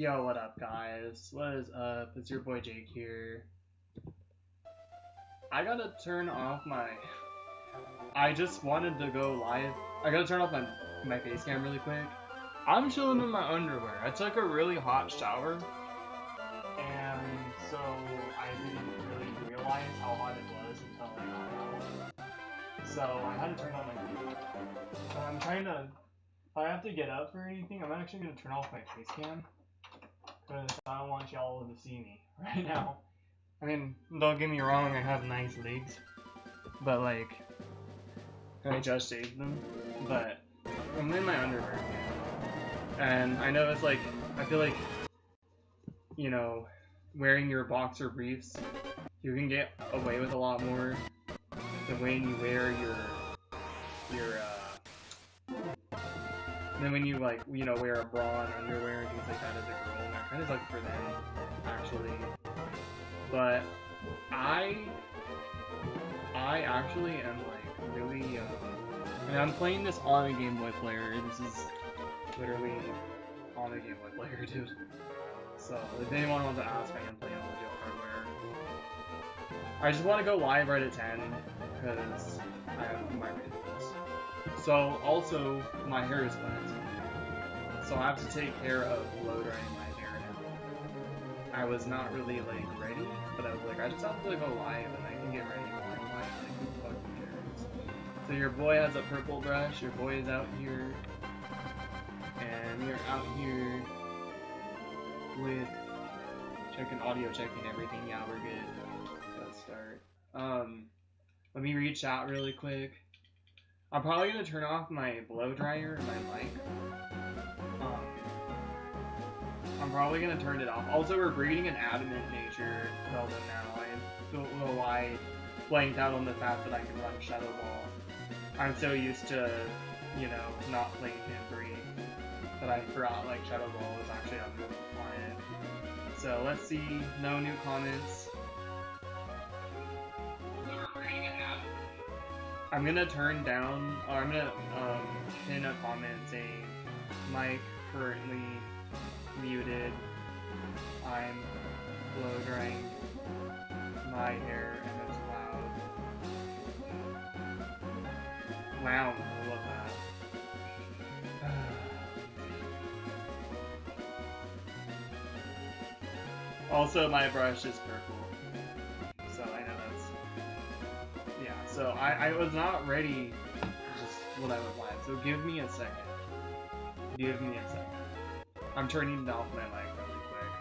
Yo, what up, guys? What is up? It's your boy Jake here. I gotta turn off my... I just wanted to go live. I gotta turn off my face cam really quick. I'm chilling in my underwear. I took a really hot shower, and so I didn't really realize how hot it was until I got out. So I had to turn on my... So I'm trying to... If I have to get up or anything, I'm actually gonna turn off my face cam. Because I don't want y'all to see me right now. I mean, don't get me wrong, I have nice legs. But like, I just shaved them. But I'm in my underwear. And I know it's like, I feel like, you know, wearing your boxer briefs, you can get away with a lot more than when you wear then when you, like, you know, wear a bra and underwear and things like that as a girl, and that kind of sucks for them, actually. But I actually am, like, really, and I'm playing this on a Game Boy player. This is literally on a Game Boy player, dude. So, if anyone wants to ask, I am playing on legit hardware. I just want to go live right at 10, because I have my reasons. So, also, my hair is wet, so I have to take care of blow drying my hair now. I was not really, like, ready, but I was like, I just have to go live, and I can get ready for my live, like, who fucking cares? So your boy has a purple brush, your boy is out here, and you're out here with audio checking everything. Yeah, we're good. Let's start. Let me read chat really quick. I'm probably gonna turn off my blow dryer and my mic. I'm probably gonna turn it off. Also, we're breeding an Adamant nature Beldum now. I don't know why I blanked out on the fact that I can run Shadow Ball. I'm so used to, you know, not playing him breed that I forgot like Shadow Ball is actually a good client. So let's see. No new comments. I'm gonna turn down, or I'm gonna pin a comment saying mic currently muted. I'm blow drying my hair and it's loud. Wow, I love that. Also, my brush is purple. So I was not ready just when I went live, so give me a second. Give me a second. I'm turning off my mic really quick.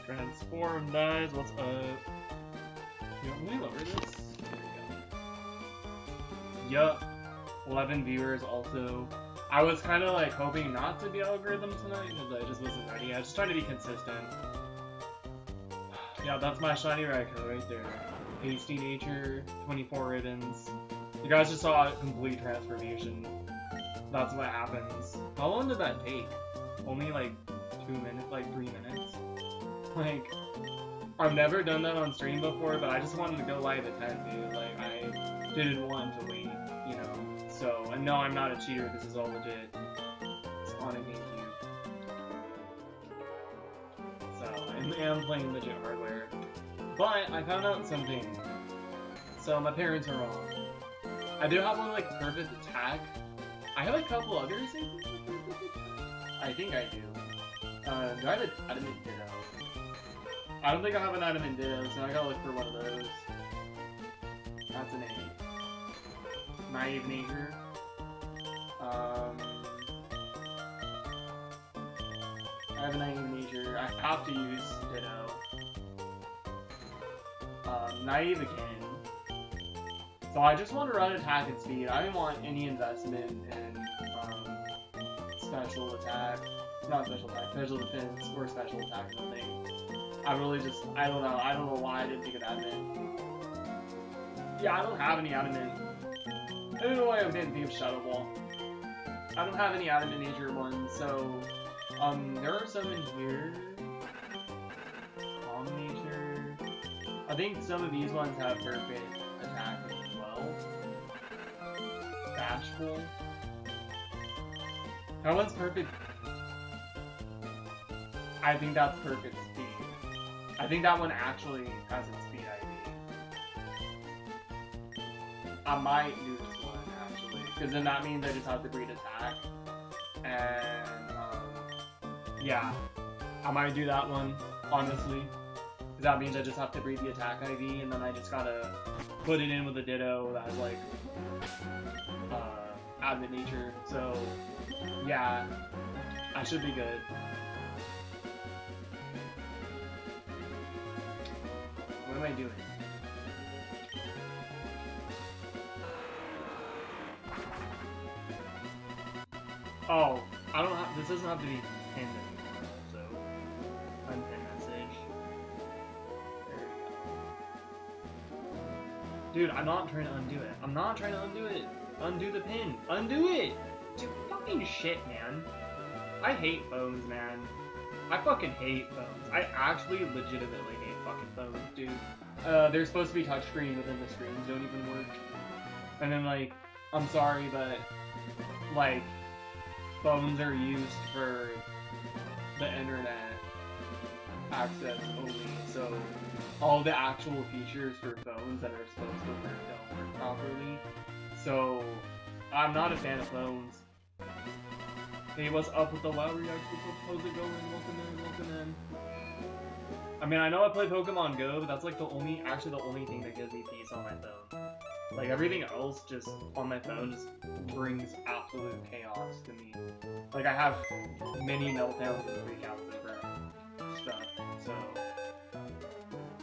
Transform, guys. What's up? You want me to lower this? There we go. Yup. 11 viewers also. I was kind of like hoping not to be algorithm tonight because I just wasn't ready. I was just trying to be consistent. Yeah, that's my shiny Raikou right there. Hasty nature, 24 ribbons. You guys just saw a complete transformation. That's what happens. How long did that take? Only like 2 minutes, like 3 minutes? Like, I've never done that on stream before, but I just wanted to go live at 10, dude. Like, I didn't want to wait, you know? So, and no, I'm not a cheater, this is all legit. It's on a GameCube. So, I am playing legit hardware. But, I found out something. So, my parents are wrong. I do have one, like, perfect attack. I have a couple others, I think I do. Do I have an Adamant Ditto? I don't think I have an Adamant Ditto, so I gotta look for one of those. That's an A. Naive Nature. I have a Naive Nature. I have to use Ditto. Naive again. So I just want to run attack and speed. I didn't want any investment in special attack. Not special attack, special defense, or special attack, nothing. I really just, I don't know why I didn't think of Adamant. Yeah, I don't have any Adamant. I don't know why I didn't think of Shadow Ball. I don't have any Adamant Nature ones, so, there are some in here. Calm Nature. I think some of these ones have perfect attack as well. Bashful. That one's perfect. I think that's perfect speed. I think that one actually has its speed ID. I might do this one, actually. Because then that means I just have to breed attack. And, yeah. I might do that one, honestly. Because that means I just have to breed the attack ID, and then I just gotta put it in with a Ditto that has, like, Adamant Nature. So, yeah. I should be good. What am I doing? Oh, I don't have, this doesn't have to be pinned anymore, so unpin message. There we go. Dude, I'm not trying to undo it. I'm not trying to undo it. Undo the pin. Undo it! Dude, fucking shit, man. I hate phones, man. I fucking hate phones. I actually legitimately hate fucking phones, dude. They're supposed to be touchscreen, but then the screens don't even work. And then, like, I'm sorry, but, like, phones are used for the internet access only, so all the actual features for phones that are supposed to work don't work properly. So, I'm not a fan of phones. Hey, what's up with the WoW reactions? How's it going? Welcome in. I mean, I know I play Pokemon Go, but that's like the only thing that gives me peace on my phone. Like, everything else just on my phone just brings absolute chaos to me. Like, I have many meltdowns and freakouts over stuff, so...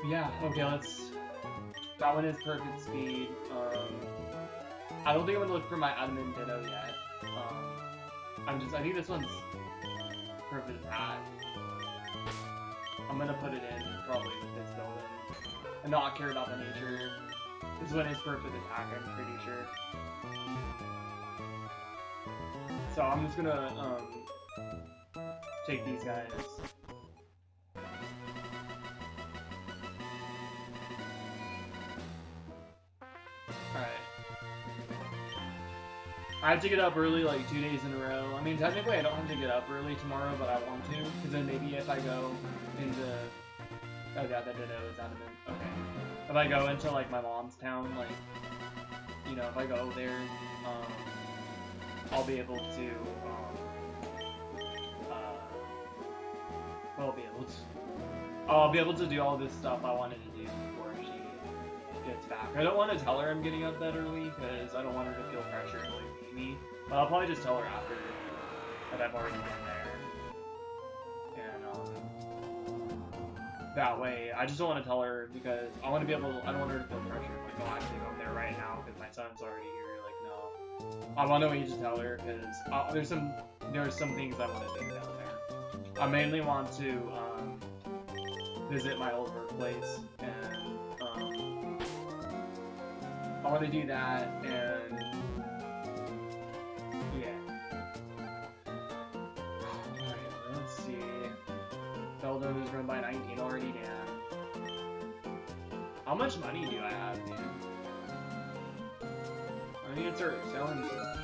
Yeah, okay, that one is perfect speed. I don't think I'm gonna look for my Adamant Ditto yet. I think this one's perfect attack. I'm gonna put it in, probably, with this Beldum. And not care about the nature. This one is perfect attack, I'm pretty sure. So I'm just gonna, take these guys. Alright. I have to get up early like 2 days in a row. I mean, technically I don't have to get up early tomorrow, but I want to. Because then maybe if I go into... Oh yeah, that Ditto is Adamant. Okay. If I go into like my mom's town, like, you know, if I go there, I'll be able to, I'll be able to do all this stuff I wanted to do before she gets back. I don't want to tell her I'm getting up that early, because I don't want her to feel pressure to like meet me. But I'll probably just tell her after that I've already been there. And, that way. I just don't want to tell her because I want to be able to, I don't want her to feel pressure. Like, oh, I have to go there right now because my son's already here. Like, no. I want to wait to tell her because there's some things I want to do down there. I mainly want to visit my old workplace, and I want to do that, and let's see. Beldum is run by 19 already, damn. How much money do I have, man? I need to start selling stuff.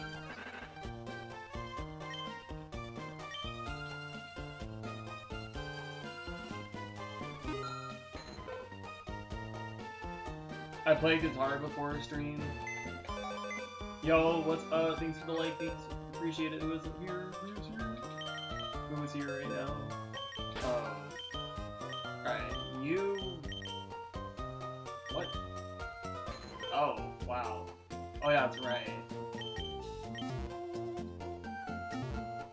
I played guitar before stream. Yo, what's thanks for the like, thanks. Appreciate it. Who is here? Who's here? Who is here right now? Alright, you... What? Oh, wow. Oh yeah, that's right.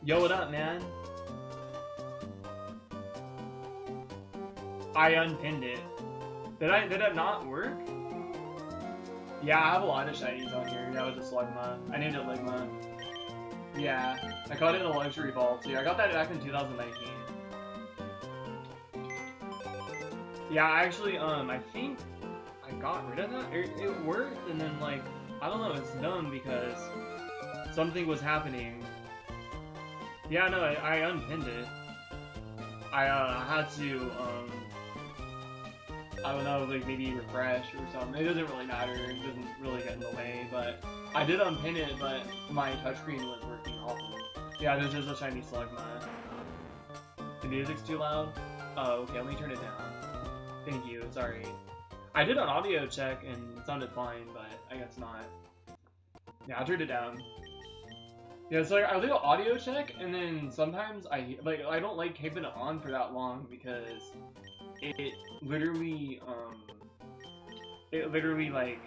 Yo, what up, man? I unpinned it. Did it not work? Yeah, I have a lot of shinies on here. Yeah, with the Slugma. I named it Ligma. Yeah, I caught it in a luxury ball too. I got that back in 2019. Yeah, actually, I think I got rid of that. It worked, and then like, I don't know, it's dumb because something was happening. Yeah, no, I unpinned it. I had to, I don't know, like maybe refresh or something. It doesn't really matter. It doesn't really get in the way, but I did unpin it, but my touchscreen was working awful. Yeah, there's just a shiny Slugma. The music's too loud? Oh, okay, let me turn it down. Thank you, sorry. I did an audio check and it sounded fine, but I guess not. Yeah, I turned it down. Yeah, so like, I do an audio check, and then sometimes I don't like keeping it on for that long because it literally like,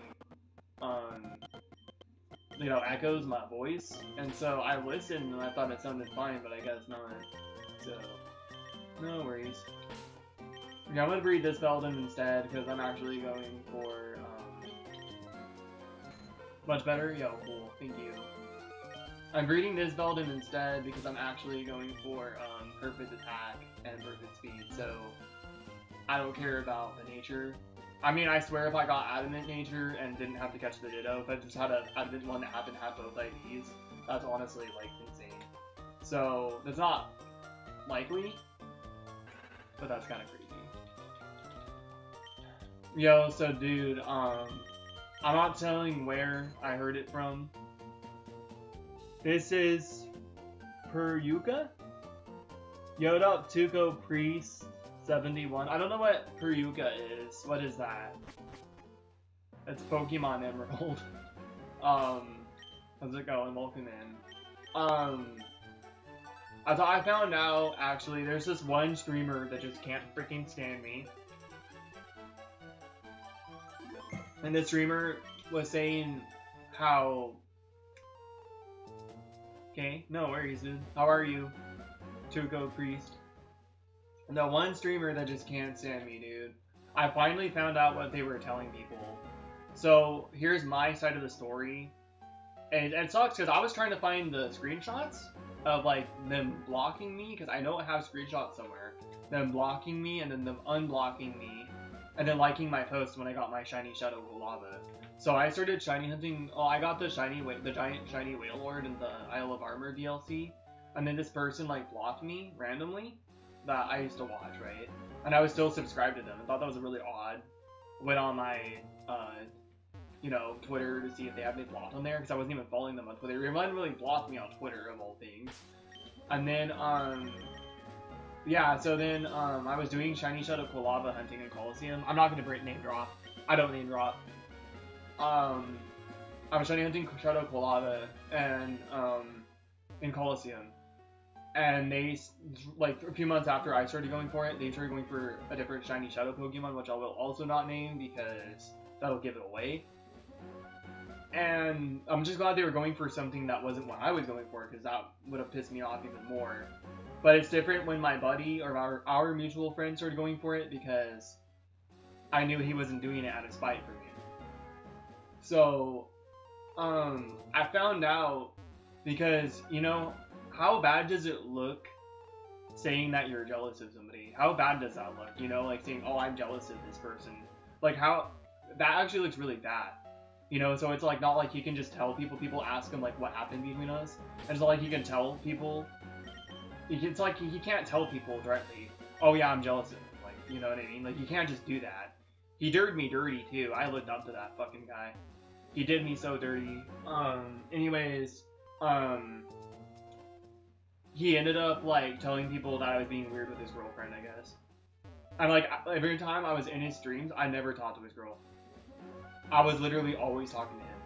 you know, echoes my voice, and so I listened and I thought it sounded fine, but I guess not. So, no worries. Yeah, I'm gonna breed this Beldum instead because I'm actually going for much better. Yo, cool, thank you. I'm breeding this Beldum instead because I'm actually going for perfect attack and perfect speed. So I don't care about the nature. I mean, I swear if I got Adamant nature and didn't have to catch the Ditto, if I just had a Adamant one that happened to have both IDs, that's honestly, like, insane. So, that's not likely, but that's kind of crazy. Yo, so dude, I'm not telling where I heard it from. This is Peruka? Yo, what up, Tuco Priest 71. I don't know what Peruka is. What is that? It's Pokemon Emerald. How's it going? Welcome in. As I found out, actually, there's this one streamer that just can't freaking stand me. And the streamer was saying how... Okay, no worries, dude. How are you? Tuco Priest. The one streamer that just can't stand me, dude. I finally found out what they were telling people. So, here's my side of the story. And it sucks, because I was trying to find the screenshots of, like, them blocking me, because I know I have screenshots somewhere. Them blocking me, and then them unblocking me, and then liking my post when I got my shiny Shadow Lava. So I started shiny hunting. Oh, I got the giant shiny Whale Lord in the Isle of Armor DLC, and then this person, like, blocked me randomly. That I used to watch, right? And I was still subscribed to them. I thought that was really odd. Went on my, you know, Twitter to see if they had me blocked on there, because I wasn't even following them on Twitter. They didn't really block me on Twitter, of all things. And then, yeah, so then, I was doing Shiny Shadow Quilava hunting in Coliseum. I'm not gonna name drop. I don't name drop. I was shiny hunting Shadow Quilava, and, in Coliseum. And they, like, a few months after I started going for it, they started going for a different shiny Shadow Pokemon, which I will also not name because that'll give it away. And I'm just glad they were going for something that wasn't what I was going for, because that would have pissed me off even more. But it's different when my buddy or our mutual friend started going for it, because I knew he wasn't doing it out of spite for me. So, I found out because, you know, how bad does it look saying that you're jealous of somebody? How bad does that look? You know, like saying, oh, I'm jealous of this person. Like, how, that actually looks really bad. You know, so it's like not like he can just tell people. People ask him like what happened between us. And it's not like he can tell people. It's like he can't tell people directly, oh yeah, I'm jealous of him. Like, you know what I mean? Like, you can't just do that. He dirted me dirty too. I lived up to that fucking guy. He did me so dirty. Anyways, he ended up like telling people that I was being weird with his girlfriend, I guess. I'm like, every time I was in his streams, I never talked to his girl. I was literally always talking to him.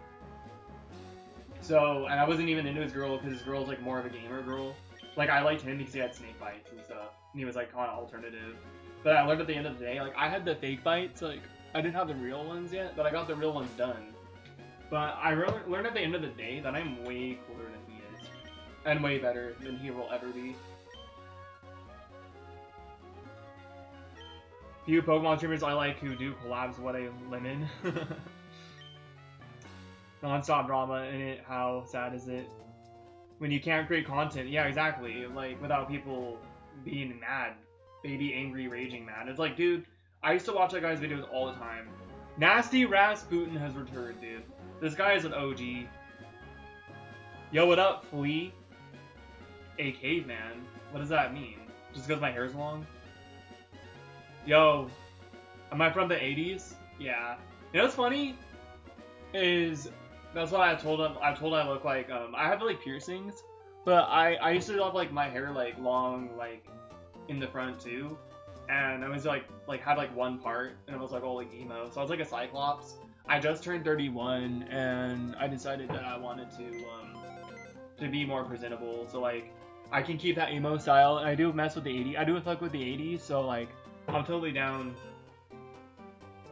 So, and I wasn't even into his girl because his girl's like more of a gamer girl. Like, I liked him because he had snake bites and stuff. And he was like kind of alternative. But I learned at the end of the day, like, I had the fake bites, like, I didn't have the real ones yet, but I got the real ones done. But I learned at the end of the day that I'm way cooler than he is. And way better than he will ever be. Few Pokemon streamers I like who do collabs what a lemon. Non-stop drama in it, how sad is it? When you can't create content, yeah, exactly, like, without people being mad. Baby angry, raging mad. It's like, dude, I used to watch that guy's videos all the time. Nasty Rasputin has returned, dude. This guy is an OG. Yo, what up, Flea? A caveman? What does that mean? Just because my hair's long? Yo, am I from the 80s? Yeah. You know what's funny? Is, that's what I told him. I told I look like, I have like piercings, but I used to have like my hair like long, like in the front too. And I was like had like one part, and it was like all like emo. So I was like a Cyclops. I just turned 31, and I decided that I wanted to be more presentable. So like, I can keep that emo style, and I do mess with the 80s. I do fuck with the 80s, so like, I'm totally down.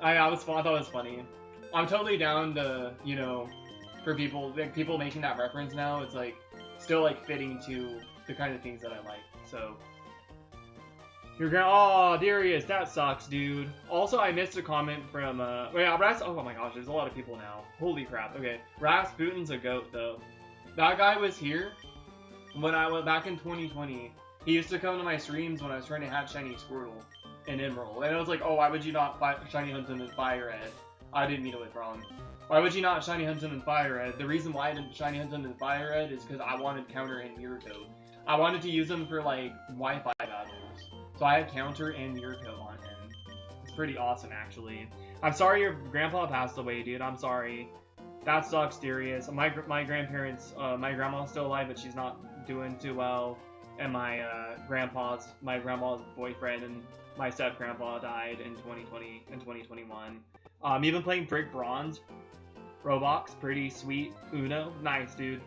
I thought it was funny. I'm totally down to, you know, for people, like, people making that reference now. It's like still like fitting to the kind of things that I like. So you're gonna, oh, Darius, that sucks, dude. Also, I missed a comment from wait, oh my gosh, there's a lot of people now. Holy crap. Okay, Rasputin's a goat though. That guy was here when I went back in 2020. He used to come to my streams when I was trying to hatch shiny Squirtle and Emerald, and I was like, oh, why would you not shiny hunt him in Fire Red? I didn't mean to withdraw him. Why would you not shiny hunt him in Fire Red? The reason why I didn't shiny hunt him in Fire Red is because I wanted counter and mirror coat. I wanted to use him for like Wi-Fi battles, so I had counter and mirror coat on him. It's pretty awesome, actually. I'm sorry your grandpa passed away, dude. I'm sorry. That sucks, Darius. My grandparents, my grandma's still alive, but she's not doing too well. And my grandma's boyfriend and my step-grandpa died in 2020 and 2021. Even playing Brick Bronze, Roblox, pretty sweet. Uno, nice, dude.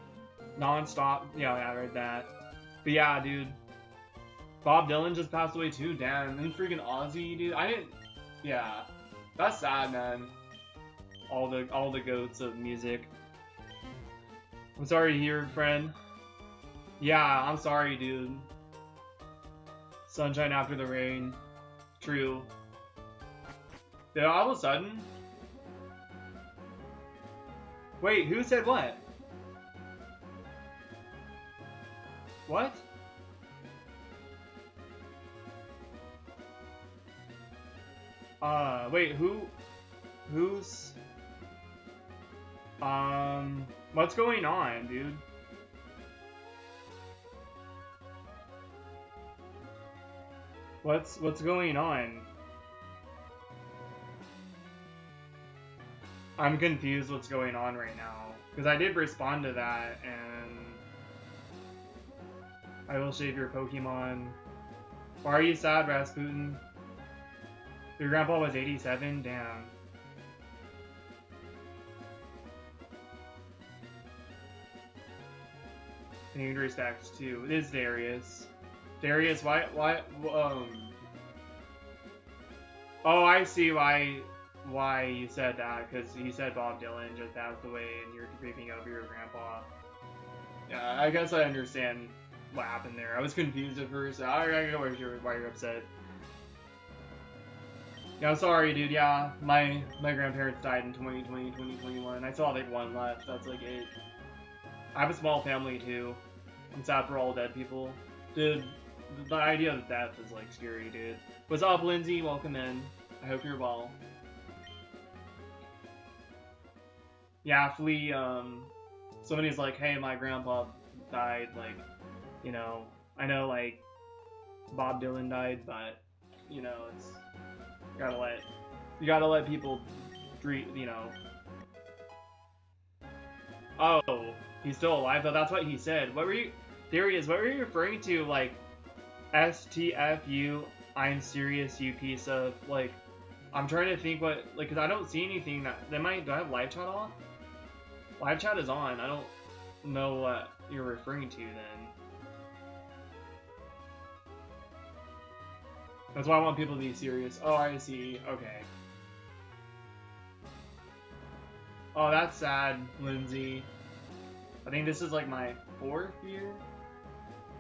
Non-stop, yeah, I read that. But yeah, dude. Bob Dylan just passed away too, damn. And freaking Ozzy, dude. Yeah. That's sad, man. All the goats of music. I'm sorry to hear, friend. Yeah, I'm sorry, dude. Sunshine after the rain. True. Did all of a sudden? Wait, who said what? What? Wait, who's... What's going on, dude? What's going on? I'm confused what's going on right now. Because I did respond to that, and... I will shave your Pokemon. Why are you sad, Rasputin? Your grandpa was 87? Damn. Dangerous Facts 2. It is Darius. Darius, why, oh, I see why why you said that, because he said Bob Dylan just passed away and you're creeping over your grandpa. Yeah, I guess I understand what happened there. I was confused at first. I know why you're upset. Yeah, I'm sorry, dude. Yeah, my grandparents died in 2020, 2021. I still have like one left. That's like 8. I have a small family too. I'm sad for all dead people. Dude, the idea of death is like scary, dude. What's up, Lindsay? Welcome in. I hope you're well. Yeah, Flea, somebody's like, hey, my grandpa died, like, you know, I know, like, Bob Dylan died, but, you know, it's, you gotta let people dream, you know. Oh, he's still alive, though, that's what he said. What were you, there he is, what were you referring to, like, STFU, I'm serious, you piece of, like, I'm trying to think what, like, because I don't see anything that, do I have live chat off? Live chat is on. I don't know what you're referring to then. That's why I want people to be serious. Oh, I see. Okay. Oh, that's sad, Lindsay. I think this is like my 4th year?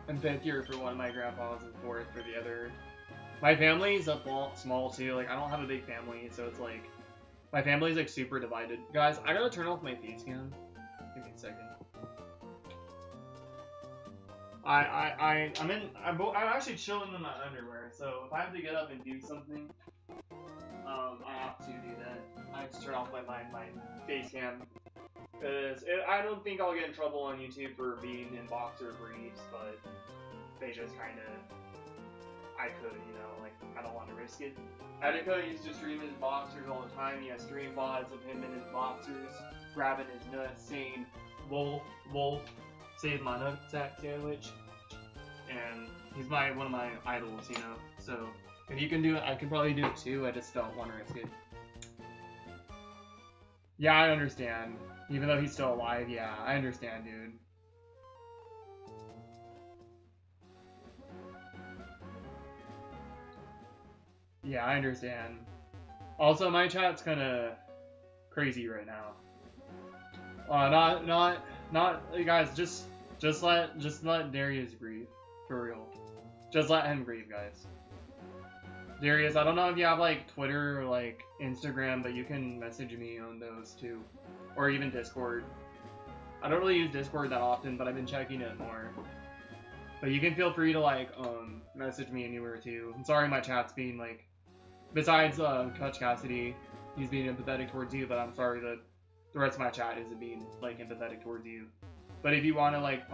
And 5th year for one of my grandpas and 4th for the other. My family's small too. Like, I don't have a big family, so it's like... My family's like super divided. Guys, I gotta turn off my face cam. Give me a second. I'm actually chilling in my underwear, so if I have to get up and do something, I have to do that. I have to turn off my face cam. Because I don't think I'll get in trouble on YouTube for being in boxer briefs, but they just kind of... I could, you know, like, I don't want to risk it. Attica used to stream his boxers all the time. He has stream VODs of him in his boxers, grabbing his nuts, saying, Wolf, Wolf, save my nutsack sandwich. And he's one of my idols, you know. So, if you can do it, I can probably do it too. I just don't want to risk it. Yeah, I understand. Even though he's still alive, yeah, I understand, dude. Yeah, I understand. Also, my chat's kind of crazy right now. Not, guys. Just let Darius grieve, for real. Just let him grieve, guys. Darius, I don't know if you have like Twitter or like Instagram, but you can message me on those too, or even Discord. I don't really use Discord that often, but I've been checking it more. But you can feel free to like message me anywhere too. I'm sorry my chat's being like. Besides Coach Cassidy, he's being empathetic towards you, but I'm sorry that the rest of my chat isn't being like empathetic towards you. But if you want to like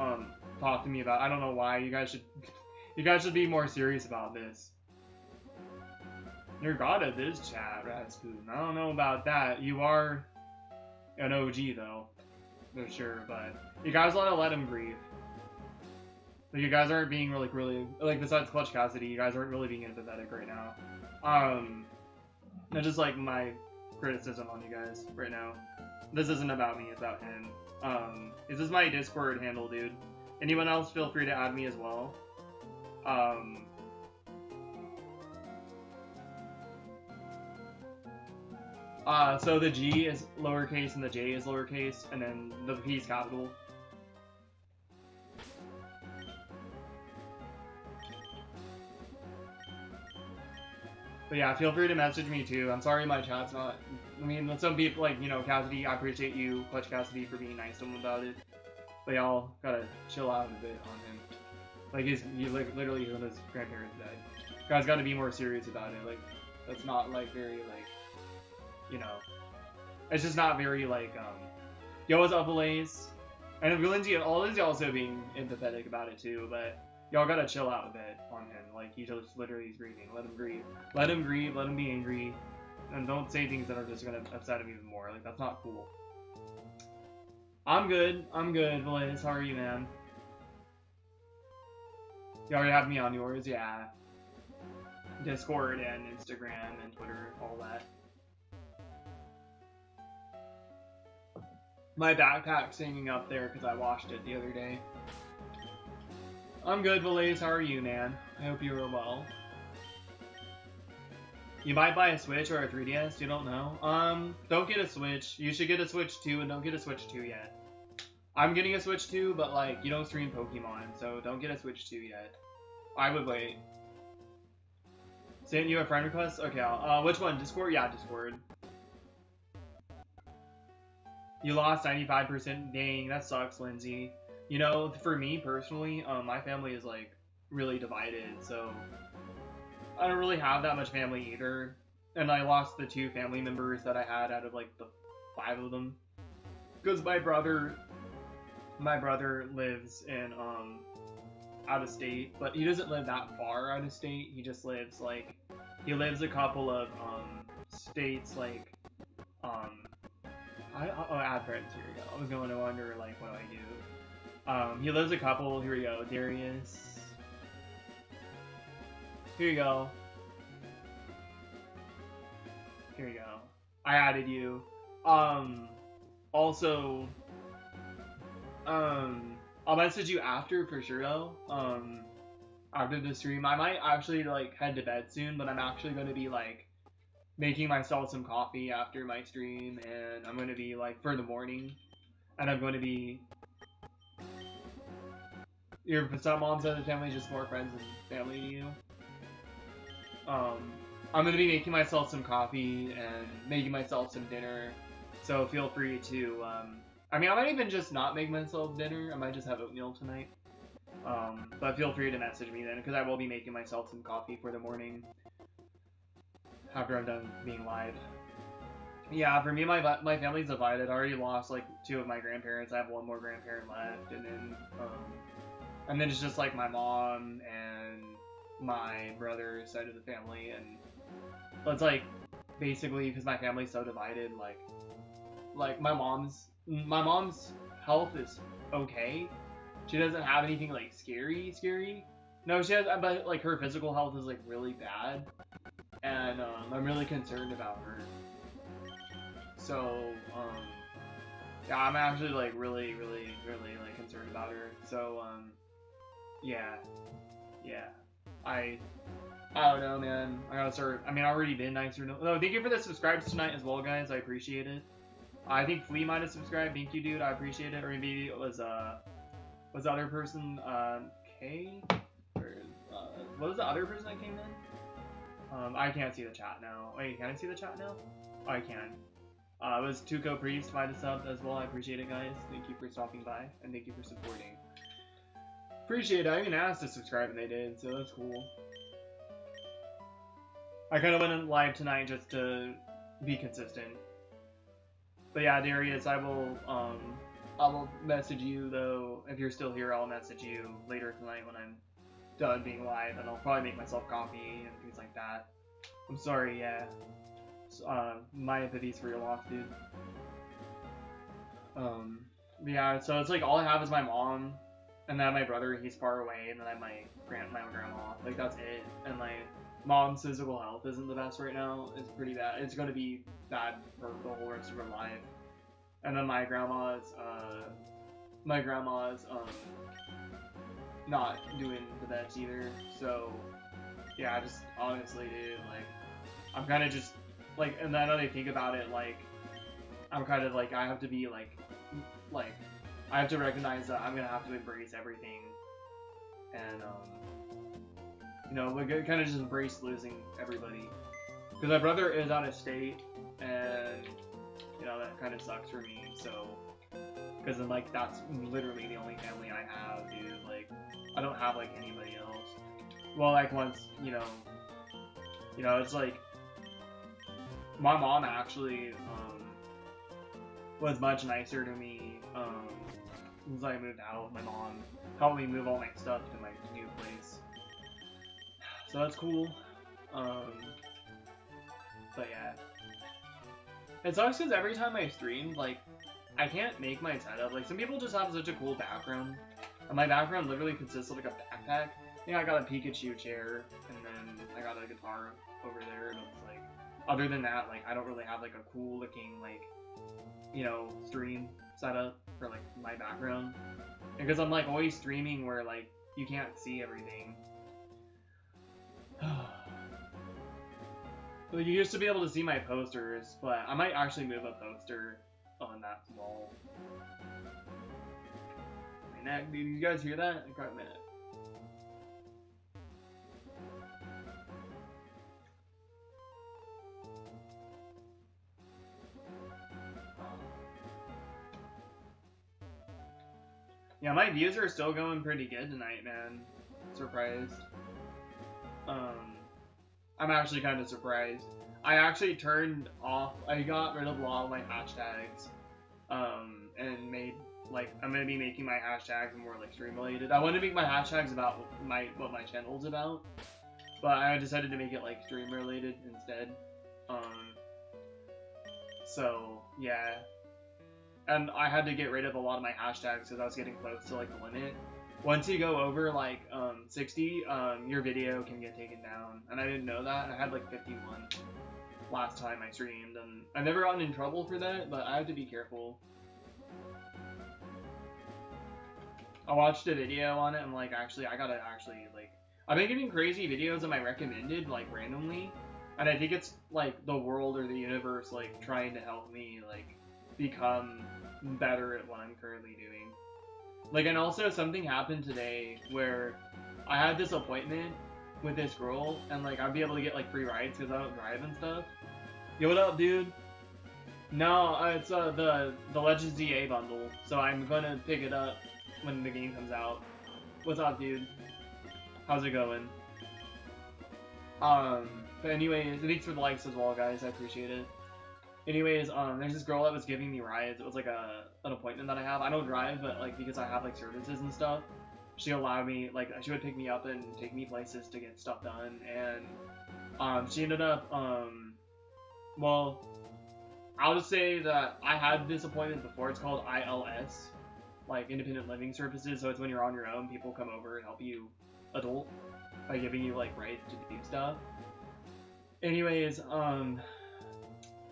talk to me about, I don't know why you guys should be more serious about this. You're god of this chat, Rasputin. I don't know about that. You are an OG though, for sure. But you guys want to let him grieve. Like, you guys aren't being really like, besides Clutch Cassidy, you guys aren't really being empathetic right now. That's just like my criticism on you guys right now. This isn't about me, it's about him. This is my Discord handle, dude. Anyone else, feel free to add me as well. So the G is lowercase and the J is lowercase, and then the P is capital. But yeah, feel free to message me too. I'm sorry my chat's not... I mean, some people, like, you know, Cassidy, I appreciate you, Clutch Cassidy, for being nice to him about it. But y'all gotta chill out a bit on him. Like, like, literally, when his grandparents died. You guys gotta be more serious about it. Like, that's not, like, very, like, you know... It's just not very, like, Yo, what's up, Alaise? And Lindsay also being empathetic about it too, but... Y'all gotta chill out a bit on him. Like, he just literally is grieving. Let him grieve. Let him grieve, let him be angry. And don't say things that are just gonna upset him even more. Like, that's not cool. I'm good, Blaze. How are you, man? You already have me on yours? Yeah. Discord and Instagram and Twitter, all that. My backpack's hanging up there because I washed it the other day. I'm good, Blaze. How are you, man? I hope you are well. You might buy a Switch or a 3DS, you don't know. Don't get a Switch. You should get a Switch 2 and don't get a Switch 2 yet. I'm getting a Switch 2, but like, you don't stream Pokemon, so don't get a Switch 2 yet. I would wait. Sent you a friend request? Okay, which one? Discord? Yeah, Discord. You lost 95%? Dang, that sucks, Lindsay. You know, for me personally, my family is like really divided, so I don't really have that much family either. And I lost the 2 family members that I had out of like the 5 of them. Because my brother lives in out of state, but he doesn't live that far out of state. He just lives like a couple of states like add friends. Here we go. I was going to wonder like what do I do. He lives a couple. Here we go. Darius. Here you go. Here you go. I added you. Also, I'll message you after for sure though. After the stream, I might actually like head to bed soon, but I'm actually going to be like making myself some coffee after my stream, and I'm going to be like for the morning, and I'm going to be. Your stepmom's other family just more friends and family to you. I'm gonna be making myself some coffee and making myself some dinner, so feel free to, I mean, I might even just not make myself dinner, I might just have oatmeal tonight, but feel free to message me then, because I will be making myself some coffee for the morning, after I'm done being live. Yeah, for me, my family's divided. I already lost, like, 2 of my grandparents, I have 1 more grandparent left, and then it's just, like, my mom and my brother's side of the family, and it's like basically because my family's so divided, like my mom's health is okay. She doesn't have anything like scary. No, she has, but like her physical health is like really bad, and I'm really concerned about her. So yeah, I'm actually like really like concerned about her. So yeah. I don't know, man. I gotta start. I mean, I already been nicer. No, thank you for the subscribes tonight as well, guys. I appreciate it. I think Flea might have subscribed. Thank you, dude. I appreciate it. Or maybe it was the other person, K? Or, what was the other person that came in? I can't see the chat now. Wait, can I see the chat now? Oh, I can. It was Tuco Priest might have subbed as well. I appreciate it, guys. Thank you for stopping by, and thank you for supporting. Appreciate it. I even asked to subscribe and they did, so that's cool. I kind of went in live tonight just to be consistent. But yeah, Darius, I will message you though. If you're still here, I'll message you later tonight when I'm done being live, and I'll probably make myself coffee and things like that. I'm sorry, yeah. My empathies for your loss, dude. Yeah, so it's like all I have is my mom, and then my brother, he's far away, and then I have my grandma. Like that's it. And my mom's physical health isn't the best right now. It's pretty bad. It's gonna be bad for the whole rest of her life. And then my grandma's not doing the best either. So yeah, I just honestly, dude, like I'm kind of just like, and then I think about it, like I'm kind of like I have to be like I have to recognize that I'm gonna have to embrace everything, and you know, like kind of just embrace losing everybody, because my brother is out of state, and you know that kind of sucks for me. So, because then like that's literally the only family I have, dude. Like I don't have like anybody else. Well, like once you know, it's like my mom actually was much nicer to me since I moved out. My mom helped me move all my stuff to my new place, so that's cool. But yeah, it sucks because every time I stream, like I can't make my setup. Like some people just have such a cool background, and my background literally consists of like a backpack. Yeah, I got a Pikachu chair, and then I got a guitar over there, and it's like, other than that, like I don't really have like a cool looking like, you know, stream setup for like my background, because I'm like always streaming where like you can't see everything. Well, you used to be able to see my posters, but I might actually move a poster on that wall. My neck, dude, you guys hear that? I got a minute. Yeah, my views are still going pretty good tonight, man. Surprised. I'm actually kind of surprised. I actually turned off, I got rid of a lot of my hashtags, and made, like, I'm gonna be making my hashtags more, like, stream related. I want to make my hashtags about what my channel's about, but I decided to make it, like, stream related instead. So, yeah. And I had to get rid of a lot of my hashtags because I was getting close to, like, the limit. Once you go over, like, 60, your video can get taken down. And I didn't know that. I had, like, 51 last time I streamed. And I've never gotten in trouble for that, but I have to be careful. I watched a video on it. I'm like, actually, I gotta actually, like... I've been getting crazy videos on my recommended, like, randomly. And I think it's, like, the world or the universe, like, trying to help me, like, become better at what I'm currently doing. Like, and also something happened today where I had this appointment with this girl, and, like, I'd be able to get, like, free rides because I don't drive and stuff. Yo, what up, dude? No, it's, the Legends DA bundle, so I'm gonna pick it up when the game comes out. What's up, dude? How's it going? But anyways, thanks for the likes as well, guys, I appreciate it. Anyways, there's this girl that was giving me rides. It was like an appointment that I have. I don't drive, but like because I have like services and stuff, she allowed me, like, she would pick me up and take me places to get stuff done. And she ended up, well, I'll just say that I had this appointment before. It's called ILS, like Independent Living Services. So it's when you're on your own, people come over and help you adult by giving you like rights to do stuff. Anyways,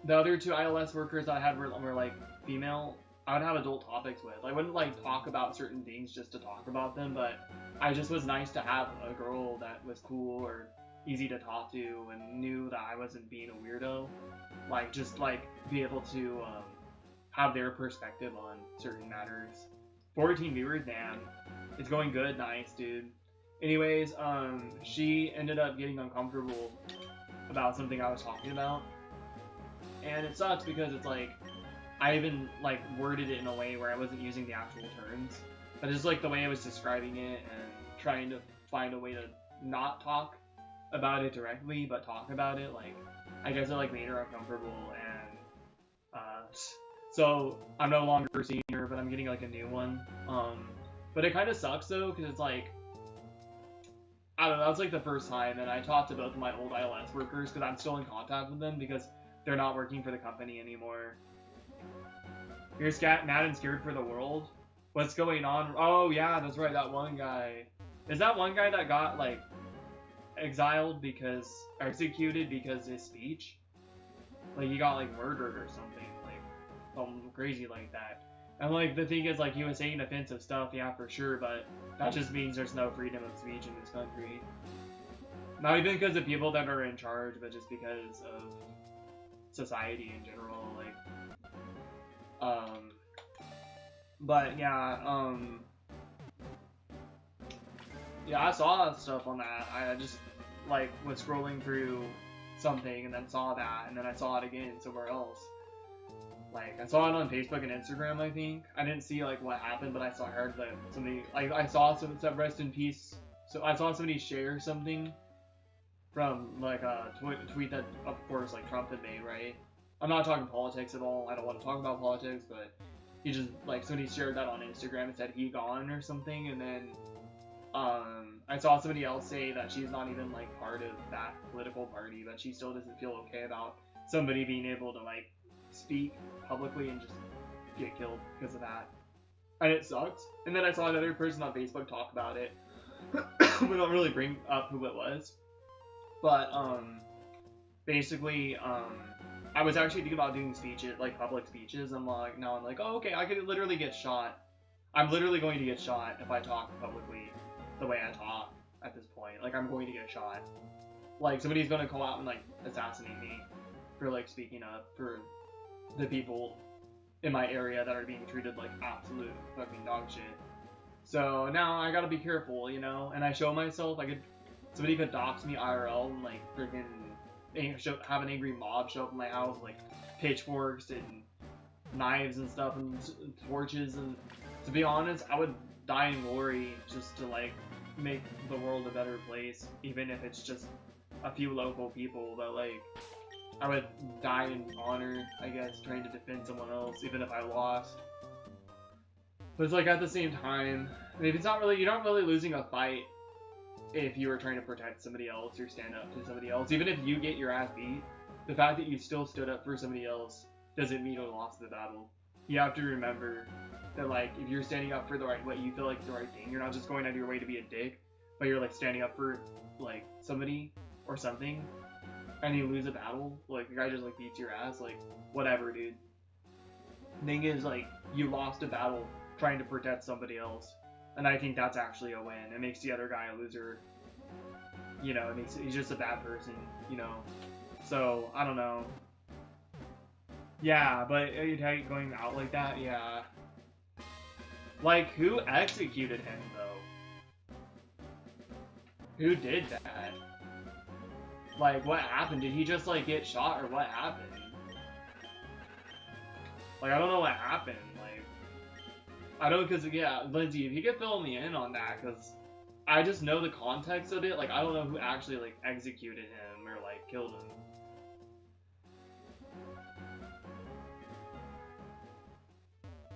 the other two ILS workers I had were like female. I would have adult topics with. I wouldn't like talk about certain things just to talk about them, but I just was nice to have a girl that was cool or easy to talk to and knew that I wasn't being a weirdo. Like, just like be able to have their perspective on certain matters. 14 viewers, man. It's going good, nice, dude. Anyways, she ended up getting uncomfortable about something I was talking about. And it sucks because it's like, I even like worded it in a way where I wasn't using the actual terms. But just like the way I was describing it and trying to find a way to not talk about it directly, but talk about it, like, I guess it like made her uncomfortable. And so I'm no longer seeing her, but I'm getting like a new one. But it kind of sucks though, because it's like, I don't know, that was like the first time, and I talked to both of my old ILS workers because I'm still in contact with them because they're not working for the company anymore. You're mad and scared for the world? What's going on? Oh yeah, that's right, that one guy. Is that one guy that got like exiled because, or executed because his speech? Like he got like murdered or something, like something crazy like that. And like the thing is, like, he was saying offensive stuff, yeah, for sure, but that just means there's no freedom of speech in this country. Not even because of people that are in charge, but just because of society in general, like, but yeah, yeah, I saw stuff on that. I just, like, was scrolling through something and then saw that, and then I saw it again somewhere else. Like, I saw it on Facebook and Instagram, I think. I didn't see, like, what happened, but I heard that somebody, like, I saw some rest in peace. So I saw somebody share something from, like, a tweet that, of course, like, Trump had made, right? I'm not talking politics at all. I don't want to talk about politics, but he just, like, somebody shared that on Instagram and said he gone or something, and then, I saw somebody else say that she's not even, like, part of that political party, but she still doesn't feel okay about somebody being able to, like, speak publicly and just get killed because of that. And it sucks. And then I saw another person on Facebook talk about it. We don't really bring up who it was. But, basically, I was actually thinking about doing speeches, like public speeches. I'm like, now I'm like, oh, okay, I could literally get shot. I'm literally going to get shot if I talk publicly the way I talk at this point. Like, I'm going to get shot. like, somebody's gonna come out and, like, assassinate me for, like, speaking up for the people in my area that are being treated like absolute fucking dog shit. So now I gotta be careful, you know, and I show myself, somebody could dox me IRL and, like, freaking have an angry mob show up in my house, like, pitchforks and knives and stuff and torches, and to be honest, I would die in glory just to, like, make the world a better place, even if it's just a few local people, but, like, I would die in honor, I guess, trying to defend someone else, even if I lost. But it's like, at the same time, it's not really, you're not really losing a fight if you were trying to protect somebody else or stand up to somebody else. Even if you get your ass beat, the fact that you still stood up for somebody else doesn't mean you lost the battle. You have to remember that, like, if you're standing up for the right, what you feel like the right thing, you're not just going out of your way to be a dick, but you're, like, standing up for, like, somebody or something, and you lose a battle, like, the guy just, like, beats your ass, like, whatever, dude. Thing is, like, you lost a battle trying to protect somebody else, and I think that's actually a win. It makes the other guy a loser, you know, he's just a bad person, you know, so, I don't know. Yeah, but going out like that, yeah. Like, who executed him, though? Who did that? Like, what happened? Did he just, like, get shot, or what happened? Like, I don't know what happened, like... I don't, because, yeah, Lindsay, if you could fill me in on that, because I just know the context of it, like, I don't know who actually, like, executed him, or, like, killed him.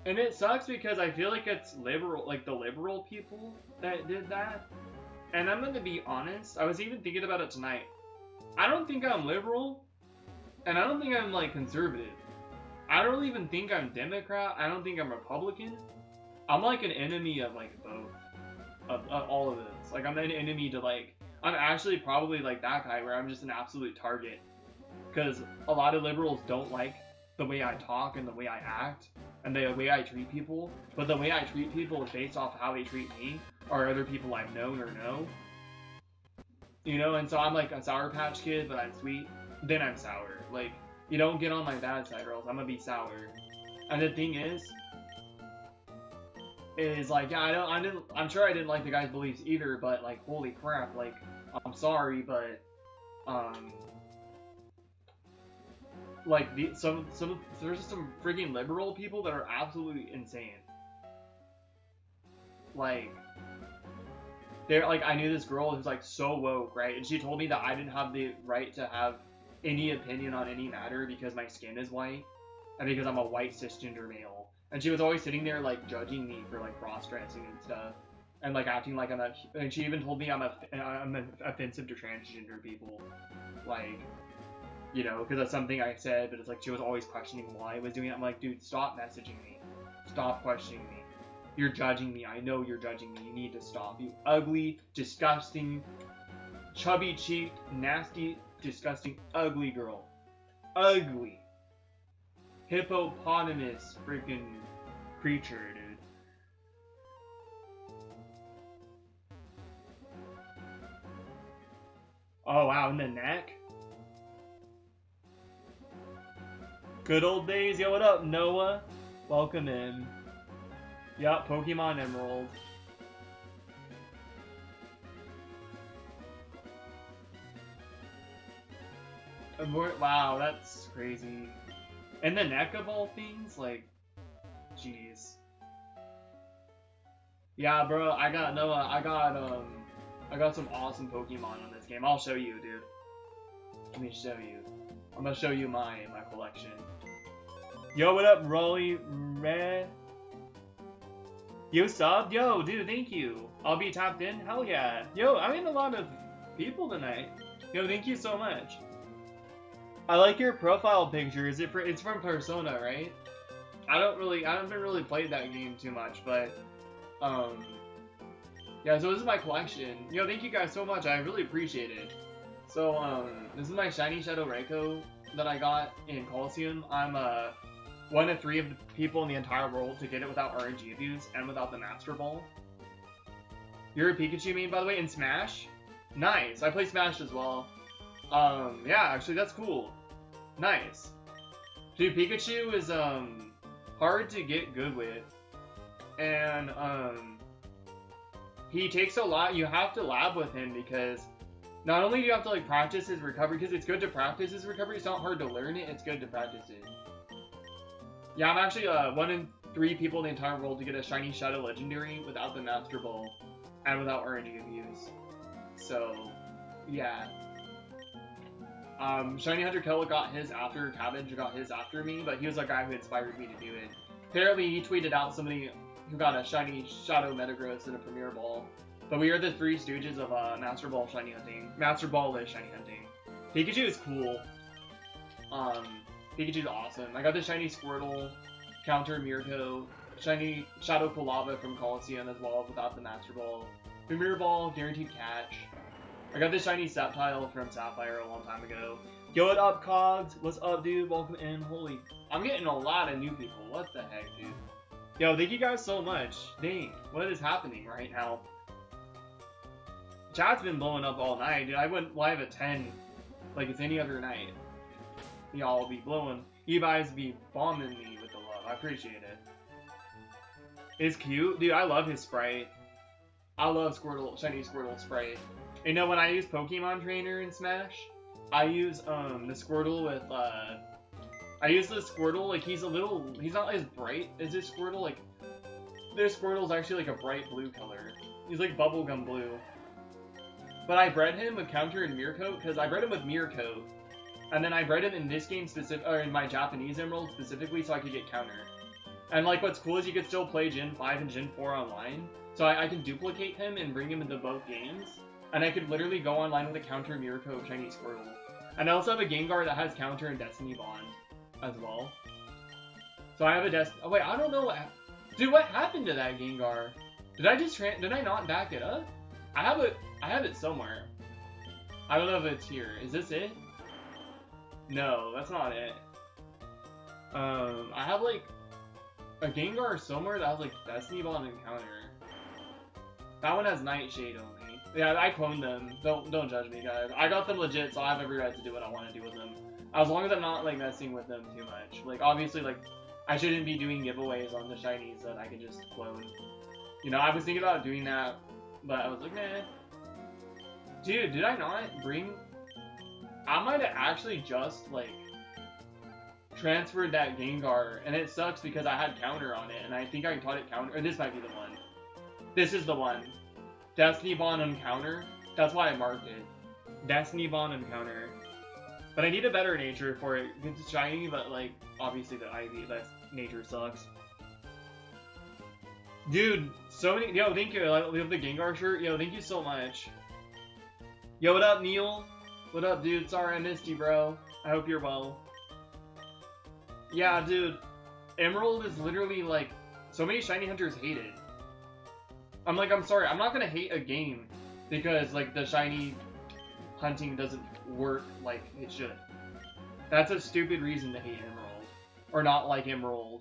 And it sucks because I feel like it's liberal, like, the liberal people that did that. And I'm gonna be honest, I was even thinking about it tonight. I don't think I'm liberal, and I don't think I'm, like, conservative. I don't even think I'm Democrat, I don't think I'm Republican. I'm, like, an enemy of, like, both. Of all of this. Like, I'm an enemy to, like, I'm actually probably, like, that guy where I'm just an absolute target. Because a lot of liberals don't like the way I talk and the way I act, and the way I treat people, but the way I treat people is based off how they treat me, or other people I've known or know. You know, and so I'm like a Sour Patch Kid, but I'm sweet, then I'm sour. Like, you don't get on my bad side or else I'm gonna be sour. And the thing is like, yeah, I'm sure I didn't like the guy's beliefs either, but, like, holy crap, like, I'm sorry, but, like, there's just some freaking liberal people that are absolutely insane. Like, they're, like, I knew this girl who's, like, so woke, right? And she told me that I didn't have the right to have any opinion on any matter because my skin is white, and because I'm a white cisgender male. And she was always sitting there, like, judging me for, like, cross-dressing and stuff, and, like, acting like I'm a, and she even told me I'm offensive to transgender people, like, you know, because that's something I said, but it's like she was always questioning why I was doing it. I'm like, dude, stop messaging me. Stop questioning me. You're judging me. I know you're judging me. You need to stop. You ugly, disgusting, chubby-cheeked, nasty, disgusting, ugly girl. Ugly. Hippopotamus freaking creature, dude. Oh, wow, in the neck? Good old days. Yo, what up, Noah? Welcome in. Yup, Pokemon Emerald. Wow, that's crazy. And the neck of all things? Like, jeez. Yeah, bro, I got Noah, I got some awesome Pokemon on this game. I'll show you, dude. Let me show you. I'm gonna show you my collection. Yo, what up, Rolly Red? You subbed? Yo, dude, thank you. I'll be tapped in? Hell yeah. Yo, I'm in a lot of people tonight. Yo, thank you so much. I like your profile picture. Is it it's from Persona, right? I haven't really played that game too much, but, yeah, so this is my collection. Yo, thank you guys so much. I really appreciate it. So, this is my Shiny Shadow Raikou that I got in Coliseum. I'm, one of 3 of the people in the entire world to get it without RNG abuse and without the Master Ball. You're a Pikachu main, by the way, in Smash? Nice, I play Smash as well. Yeah, actually that's cool. Nice. Dude, Pikachu is, hard to get good with. And, he takes a lot. You have to lab with him because not only do you have to, like, practice his recovery, because it's good to practice his recovery, it's not hard to learn it, it's good to practice it. Yeah, I'm actually, 1 in 3 people in the entire world to get a shiny Shadow Legendary without the Master Ball and without RNG abuse. So, yeah. Shiny Hunter Kelly got his after Cabbage got his after me, but he was a guy who inspired me to do it. Apparently, he tweeted out somebody who got a shiny Shadow Metagross in a Premier Ball. But we are the 3 stooges of Master Ball shiny hunting. Master Ball-less shiny hunting. Pikachu is cool. Pikachu's awesome. I got the shiny Squirtle, Counter Mirko, shiny Shadow Kulava from Coliseum as well without the Master Ball. Premier Ball, guaranteed catch. I got this shiny Sceptile from Sapphire a long time ago. Yo, what up, Cogs? What's up, dude? Welcome in. Holy... I'm getting a lot of new people. What the heck, dude? Yo, thank you guys so much. Dang, what is happening right now? Chat's been blowing up all night, dude. I went live at 10 like it's any other night. Y'all be blowing. You guys be bombing me with the love. I appreciate it. It's cute. Dude, I love his sprite. I love Squirtle, shiny Squirtle sprite. You know, when I use Pokemon Trainer in Smash, I use, the Squirtle with, I use the Squirtle, like, he's not as bright as this Squirtle, like, this Squirtle's actually, like, a bright blue color. He's, like, bubblegum blue. But I bred him with Counter and Mirko, because I bred him with Mirko, and then I bred him in this game or in my Japanese Emerald specifically, so I could get Counter. And, like, what's cool is you could still play Gen 5 and Gen 4 online, so I can duplicate him and bring him into both games. And I could literally go online with a Counter Mirko Chinese Squirtle. And I also have a Gengar that has Counter and Destiny Bond as well. So I have a oh wait, I don't know what dude, what happened to that Gengar? Did I not back it up? I have it somewhere. I don't know if it's here. Is this it? No, that's not it. I have like a Gengar somewhere that has like Destiny Bond and Counter. That one has Nightshade only. Yeah, I cloned them. Don't judge me, guys. I got them legit, so I have every right to do what I want to do with them. As long as I'm not, like, messing with them too much. Like, obviously, like, I shouldn't be doing giveaways on the shinies that I can just clone. You know, I was thinking about doing that, but I was like, nah. Dude, did I not bring... I might have actually just, like, transferred that Gengar, and it sucks because I had Counter on it, and I think I taught it Counter. Or this might be the one. This is the one. Destiny Bond on Counter. That's why I marked it. Destiny Bond on Counter. But I need a better nature for it. It's shiny, but like, obviously the Ivy, that nature sucks. Dude, so many, yo, thank you. I love the Gengar shirt. Yo, thank you so much. Yo, what up, Neil? What up, dude? Sorry I missed you, bro. I hope you're well. Yeah, dude. Emerald is literally like, so many shiny hunters hate it. I'm like, I'm sorry, I'm not gonna hate a game because, like, the shiny hunting doesn't work like it should. That's a stupid reason to hate Emerald. Or not like Emerald.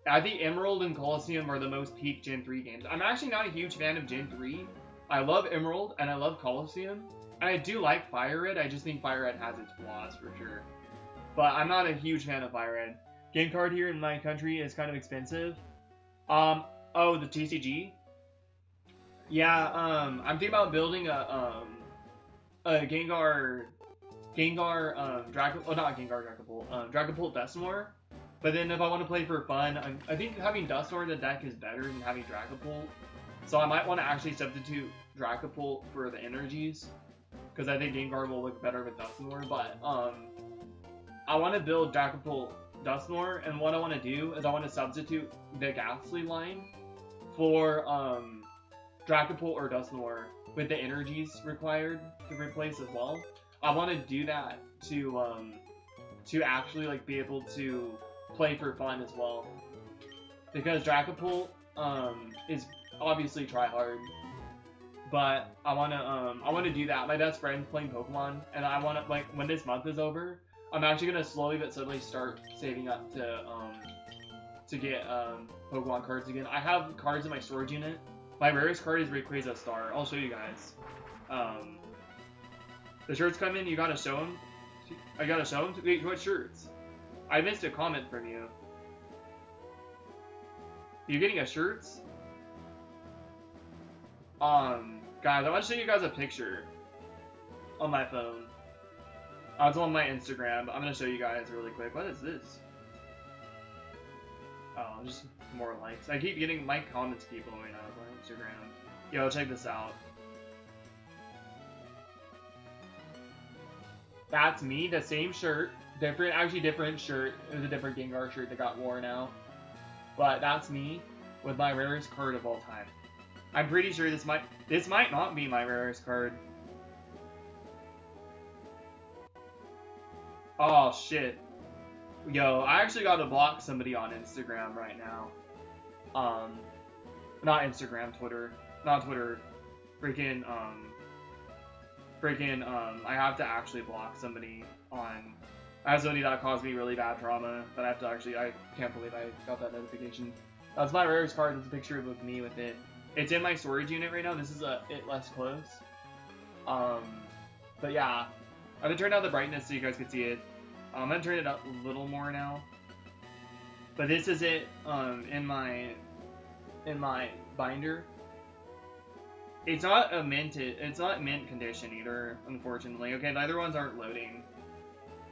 I think Emerald and Coliseum are the most peak Gen 3 games. I'm actually not a huge fan of Gen 3. I love Emerald, and I love Coliseum. And I do like Fire Red, I just think Fire Red has its flaws, for sure. But I'm not a huge fan of Fire Red. Game card here in my country is kind of expensive. Oh, the TCG? Yeah, I'm thinking about building a Dragapult, Dragapult Dusknoir. But then if I want to play for fun, I think having Dusknoir in the deck is better than having Dragapult. So I might want to actually substitute Dragapult for the energies, because I think Gengar will look better with Dusknoir. But I want to build Dragapult Dusknoir, and what I want to do is I want to substitute the Ghastly line for Dragapult or Dusknoir with the energies required to replace as well. I want to do that to actually like be able to play for fun as well, because Dragapult is obviously try hard, but I want to do that. My best friend's playing Pokemon, and I want to, like, when this month is over, I'm actually gonna slowly but steadily start saving up to get Pokemon cards again. I have cards in my storage unit. My rarest card is Rayquaza Star. I'll show you guys. The shirts come in, you gotta show them. I gotta show them? Wait, what shirts? I missed a comment from you. Are you getting a shirts? Guys, I want to show you guys a picture on my phone. It's on my Instagram, but I'm gonna show you guys really quick. What is this? Oh, just more likes. I keep getting my comments keep blowing up on Instagram. Yo, check this out. That's me, the same shirt, actually different shirt. It was a different Gengar shirt that got worn out. But that's me with my rarest card of all time. I'm pretty sure this might not be my rarest card. Oh shit. Yo, I actually gotta block somebody on Instagram right now. Not Instagram, Twitter. Not Twitter. Freaking, I have to actually block somebody on... I have somebody that caused me really bad trauma that I have to actually... I can't believe I got that notification. That's my rarest card. It's a picture of me with it. It's in my storage unit right now. This is it less close. But yeah. I'm gonna turn down the brightness so you guys can see it. I'm gonna turn it up a little more now. But this is it in my binder. It's not mint condition either, unfortunately. Okay, the other ones aren't loading.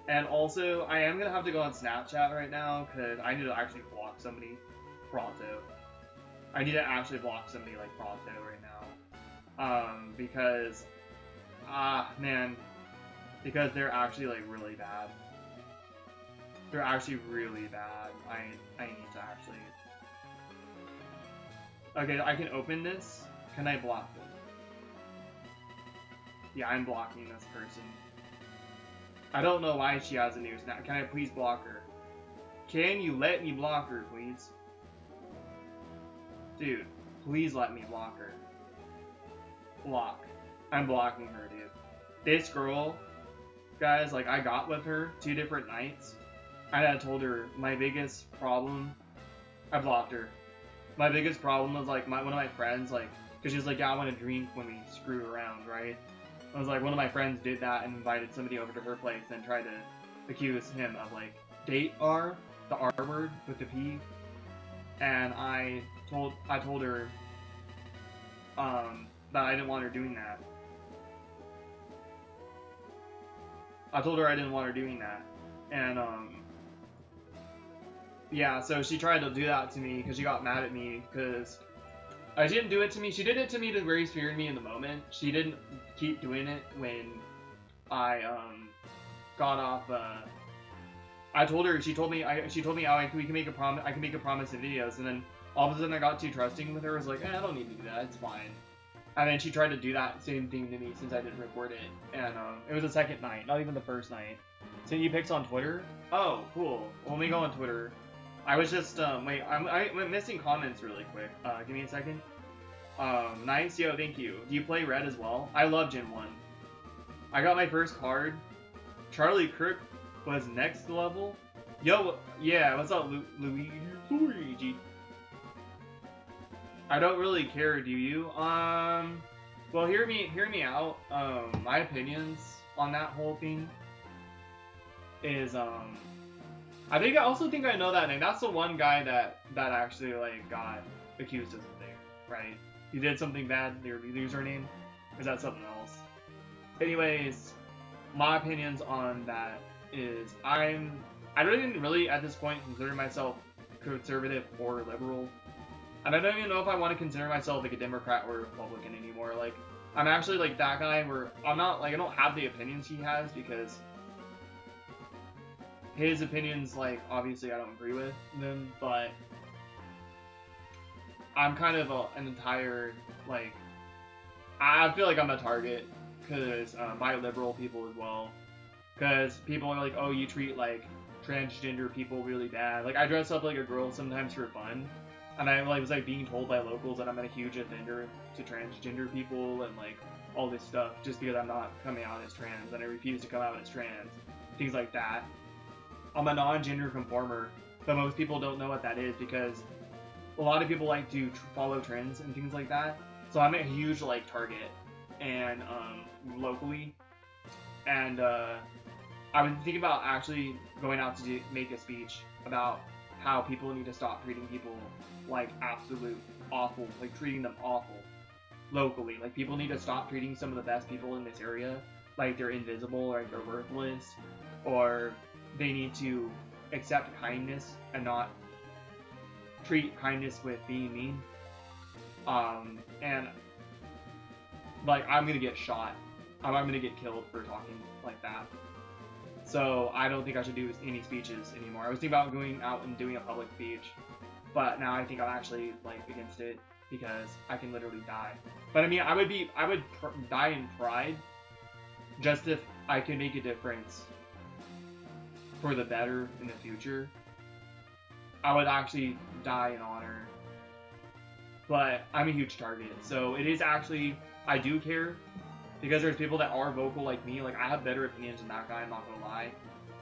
And also, I am gonna have to go on Snapchat right now because I need to actually block somebody pronto. I need to actually block somebody like pronto right now. Because man, because they're actually like really bad. They're actually really bad. I need to actually. Okay, I can open this. Can I block them? Yeah, I'm blocking this person. I don't know why she has a new snap. Can I please block her? Can you let me block her, please? Dude, please let me block her. Block. I'm blocking her, dude. This girl, guys, like, I got with her 2 different nights. And I told her my biggest problem. I blocked her. My biggest problem was, like, one of my friends, like, because she was like, yeah, I want to drink when we screw around, right? I was like, one of my friends did that and invited somebody over to her place and tried to accuse him of, like, date R, the R word with the P. And I told her that I didn't want her doing that. I told her I didn't want her doing that. And yeah, so she tried to do that to me because she got mad at me because she didn't do it to me. She did it to me to very fear me in the moment. She didn't keep doing it when I got off. I told her. She told me how we can make a promise. I can make a promise in videos, and then all of a sudden I got too trusting with her. I was like, I don't need to do that. It's fine. And then she tried to do that same thing to me since I didn't record it. And it was the second night, not even the first night. Sent you pics on Twitter? Oh, cool. Well, let me go on Twitter. I was just, wait, I'm missing comments really quick. Give me a second. Nice, yo, thank you. Do you play Red as well? I love Gen 1. I got my first card. Charlie Kirk was next level. Yo, yeah, what's up, Luigi? I don't really care, do you? Well, hear me out. My opinions on that whole thing is, I also think I know that name. That's the one guy that actually, like, got accused of something, right? He did something bad, their username? Or is that something else? Anyways, my opinions on that is I don't even really, at this point, consider myself conservative or liberal. And I don't even know if I want to consider myself, like, a Democrat or a Republican anymore. Like, I'm actually, like, that guy where I'm not, like, I don't have the opinions he has because his opinions, like, obviously I don't agree with them, but I'm kind of an entire, like, I feel like I'm a target because by liberal people as well, because people are like, oh, you treat, like, transgender people really bad. Like, I dress up like a girl sometimes for fun, and I, like, was, like, being told by locals that I'm a huge offender to transgender people and, like, all this stuff just because I'm not coming out as trans and I refuse to come out as trans, things like that. I'm a non-gender conformer, but most people don't know what that is because a lot of people like to follow trends and things like that. So I'm a huge, like, target, and locally, And I was thinking about actually going out to make a speech about how people need to stop treating people like absolute awful, like treating them awful locally. Like people need to stop treating some of the best people in this area like they're invisible or like they're worthless, or they need to accept kindness and not treat kindness with being mean. And like I'm gonna get shot. I'm gonna get killed for talking like that. So I don't think I should do any speeches anymore. I was thinking about going out and doing a public speech, but now I think I'm actually like against it because I can literally die. But I mean, I would die in pride just if I could make a difference for the better in the future. I would actually die in honor. But I'm a huge target, so it is actually, I do care, because there's people that are vocal like me. Like, I have better opinions than that guy, I'm not gonna lie.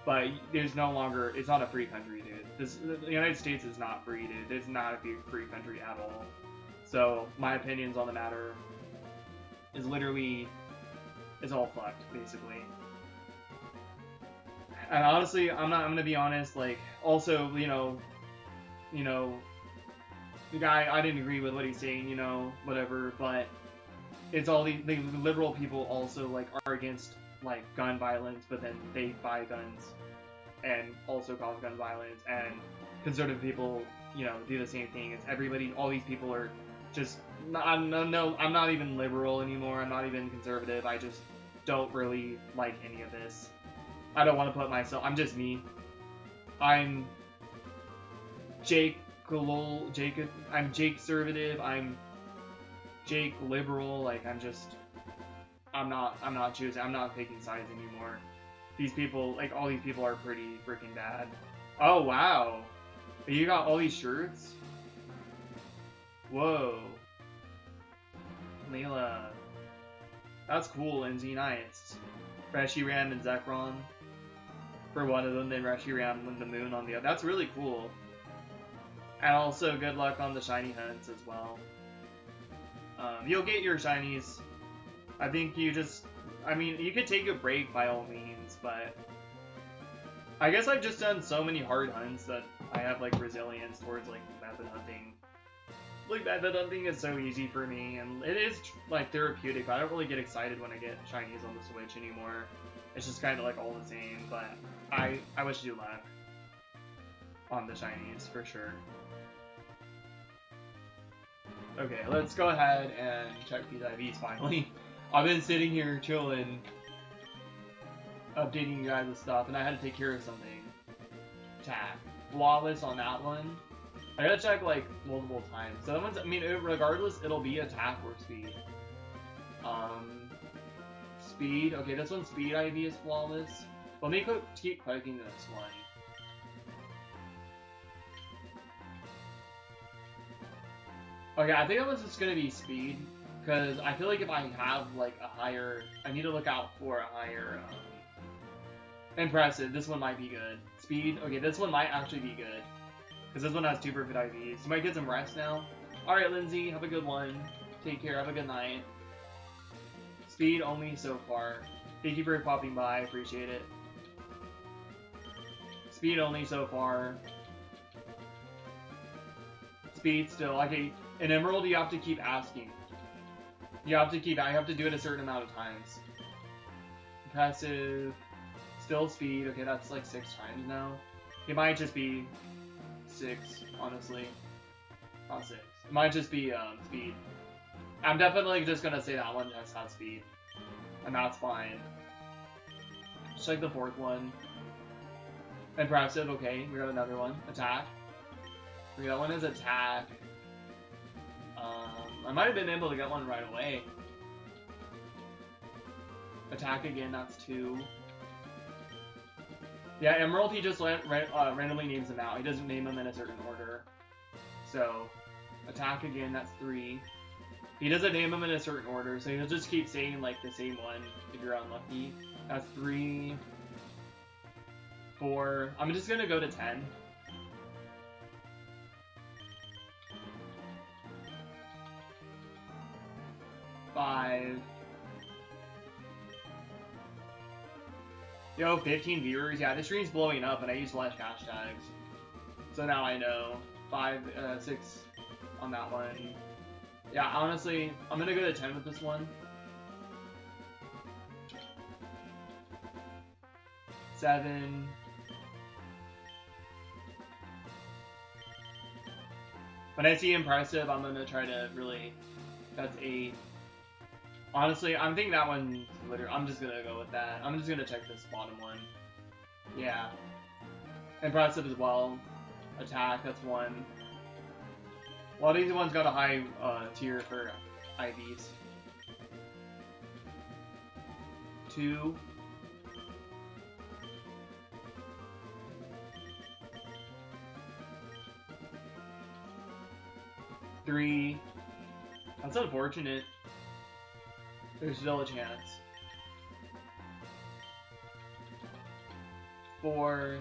But there's no longer, it's not a free country, dude. The United States is not free, dude. It's not a free country at all. So, my opinions on the matter is literally, it's all fucked, basically. And honestly, I'm gonna be honest, like, also, you know, the guy, I didn't agree with what he's saying, you know, whatever, but it's all the liberal people also, like, are against, like, gun violence, but then they buy guns and also cause gun violence, and conservative people, you know, do the same thing. It's everybody, all these people are just, I'm not even liberal anymore, I'm not even conservative, I just don't really like any of this. I don't want to put myself, I'm just me. I'm Jake conservative, I'm Jake liberal, like I'm not choosing, I'm not taking sides anymore. These people, like all these people are pretty freaking bad. Oh wow, you got all these shirts? Whoa. Layla. That's cool, Lindsay, nice. Reshiram and Zekrom for one of them, then Reshiram and the moon on the other. That's really cool. And also, good luck on the shiny hunts as well. You'll get your shinies. I think you just... I mean, you could take a break by all means, but... I guess I've just done so many hard hunts that I have, like, resilience towards, like, method hunting. Like, method hunting is so easy for me, and it is, like, therapeutic. I don't really get excited when I get shinies on the Switch anymore. It's just kind of, like, all the same, but I wish you luck on the shinies, for sure. Okay, let's go ahead and check these IVs finally. I've been sitting here chilling, updating you guys with stuff, and I had to take care of something. Attack. Flawless on that one. I gotta check like multiple times. So that one's, I mean, regardless, it'll be attack or speed. Speed. Okay, this one's speed IV is flawless. Let me keep clicking this one. Okay, I think that one's just gonna be speed, because I feel like if I have like a higher, I need to look out for a higher, impressive. This one might be good. Speed. Okay, this one might actually be good, because this one has 2 perfect IVs. You might get some rest now. Alright, Lindsay, have a good one. Take care, have a good night. Speed only so far. Thank you for popping by, I appreciate it. Speed only so far. Speed still. Okay, in Emerald you have to keep asking. You have to do it a certain amount of times. Impressive. Still speed. Okay, that's like 6 times now. It might just be 6, honestly. Not 6. It might just be speed. I'm definitely just gonna say that one just has speed. And that's fine. Just like the 4th one. Impressive, okay, we got another one. Attack. Okay, that one is attack. I might have been able to get one right away. Attack again, that's 2. Yeah, Emerald, he just randomly names them out. He doesn't name them in a certain order. So, attack again, that's 3. He doesn't name them in a certain order, so he'll just keep saying, like, the same one if you're unlucky. That's 3. 4. I'm just gonna go to 10. 5. Yo, 15 viewers. Yeah, this stream's blowing up, and I use less hashtags. So now I know. 6 on that one. Yeah, honestly, I'm gonna go to 10 with this one. 7. When I see impressive, I'm gonna try to really. That's 8. Honestly, I'm thinking that one. Literally, I'm just gonna go with that. I'm just gonna check this bottom one. Yeah. Impressive as well. Attack, that's 1. A lot of these ones got a high tier for IVs. 2. 3. That's unfortunate. There's still a chance. 4.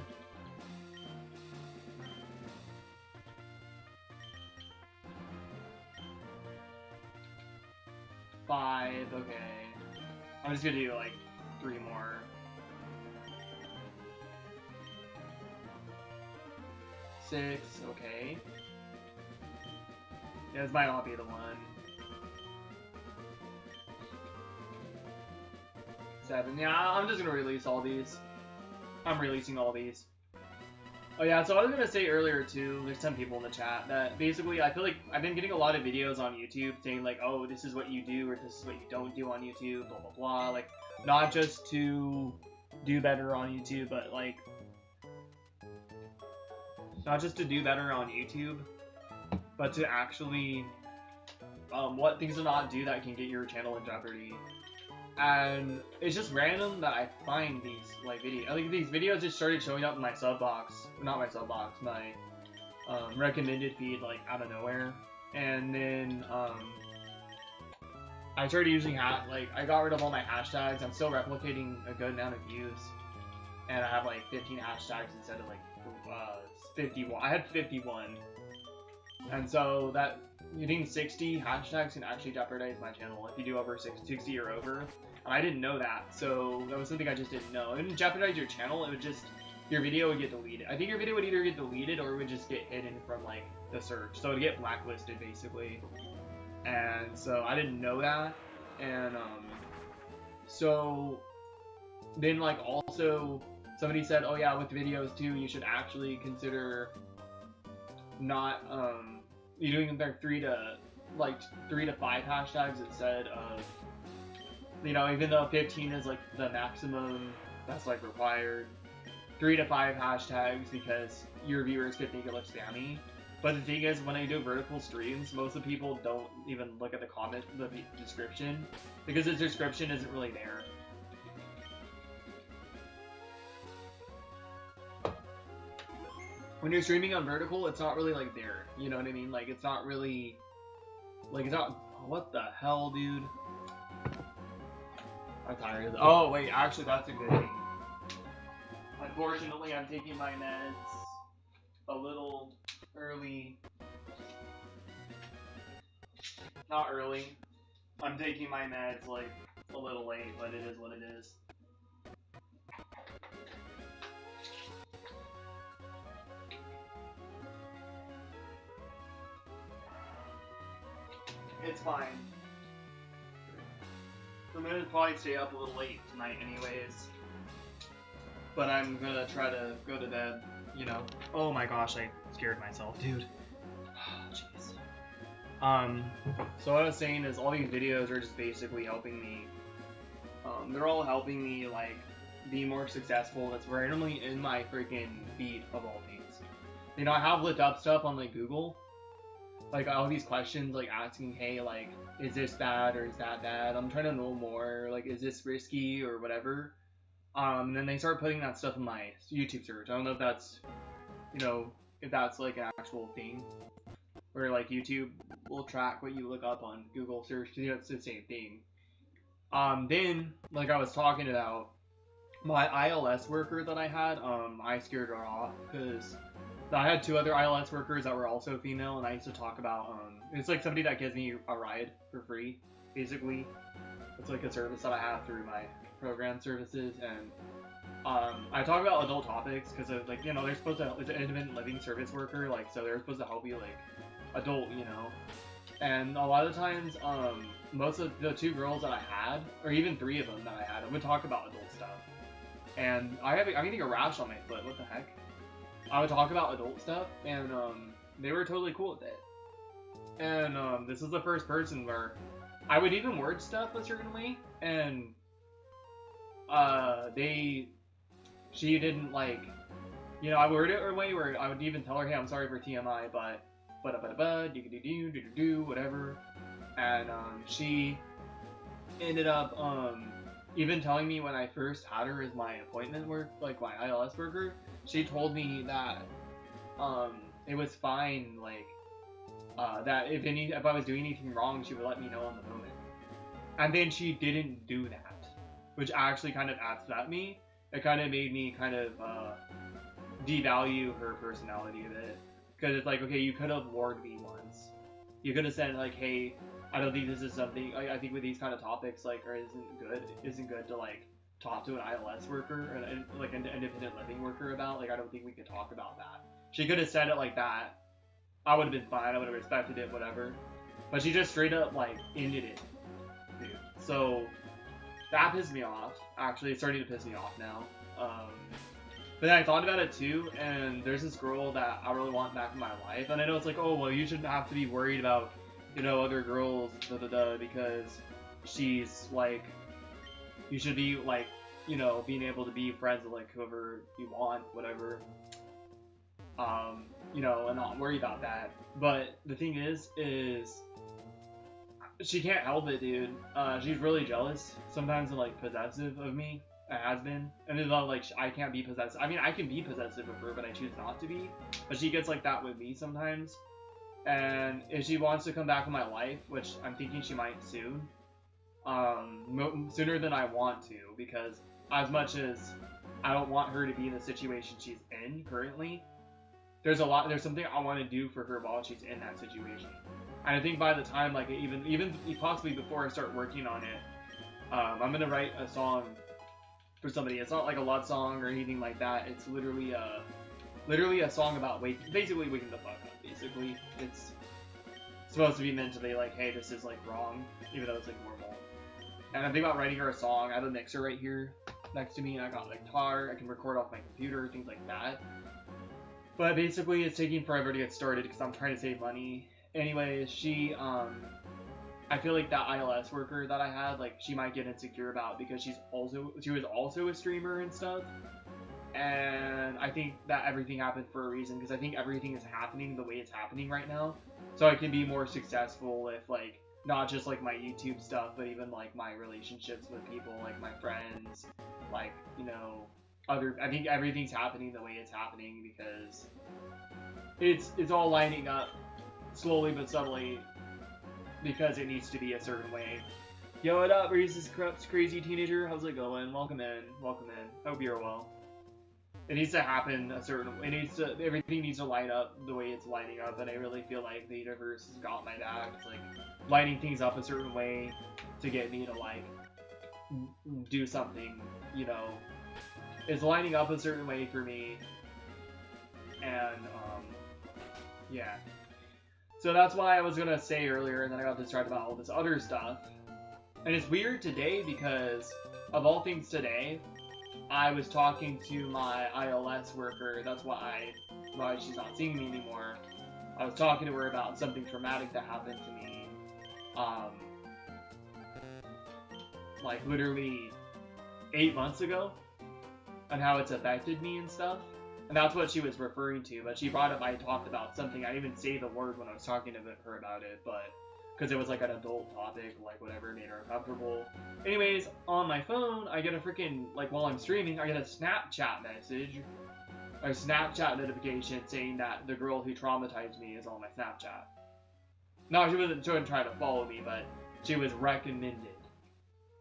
5. Okay. I'm just gonna do like 3 more. 6. Okay. Yeah, this might not be the one. 7. Yeah, I'm just gonna release all these. I'm releasing all these. Oh yeah, so I was gonna say earlier too, there's some people in the chat that basically I feel like I've been getting a lot of videos on YouTube saying like, oh, this is what you do or this is what you don't do on YouTube, blah blah blah. Like, not just to do better on YouTube, but like, not just to do better on YouTube, but to actually, what things to not do that can get your channel in jeopardy. And it's just random that I find these like videos. Like these videos just started showing up in my sub box, not my sub box, my recommended feed like out of nowhere. And then I started using I got rid of all my hashtags. I'm still replicating a good amount of views, and I have like 15 hashtags instead of like 51. I had 51, and so that getting 60 hashtags can actually jeopardize my channel if you do over 60 or over. And I didn't know that, so that was something I just didn't know. It wouldn't jeopardize your channel, it would just, your video would get deleted. I think your video would either get deleted or it would just get hidden from like the search. So it would get blacklisted basically. And so I didn't know that. And so then like also somebody said, oh yeah, with videos too, you should actually consider not you're doing like 3 to 5 hashtags instead of, you know, even though 15 is like the maximum that's like required, 3 to 5 hashtags because your viewers could think it looks spammy. But the thing is, when I do vertical streams, most of the people don't even look at the description, because the description isn't really there. When you're streaming on vertical, it's not really like there. You know what I mean? Like it's not really, like it's not. What the hell, dude? I'm tired of that. Oh wait, actually that's a good thing. Unfortunately, I'm taking my meds a little early. Not early. I'm taking my meds like a little late, but it is what it is. It's fine. I'm gonna probably stay up a little late tonight anyways. But I'm gonna try to go to bed, you know. Oh my gosh, I scared myself, dude. Jeez. So what I was saying is all these videos are just basically helping me. They're all helping me, like, be more successful. That's randomly in my freaking feed of all things. You know, I have looked up stuff on, like, Google. Like, all these questions, like, asking, hey, like, is this bad or is that bad? I'm trying to know more. Like, is this risky or whatever? And then they start putting that stuff in my YouTube search. I don't know if that's, you know, if that's, like, an actual thing. Where, like, YouTube will track what you look up on Google search, because, you know, it's the same thing. Then, like I was talking about, my ILS worker that I had, I scared her off, because I had 2 other ILS workers that were also female, and I used to talk about, it's like somebody that gives me a ride for free, basically. It's like a service that I have through my program services, and I talk about adult topics because like they're supposed to, it's an independent living service worker, like so they're supposed to help you like adult, and a lot of times most of the 2 girls that I had, or even 3 of them that I had, I would talk about adult stuff, and I'm getting a rash on my foot. What the heck? I would talk about adult stuff, and they were totally cool with it. And this is the first person where I would even word stuff a certain way, and she didn't like, I worded it a way where I would even tell her, hey, I'm sorry for TMI, but do whatever, and she ended up even telling me when I first had her as my appointment work, like my ILS worker, she told me that it was fine, like that if I was doing anything wrong, she would let me know on the moment. And then she didn't do that, which actually kind of upset me. It kind of made me kind of devalue her personality a bit, because it's like, okay, you could have warned me once. You could have said like, hey, I don't think this is something. I think with these kind of topics, like, isn't good to like talk to an ILS worker or like an independent living worker about. Like, I don't think we could talk about that. She could have said it like that. I would have been fine. I would have respected it, whatever. But she just straight up like ended it, dude. So that pissed me off. Actually, it's starting to piss me off now. But then I thought about it too, and there's this girl that I really want back in my life, and I know it's like, oh well, you shouldn't have to be worried about other girls, because she's like, you should be like, being able to be friends with like whoever you want, whatever. And not worry about that. But the thing is she can't help it, dude. She's really jealous sometimes, and like possessive of me. It has been, and it's not like I can't be possessive. I mean, I can be possessive of her, but I choose not to be. But she gets like that with me sometimes. And if she wants to come back in my life, which I'm thinking she might soon, sooner than I want to, because as much as I don't want her to be in the situation she's in currently, there's something I want to do for her while she's in that situation. And I think by the time, like, even possibly before I start working on it, I'm gonna write a song for somebody. It's not like a love song or anything like that. It's literally a song about basically waking the fuck up. Basically, it's supposed to be meant to be like, hey, this is like wrong, even though it's like normal. And I'm thinking about writing her a song. I have a mixer right here next to me, and I got like guitar. I can record off my computer, things like that. But basically, it's taking forever to get started because I'm trying to save money. Anyways, she I feel like that ILS worker that I had, like, she might get insecure about, because she was also a streamer and stuff. And I think that everything happened for a reason, because I think everything is happening the way it's happening right now. So I can be more successful if, like, not just like my YouTube stuff, but even like my relationships with people, like my friends, like, I think everything's happening the way it's happening because it's all lining up slowly but subtly because it needs to be a certain way. Yo, what up, Reese's crazy teenager? How's it going? Welcome in. Hope you're well. It needs to happen a certain way. Everything needs to line up the way it's lining up, and I really feel like the universe has got my back. It's like lining things up a certain way to get me to like do something, It's lining up a certain way for me, and yeah. So that's why I was gonna say earlier, and then I got distracted about all this other stuff. And it's weird today because, of all things today, I was talking to my ILS worker. That's why she's not seeing me anymore. I was talking to her about something traumatic that happened to me, like literally 8 months ago, and how it's affected me and stuff. And that's what she was referring to, but she brought up, I talked about something, I didn't even say the word when I was talking to her about it, but, because it was like an adult topic, like whatever made her uncomfortable. Anyways, on my phone, I get a freaking, like while I'm streaming, I get a Snapchat message, or Snapchat notification saying that the girl who traumatized me is on my Snapchat. No, she wasn't trying to follow me, but she was recommended.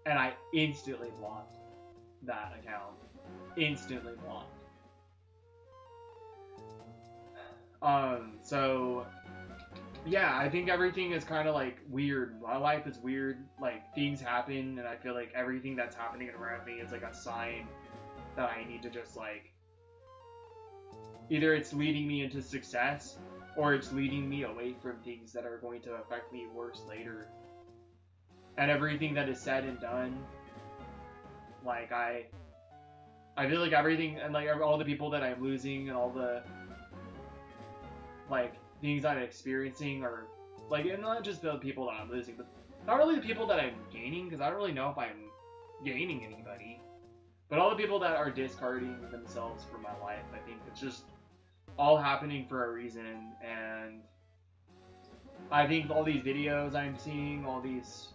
And I instantly blocked that account. Instantly blocked. So, yeah, I think everything is kind of like weird. My life is weird. Like, things happen, and I feel like everything that's happening around me is like a sign that I need to just like, either it's leading me into success or it's leading me away from things that are going to affect me worse later. And everything that is said and done, like I feel like everything, and like all the people that I'm losing and all the like things I'm experiencing are like, and not just the people that I'm losing, but not really the people that I'm gaining, because I don't really know if I'm gaining anybody, but all the people that are discarding themselves from my life. I think it's just all happening for a reason. And I think all these videos I'm seeing, all these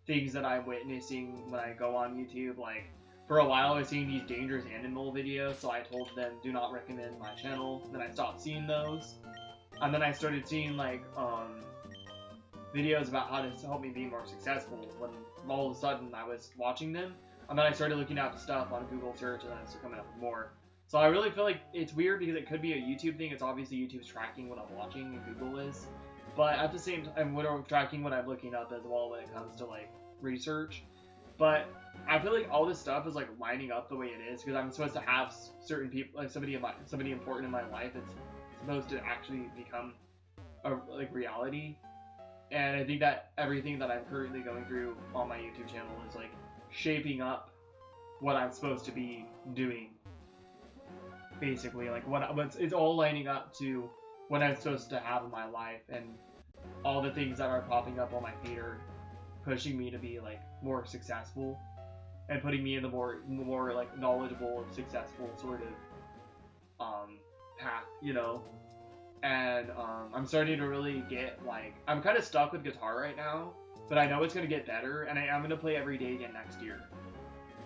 things that I'm witnessing when I go on YouTube, like for a while I was seeing these dangerous animal videos, so I told them do not recommend my channel. Then I stopped seeing those, and then I started seeing like videos about how to help me be more successful, when all of a sudden I was watching them, and then I started looking up stuff on Google search, and then I started coming up with more. So I really feel like it's weird because it could be a YouTube thing. It's obviously YouTube's tracking what I'm watching, and Google is, but at the same time, we're tracking what I'm looking up as well when it comes to like research. But I feel like all this stuff is like lining up the way it is, because I'm supposed to have certain people, like somebody important in my life. It's supposed to actually become a like reality. And I think that everything that I'm currently going through on my YouTube channel is like shaping up what I'm supposed to be doing. Basically, like it's all lining up to what I'm supposed to have in my life, and all the things that are popping up on my feed are pushing me to be like more successful, and putting me in the more like knowledgeable, successful sort of path, you know. And I'm starting to really get like, I'm kind of stuck with guitar right now, but I know it's going to get better, and I'm going to play every day again next year.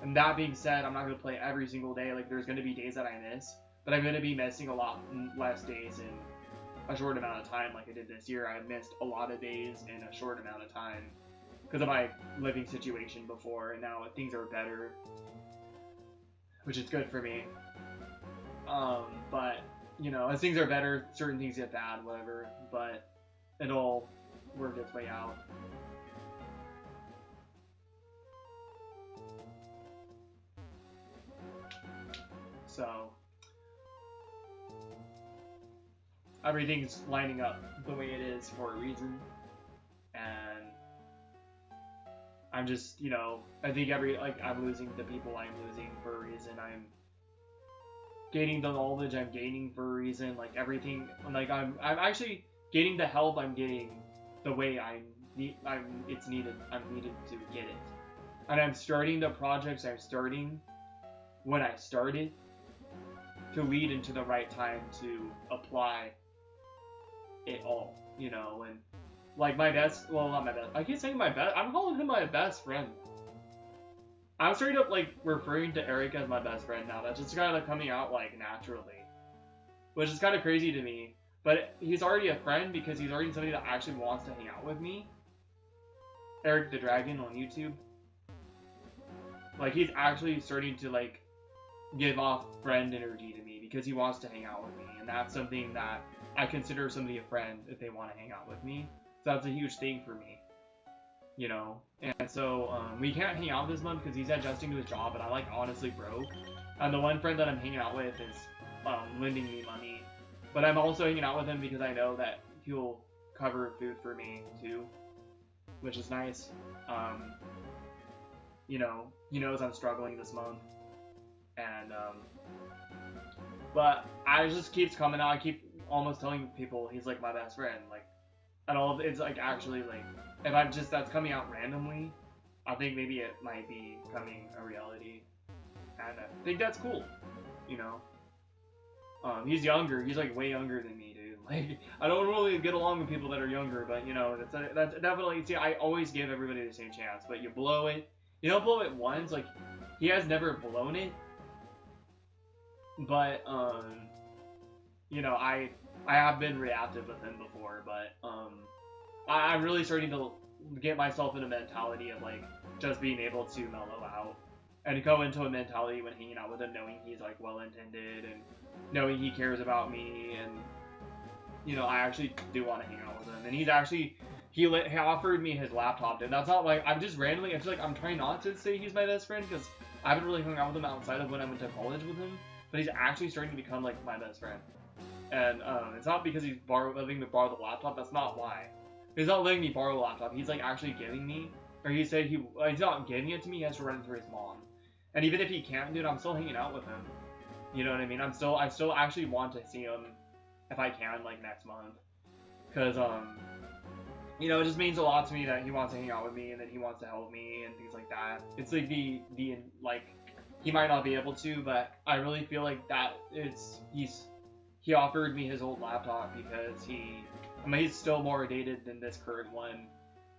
And that being said, I'm not going to play every single day. Like, there's going to be days that I miss, but I'm going to be missing a lot less days in a short amount of time like I did this year. I missed a lot of days in a short amount of time because of my living situation before, and now things are better, which is good for me. But you know, as things are better, certain things get bad, whatever, but it'll work its way out. So, everything's lining up the way it is for a reason, and I'm just, you know, I think I'm losing the people I'm losing for a reason. I'm gaining the knowledge I'm gaining for a reason. Like everything, like I'm actually getting the help I'm getting the way it's needed. I'm needed to get it, and I'm starting the projects I'm starting when I started to lead into the right time to apply it all, you know. And like my best, well, not my best, I keep saying my best, I'm calling him my best friend. I'm straight up like referring to Eric as my best friend now. That's just kind of coming out like naturally, which is kind of crazy to me. But he's already a friend because he's already somebody that actually wants to hang out with me. Eric the Dragon on YouTube. Like, he's actually starting to like give off friend energy to me because he wants to hang out with me, and that's something that I consider somebody a friend if they want to hang out with me. So that's a huge thing for me, you know. And so we can't hang out this month because he's adjusting to his job, and I'm like honestly broke. And the one friend that I'm hanging out with is lending me money, but I'm also hanging out with him because I know that he'll cover food for me too, which is nice. You know, he knows I'm struggling this month, and but I just keeps coming out. I keep almost telling people he's like my best friend, like, and all of it's like actually like, if I'm just, that's coming out randomly, I think maybe it might be becoming a reality, and I think that's cool, you know. He's younger. He's like way younger than me, dude. Like, I don't really get along with people that are younger, but you know, that's definitely, see, I always give everybody the same chance, but you blow it. You don't blow it once. Like, he has never blown it, but you know, I have been reactive with him before, but I'm really starting to get myself in a mentality of like just being able to mellow out and go into a mentality when hanging out with him, knowing he's like well-intended and knowing he cares about me, and you know, I actually do want to hang out with him. And he's actually, he offered me his laptop, and that's not like, I'm just randomly, I feel like I'm trying not to say he's my best friend because I haven't really hung out with him outside of when I went to college with him, but he's actually starting to become like my best friend. And it's not because he's letting me borrow the laptop. That's not why. He's not letting me borrow the laptop. He's like actually giving me, or he said he's not giving it to me. He has to run it through his mom. And even if he can't do it, I'm still hanging out with him. You know what I mean? I still actually want to see him if I can, like next month, because you know, it just means a lot to me that he wants to hang out with me and that he wants to help me and things like that. It's like the like he might not be able to, but I really feel like that he offered me his old laptop because he's still more dated than this current one,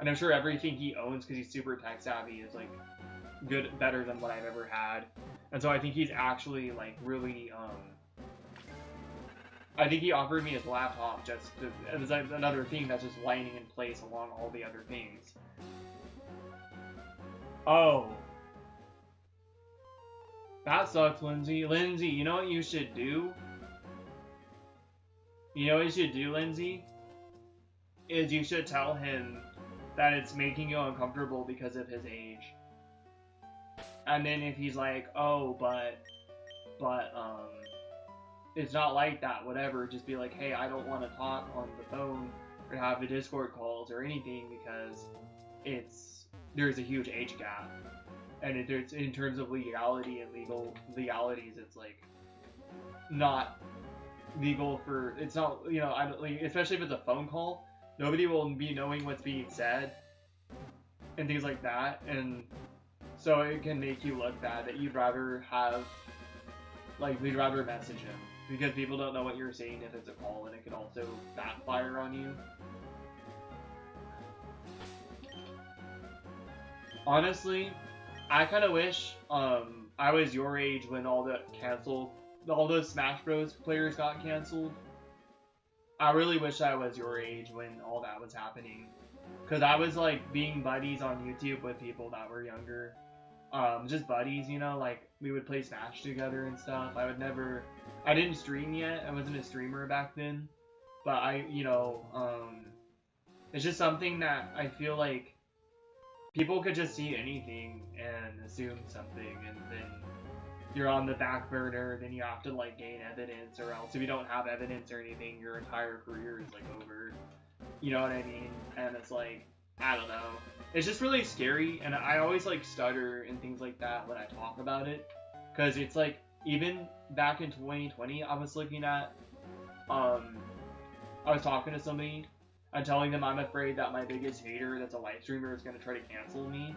and I'm sure everything he owns, because he's super tech savvy, is like better than what I've ever had. And so I think he's actually like really I think he offered me his laptop just as another thing that's just lining in place along all the other things. Oh, that sucks, Lindsay. Lindsay, you know what you should do? You know what you should do, Lindsay? Is you should tell him that it's making you uncomfortable because of his age. And then if he's like, oh, but, it's not like that, whatever, just be like, hey, I don't want to talk on the phone or have the Discord calls or anything because there's a huge age gap. And it's in terms of legality and legalities, it's like not legal for, it's not, you know, especially if it's a phone call, nobody will be knowing what's being said and things like that, and so it can make you look bad that we'd rather message him, because people don't know what you're saying if it's a call, and it could also backfire on you. Honestly, I kind of wish I was your age when all those Smash Bros. Players got canceled. I really wish I was your age when all that was happening, because I was like being buddies on YouTube with people that were younger. Just buddies, you know, like we would play Smash together and stuff. I didn't stream yet. I wasn't a streamer back then, but it's just something that I feel like people could just see anything and assume something, and then you're on the back burner, then you have to like gain evidence, or else if you don't have evidence or anything, your entire career is like over. You know what I mean? And it's like, I don't know. It's just really scary, and I always like stutter and things like that when I talk about it, because it's like, even back in 2020, I was looking at, I was talking to somebody and telling them I'm afraid that my biggest hater that's a live streamer is going to try to cancel me.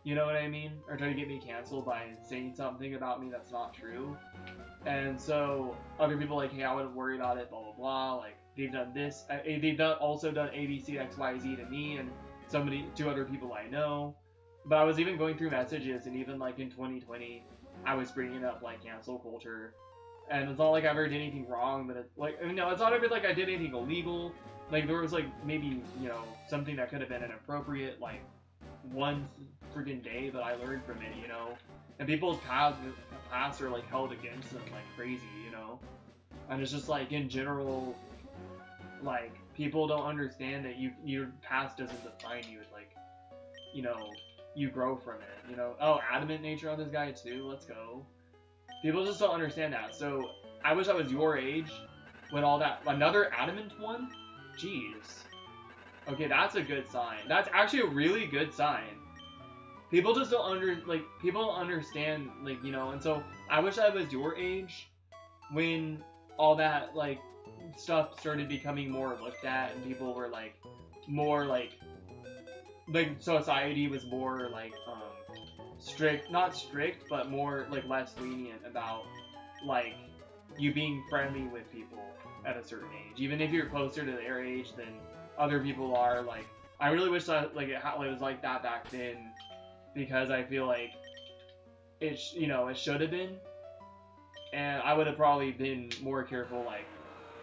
You know what I mean? Or try to get me canceled by saying something about me that's not true. And so other people like, hey, I wouldn't worry about it, blah, blah, blah. Like, they've done this. They've also done ABC, XYZ to me and two other people I know. But I was even going through messages, and even like in 2020, I was bringing up like cancel culture. And it's not like I ever did anything wrong, but it's like, no, it's not even like I did anything illegal. Like, there was like maybe, you know, something that could have been inappropriate, like one freaking day, but I learned from it, you know. And people's past are like held against them like crazy, you know. And it's just like, in general, like, people don't understand that your past doesn't define you. It's like, you know, you grow from it, you know. Oh, adamant nature on this guy too, let's go. People just don't understand that. So I wish I was your age when all that, another adamant one? Jeez. Okay, that's a good sign. That's actually a really good sign. People just don't people don't understand, like, you know. And so I wish I was your age when all that like stuff started becoming more looked at, and people were like more like society was more like strict, not strict, but more like less lenient about like you being friendly with people at a certain age, even if you're closer to their age than other people are. Like, I really wish that like it was like that back then, because I feel like it should have been, and I would have probably been more careful like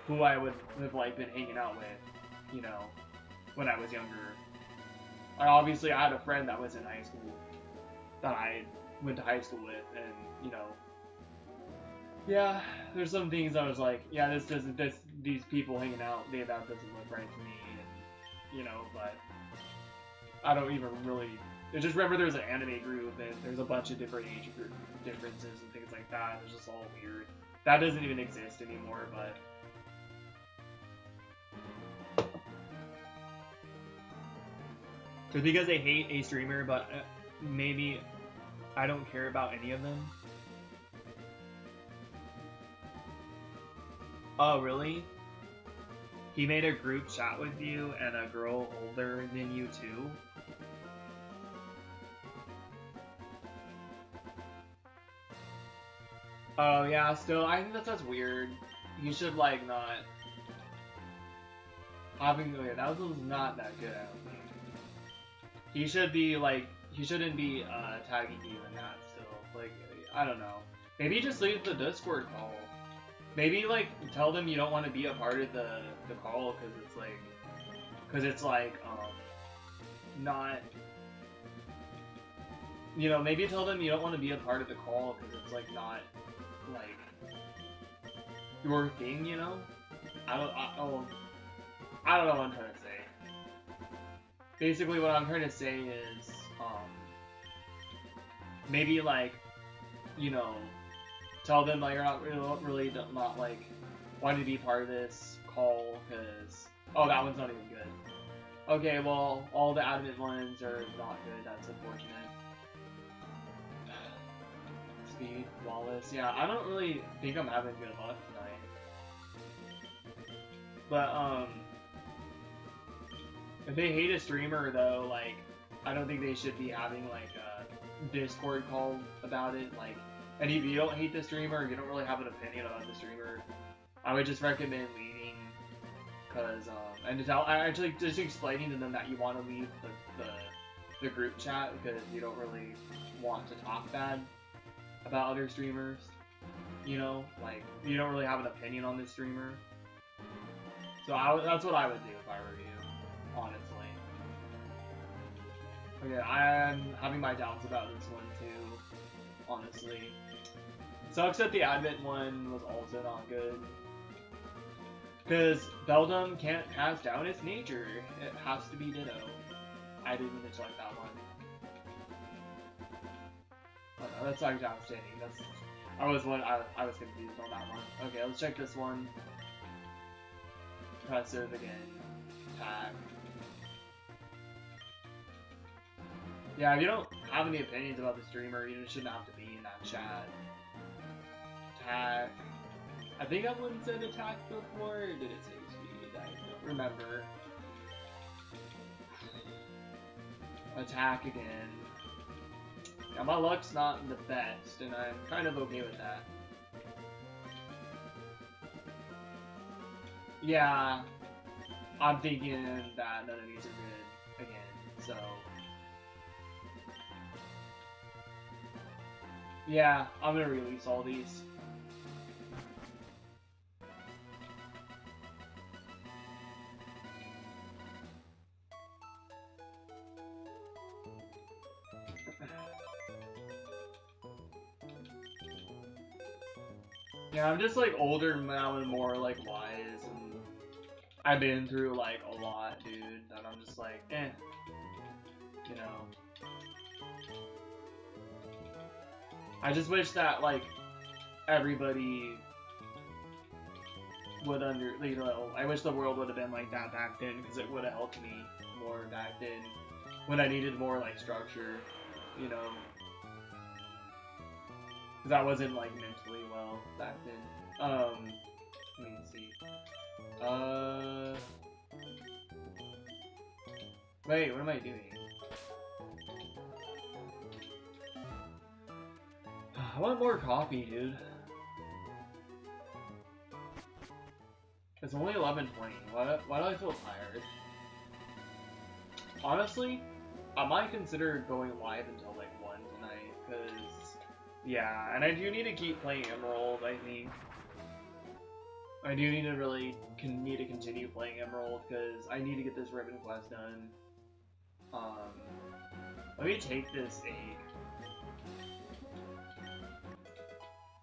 who I would have like been hanging out with, you know, when I was younger. Obviously, I had a friend that was in high school that I went to high school with, and, you know, yeah, there's some things I was like, yeah, these people hanging out, that doesn't look right to me, and, you know, but I don't even really just remember there's an anime group and there's a bunch of different age group differences and things like that. It's just all weird. That doesn't even exist anymore, but. Just because they hate a streamer, but maybe I don't care about any of them. Oh, really? He made a group chat with you and a girl older than you too? Oh yeah, still, I think that's weird. You should like not having that was not that good, I don't think. He should be like he shouldn't be tagging you in that still. Like I don't know. Maybe just leave the Discord call. Maybe like tell them you don't want to be a part of the call because it's like not, you know, maybe tell them you don't want to be a part of the call because it's like not like your thing, you know. I don't know what I'm trying to say. Basically what I'm trying to say is maybe like, you know, tell them like you're not really not like wanting to be part of this call because that one's not even good. Okay, well all the Adamant ones are not good. That's unfortunate. Speed, Wallace. Yeah, I don't really think I'm having good luck tonight. But if they hate a streamer though, like I don't think they should be having like a Discord call about it. Like. And if you don't hate the streamer, you don't really have an opinion about the streamer, I would just recommend leaving, cause and actually just explaining to them that you want to leave the group chat because you don't really want to talk bad about other streamers, you know, like you don't really have an opinion on this streamer. So that's what I would do if I were you, honestly. Okay, I'm having my doubts about this one too, honestly. Sucks that the Advent one was also not good. Because Beldum can't pass down its nature. It has to be Ditto. I didn't even select that one. Oh no, that's like outstanding. I was confused on that one. Okay, let's check this one. Impressive again. Tag. Yeah, if you don't have any opinions about the streamer, you shouldn't have to be in that chat. Attack. I think that one said attack before, or did it say speed? I don't remember. Attack again. Yeah, my luck's not the best, and I'm kind of okay with that. Yeah, I'm thinking that none of these are good again, so... Yeah, I'm gonna release all these. Yeah, I'm just like older now and more like wise, and I've been through like a lot, dude, and I'm just like, you know. I just wish that like everybody would you know, I wish the world would have been like that back then, because it would have helped me more back then when I needed more like structure, you know. Because I wasn't like mentally well back then. Let me see. Wait, what am I doing? I want more coffee, dude. It's only 11:20. Why do I feel tired? Honestly, I might consider going live until like 1 tonight, because yeah, and I do need to keep playing Emerald, I think. I do need to really continue playing Emerald, because I need to get this ribbon quest done. Let me take this egg.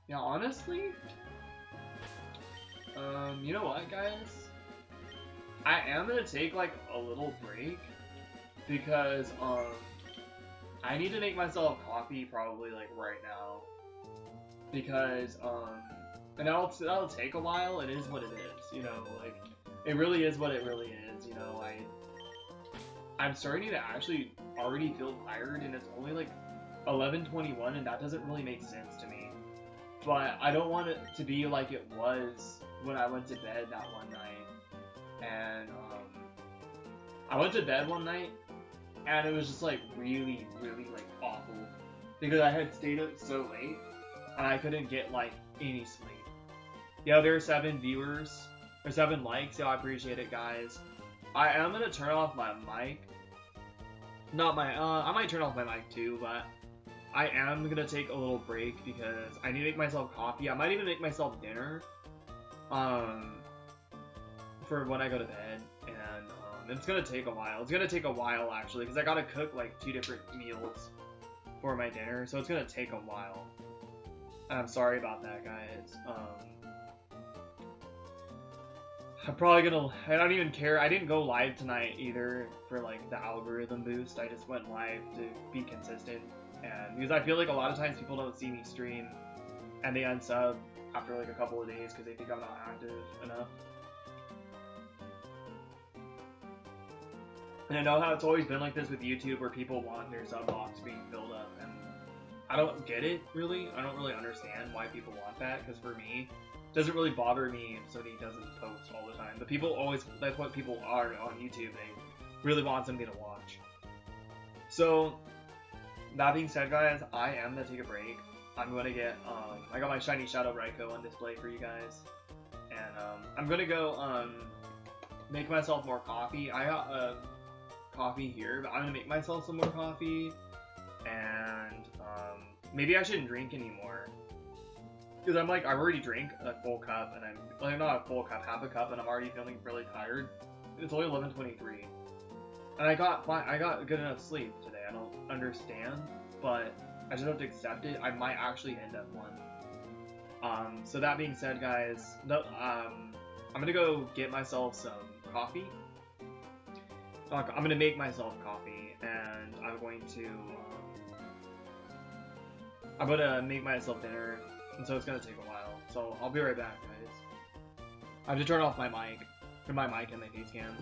Yeah, honestly, you know what, guys? I am gonna take like a little break because I need to make myself coffee probably like right now. Because, and that'll take a while, it is what it is, you know, like, it really is what it really is, you know, I'm starting to actually already feel tired, and it's only like 11:21, and that doesn't really make sense to me. But I don't want it to be like it was when I went to bed that one night. And I went to bed one night, and it was just like really, really like awful because I had stayed up so late, and I couldn't get like any sleep. Yeah, there are 7 viewers or 7 likes. So I appreciate it, guys. I am gonna turn off my mic. Not my, I might turn off my mic too, but I am gonna take a little break because I need to make myself coffee. I might even make myself dinner, for when I go to bed, and it's gonna take a while. It's gonna take a while actually, because I gotta cook like 2 different meals for my dinner, so it's gonna take a while. And I'm sorry about that, guys. I'm probably gonna. I don't even care. I didn't go live tonight either for like the algorithm boost. I just went live to be consistent, and because I feel like a lot of times people don't see me stream, and they unsub after like a couple of days because they think I'm not active enough. And I know how it's always been like this with YouTube, where people want their sub box being filled up, and I don't get it really. I don't really understand why people want that, because for me, it doesn't really bother me if somebody doesn't post all the time. But people always, that's what people are on YouTube. They really want something to watch. So, that being said, guys, I am gonna take a break. I'm gonna get, I got my shiny Shadow Raikou on display for you guys. And, I'm gonna go, make myself more coffee. I got, coffee here, but I'm gonna make myself some more coffee. And, maybe I shouldn't drink anymore. Because I'm like, I already drank a full cup, and I'm, like, not a full cup, half a cup, and I'm already feeling really tired. It's only 11:23. And I got good enough sleep today. I don't understand, but I just have to accept it. I might actually end up one. So that being said, guys, I'm gonna go get myself some coffee. I'm gonna make myself coffee, and I'm gonna make myself dinner, and so it's gonna take a while. So I'll be right back, guys. I have to turn off my mic, and my face cam.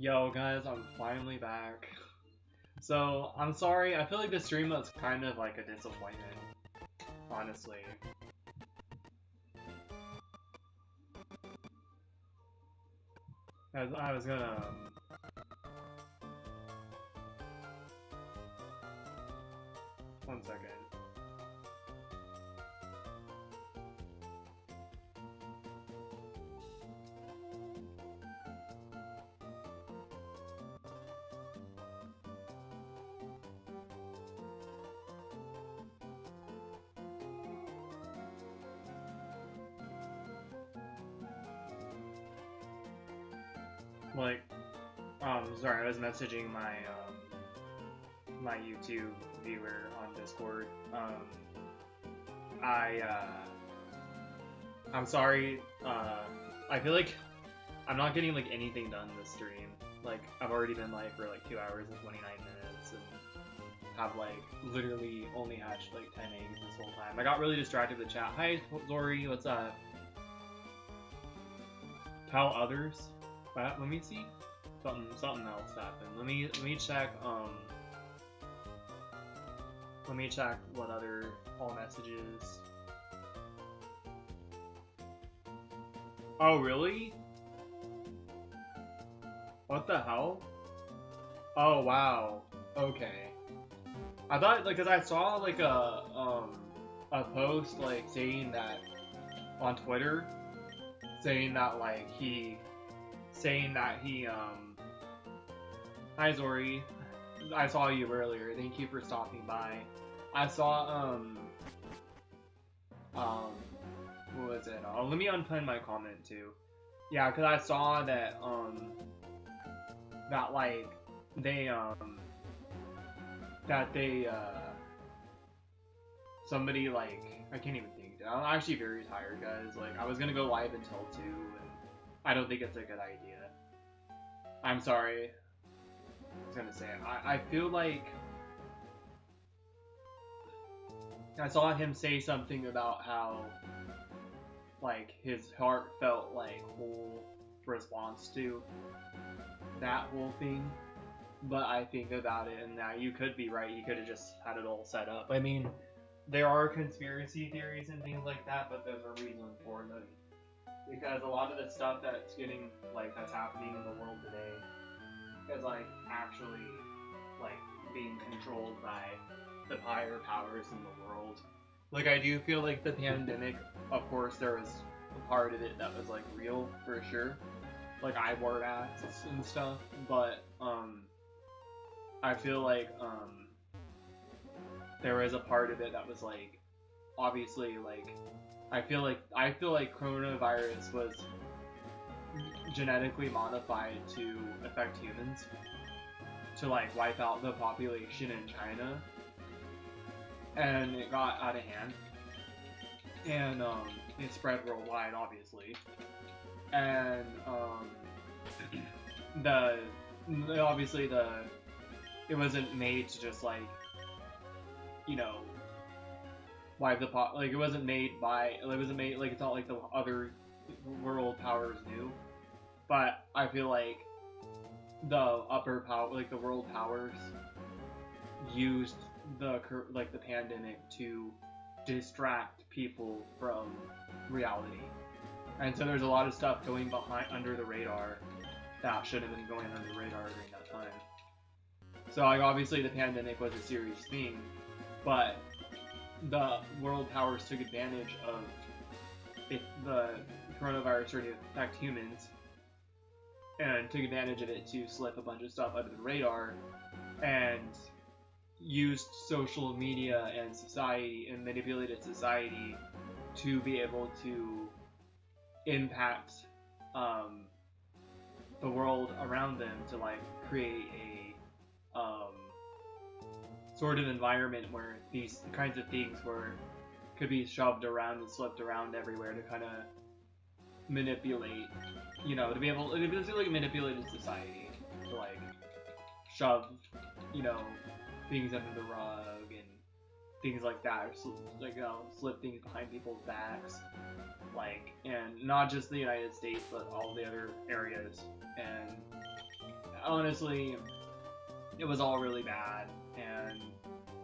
Yo guys, I'm finally back. So, I'm sorry, I feel like this stream was kind of like a disappointment, honestly. I was gonna... One second. Like, sorry, I was messaging my, my YouTube viewer on Discord. I'm sorry, I feel like I'm not getting, like, anything done this stream. Like, I've already been live for, like, 2 hours and 29 minutes, and have, like, literally only hatched, like, 10 eggs this whole time. I got really distracted with the chat. Hi, Zori, what's up? Tell others? Let me see. Something else happened. Let me check, let me check what other all messages. Oh, really? What the hell? Oh, wow. Okay. I thought, like, cause I saw, like, a post, like, saying that, on Twitter, saying that, hi Zori, I saw you earlier, thank you for stopping by. I saw, what was it? Oh, let me unpin my comment too. Yeah, cause I saw that, that, like, somebody, like, I can't even think. I'm actually very tired, guys. Like, I was gonna go live until 2, and I don't think it's a good idea. I'm sorry. I was gonna say, I feel like I saw him say something about how, like, his heart felt like whole response to that whole thing. But I think about it, and now you could be right. He could have just had it all set up. I mean, there are conspiracy theories and things like that, but there's a reason for them. Because a lot of the stuff that's getting, like, that's happening in the world today is, like, actually, like, being controlled by the higher powers in the world. Like, I do feel like the pandemic, of course, there was a part of it that was, like, real, for sure. Like, I wore masks and stuff, but, I feel like, there was a part of it that was, like, obviously, like, I feel like coronavirus was genetically modified to affect humans, to, like, wipe out the population in China, and it got out of hand, and, it spread worldwide, obviously, and, it wasn't made to just, like, you know, wipe the like, it wasn't made, like, it's not like the other world powers knew, but I feel like the upper power, like, the world powers used the pandemic to distract people from reality, and so there's a lot of stuff going under the radar that should have been going under the radar during that time. So, like, obviously the pandemic was a serious thing, but the world powers took advantage of the coronavirus starting to affect humans, and took advantage of it to slip a bunch of stuff under the radar, and used social media and society, and manipulated society to be able to impact the world around them, to, like, create a sort of environment where these kinds of things could be shoved around and slipped around everywhere to kind of manipulate, you know, to be able to basically manipulate society, to, like, shove, you know, things under the rug and things like that, or, like, you know, slip things behind people's backs, like, and not just the United States, but all the other areas, and honestly, it was all really bad, and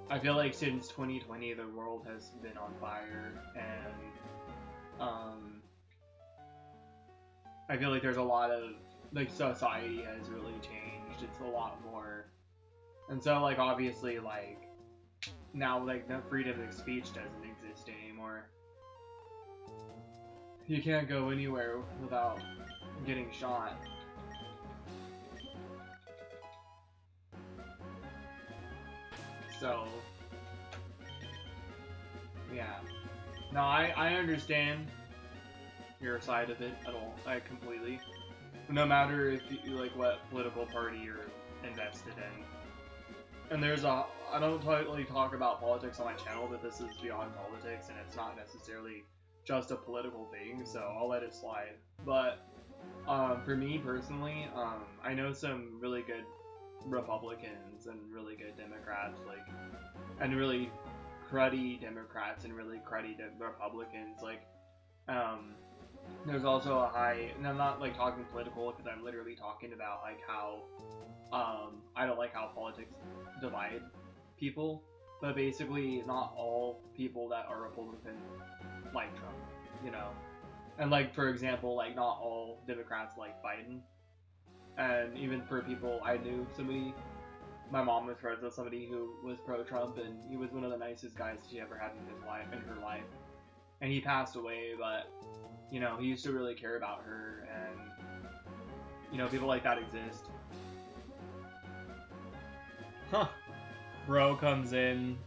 I feel like since 2020 the world has been on fire, and I feel like there's a lot of, like, society has really changed. It's a lot more, and so, like, obviously, like, now, like, the freedom of speech doesn't exist anymore. You can't go anywhere without getting shot. So, yeah. No, I understand your side of it at all. I completely. No matter if you like what political party you're invested in. And there's a, I don't totally talk about politics on my channel, but this is beyond politics, and it's not necessarily just a political thing, so I'll let it slide. But for me personally, I know some really good Republicans and really good Democrats, like, and really cruddy Democrats and really cruddy Republicans. Like, there's also a high, and I'm not like talking political because I'm literally talking about like how I don't like how politics divide people, but basically not all people that are Republican like Trump, you know. And like, for example, like not all Democrats like Biden. And even for people, I knew somebody, my mom was friends with somebody who was pro-Trump, and he was one of the nicest guys she ever had in her life. And he passed away, but, you know, he used to really care about her, and, you know, people like that exist. Huh. Bro comes in.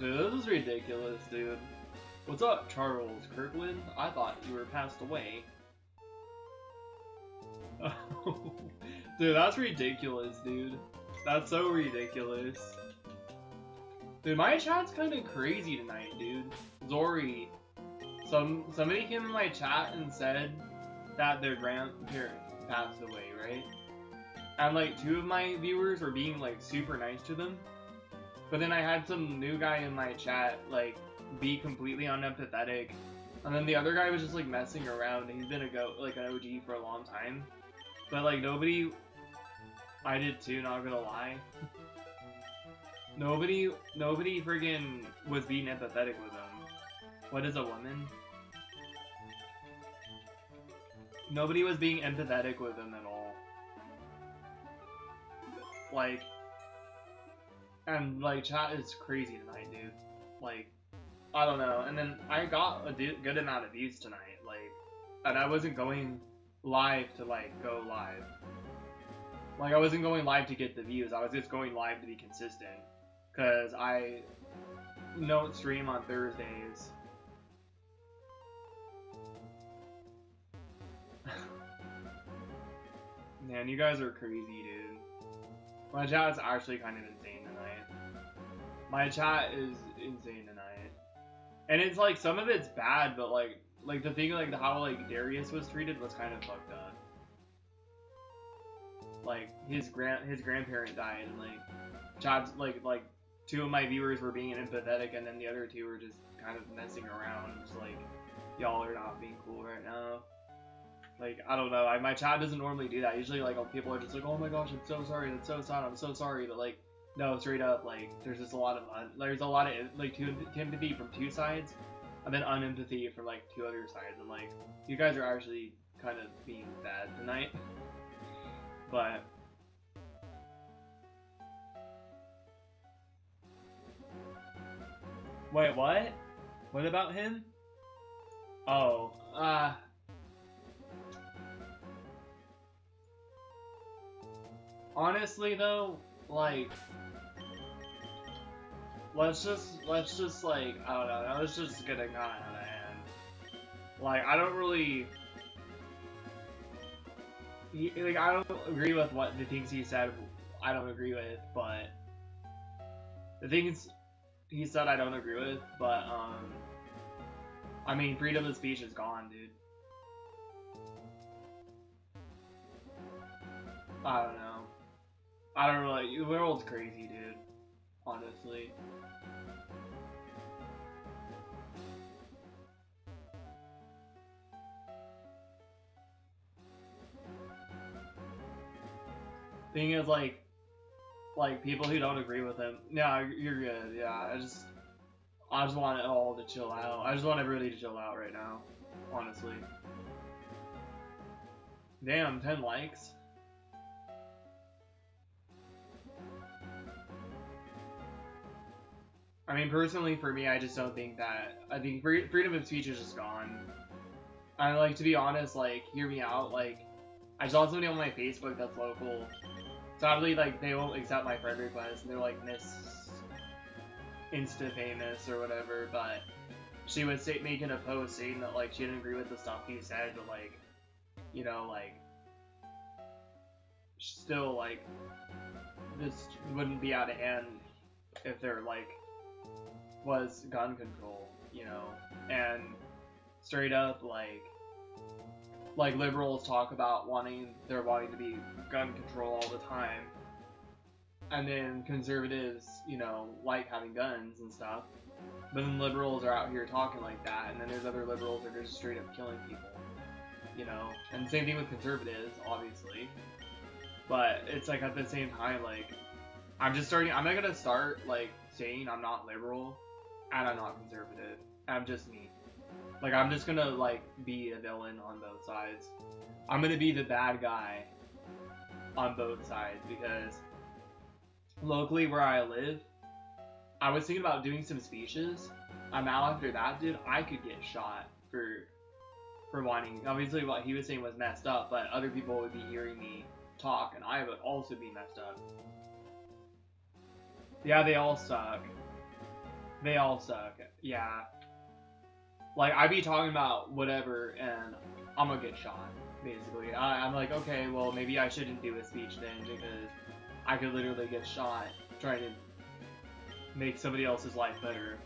Dude, this is ridiculous, dude. What's up, Charles Kirkland? I thought you were passed away. Dude, that's ridiculous, dude. That's so ridiculous. Dude, my chat's kind of crazy tonight, dude. Zori. Somebody came in my chat and said that their grandparent passed away, right? And like 2 of my viewers were being like super nice to them. But then I had some new guy in my chat like be completely unempathetic, and then the other guy was just like messing around. He's been an OG for a long time, but like nobody, I did too, not gonna lie. Nobody friggin' was being empathetic with him. What is a woman? Nobody was being empathetic with him at all. Like, and like chat is crazy tonight, dude. Like, I don't know. And then I got a good amount of views tonight, like, and I wasn't going live to like go live. Like, I wasn't going live to get the views. I was just going live to be consistent, cause I don't stream on Thursdays. Man, you guys are crazy, dude. My chat is actually kind of insane tonight. My chat is insane tonight. And it's like, some of it's bad, but like the thing, like how like Darius was treated was kind of fucked up. Like his grandparent died, and like chat's like 2 of my viewers were being empathetic, and then the other 2 were just kind of messing around, just like, y'all are not being cool right now. Like, I don't know, my chat doesn't normally do that. Usually like people are just like, oh my gosh, I'm so sorry, that's so sad, I'm so sorry, but like, no, straight up, like, there's just a lot of like empathy from 2 sides, and then unempathy from like 2 other sides, and like, you guys are actually kind of being bad tonight. But wait, what? What about him? Oh, honestly though, like, let's just like, I don't know, let's just get it kind of out of hand. Like, I don't really, like, I don't agree with what the things he said. I don't agree with, but the things he said I don't agree with. But I mean, freedom of speech is gone, dude. I don't know. I don't really. The world's crazy, dude. Honestly. Thing is, like people who don't agree with him. No, you're good. Yeah, I just want it all to chill out. I just want everybody to chill out right now, honestly. Damn, 10 likes. I mean, personally, for me, I just don't think that. I think freedom of speech is just gone. And, like, to be honest, like, hear me out. Like, I saw somebody on my Facebook that's local. Sadly, like, they won't accept my friend request. And they're like, Miss Insta famous or whatever. But she was making a post saying that, like, she didn't agree with the stuff he said, but, like, you know, like, still, like, this wouldn't be out of hand if there, like, was gun control, you know, and straight up, like liberals talk about wanting to be gun control all the time, and then conservatives, you know, like having guns and stuff, but then liberals are out here talking like that, and then there's other liberals that are just straight up killing people, you know, and same thing with conservatives, obviously, but it's like at the same time, like, I'm not gonna start, like, saying I'm not liberal, and I'm not conservative. I'm just me. Like, I'm just gonna, like, be a villain on both sides. I'm gonna be the bad guy on both sides, because locally where I live, I was thinking about doing some speeches, and now after that, dude, I could get shot for wanting, obviously what he was saying was messed up, but other people would be hearing me talk, and I would also be messed up. Yeah, they all suck. They all suck, yeah. Like, I be talking about whatever, and I'm gonna get shot, basically. I'm like, okay, well, maybe I shouldn't do a speech then, because I could literally get shot trying to make somebody else's life better.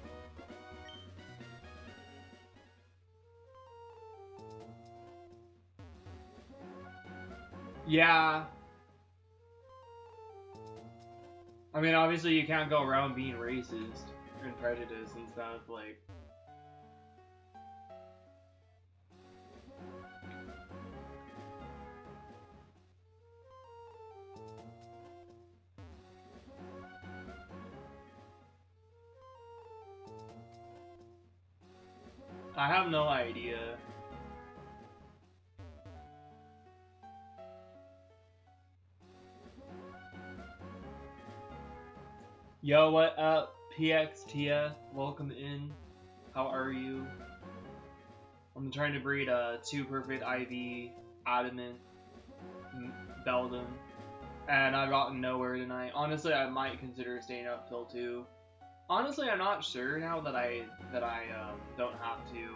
Yeah. I mean, obviously you can't go around being racist and prejudiced and stuff, like... I have no idea. Yo, what up, PXTF? Welcome in. How are you? I'm trying to breed a 2 perfect IV, Adamant, Beldum, and I've gotten nowhere tonight. Honestly, I might consider staying up till 2. Honestly, I'm not sure now that I don't have to.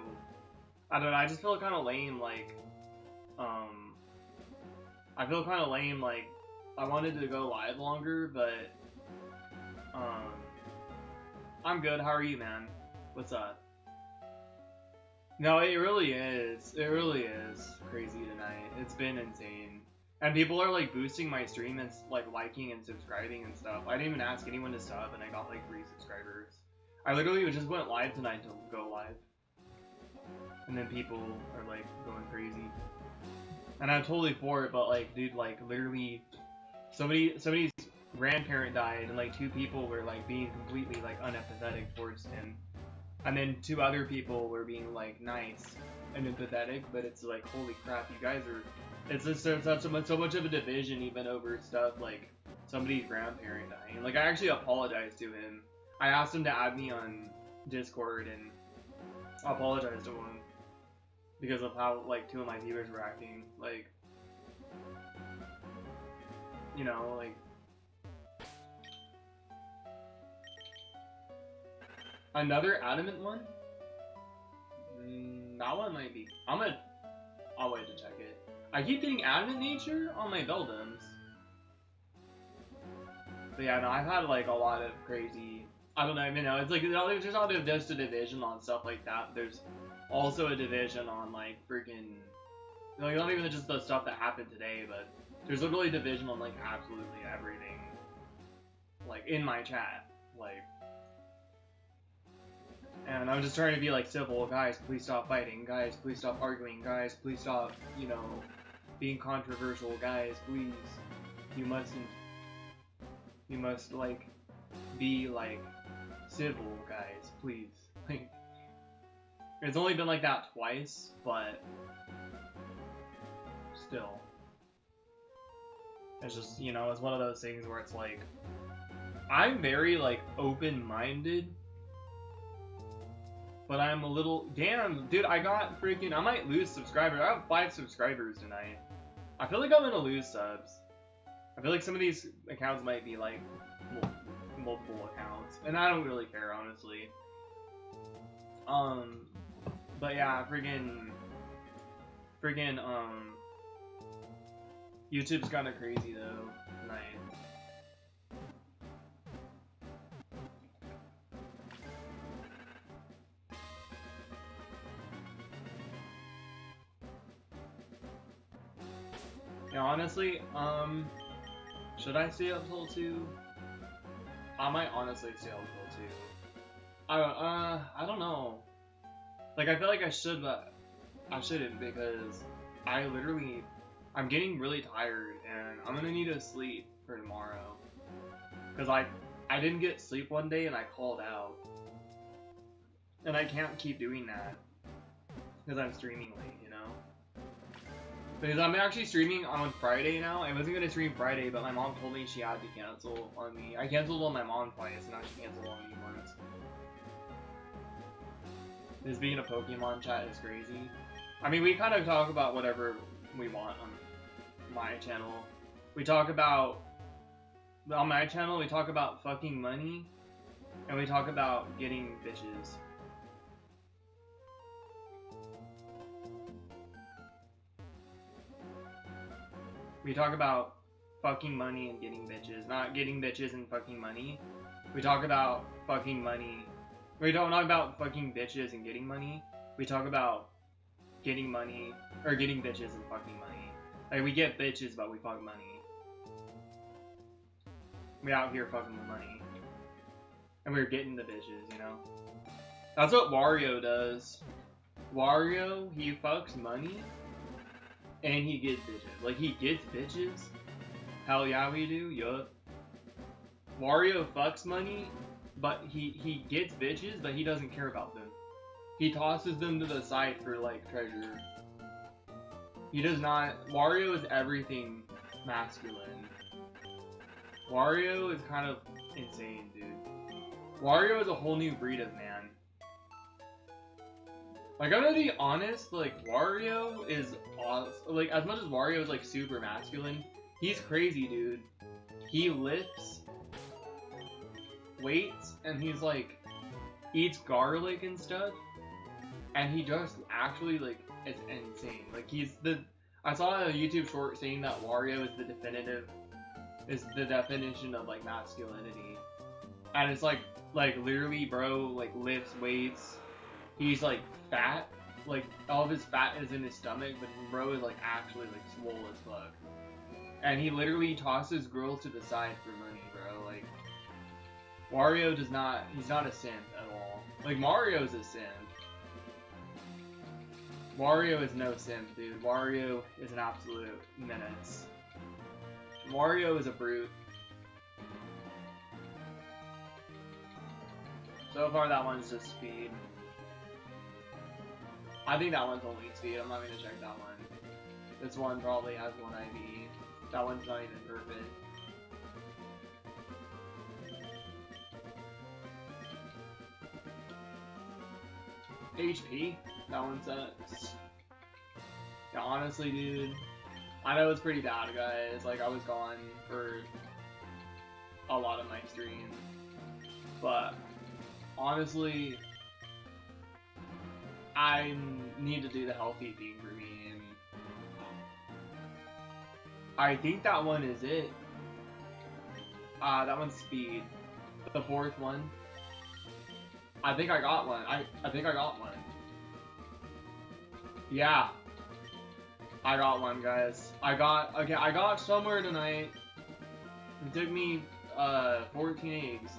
I don't know, I just feel kind of lame, like, I feel kind of lame, like, I wanted to go live longer, but, I'm good. How are you, man? What's up? No, it really is. It really is crazy tonight. It's been insane. And people are, like, boosting my stream and, like, liking and subscribing and stuff. I didn't even ask anyone to sub, and I got, like, 3 subscribers. I literally just went live tonight to go live. And then people are, like, going crazy. And I'm totally for it, but, like, dude, like, literally, somebody's grandparent died, and, like, 2 people were, like, being completely, like, unempathetic towards him. And then 2 other people were being, like, nice and empathetic, but it's like, holy crap, you guys are... It's just so much of a division, even over stuff like somebody's grandparent dying. Like, I actually apologized to him. I asked him to add me on Discord, and I apologized to him because of how, like, 2 of my viewers were acting. Like, you know, like... Another Adamant one? That one might be... I'll wait to check it. I keep getting Adamant nature on my Beldums. But yeah, no, I've had, like, a lot of crazy... I don't know, I mean, no, it's like, there's not just a division on stuff like that. There's also a division on, like, freaking... Like, not even just the stuff that happened today, but there's literally a division on, like, absolutely everything. Like, in my chat. Like... And I'm just trying to be, like, civil. Guys, please stop fighting. Guys, please stop arguing. Guys, please stop, you know, being controversial. Guys, please, you must, like, be, like, civil, guys, please. Like, it's only been like that twice, but still. It's just, you know, it's one of those things where it's like, I'm very, like, open-minded, but I'm a little, damn, dude, I got freaking, I might lose subscribers. I have 5 subscribers tonight. I feel like I'm gonna lose subs. I feel like some of these accounts might be, like, multiple accounts, and I don't really care, honestly. But yeah, YouTube's kinda crazy though, tonight. Yeah, honestly, should I stay up till 2? I might honestly stay up till 2. I don't know. Like, I feel like I should, but I shouldn't, because I'm getting really tired, and I'm gonna need to sleep for tomorrow. Because I didn't get sleep one day, and I called out. And I can't keep doing that, because I'm streaming late, you know? Because I'm actually streaming on Friday now. I wasn't gonna stream Friday, but my mom told me she had to cancel on me. I canceled on my mom twice, and now she canceled on me once. This being a Pokemon chat is crazy. I mean, we kind of talk about whatever we want on my channel. We talk about, on my channel, we talk about fucking money, and we talk about getting bitches. We talk about fucking money and getting bitches, not getting bitches and fucking money. We talk about fucking money. We don't talk about fucking bitches and getting money. We talk about getting money, or getting bitches and fucking money. Like, we get bitches, but we fuck money. We out here fucking with money. And we're getting the bitches, you know? That's what Wario does. Wario, he fucks money, and he gets bitches. Like, he gets bitches. Hell yeah, we do. Yup. Wario fucks money, but he gets bitches, but he doesn't care about them. He tosses them to the side for, like, treasure. He does not. Wario is everything masculine. Wario is kind of insane, dude. Wario is a whole new breed of man. Like, I'm gonna be honest, like, Wario is awesome. Like, as much as Wario is, like, super masculine, he's crazy, dude. He lifts weights, and he's, like, eats garlic and stuff, and he just actually, like, it's insane. Like, I saw a YouTube short saying that Wario is the definition of, like, masculinity. And it's, like, literally, bro, like, lifts weights. He's, like, fat. Like, all of his fat is in his stomach, but bro is, like, actually, like, swole as fuck. And he literally tosses girls to the side for money, bro. Like, Wario he's not a simp at all. Like, Mario's a simp. Wario is no simp, dude. Wario is an absolute menace. Wario is a brute. So far, that one's just speed. I think that one's only speed. I'm not gonna check that one. This one probably has one IV. That one's not even perfect. HP? That one sucks. Yeah, honestly, dude. I know it's pretty bad, guys. Like, I was gone for a lot of my streams. But, honestly, I need to do the healthy thing for me. And I think that one is it. That one's speed. The fourth one. I think I got one. I think I got one. Yeah. I got one, guys. I got somewhere tonight. It took me 14 eggs.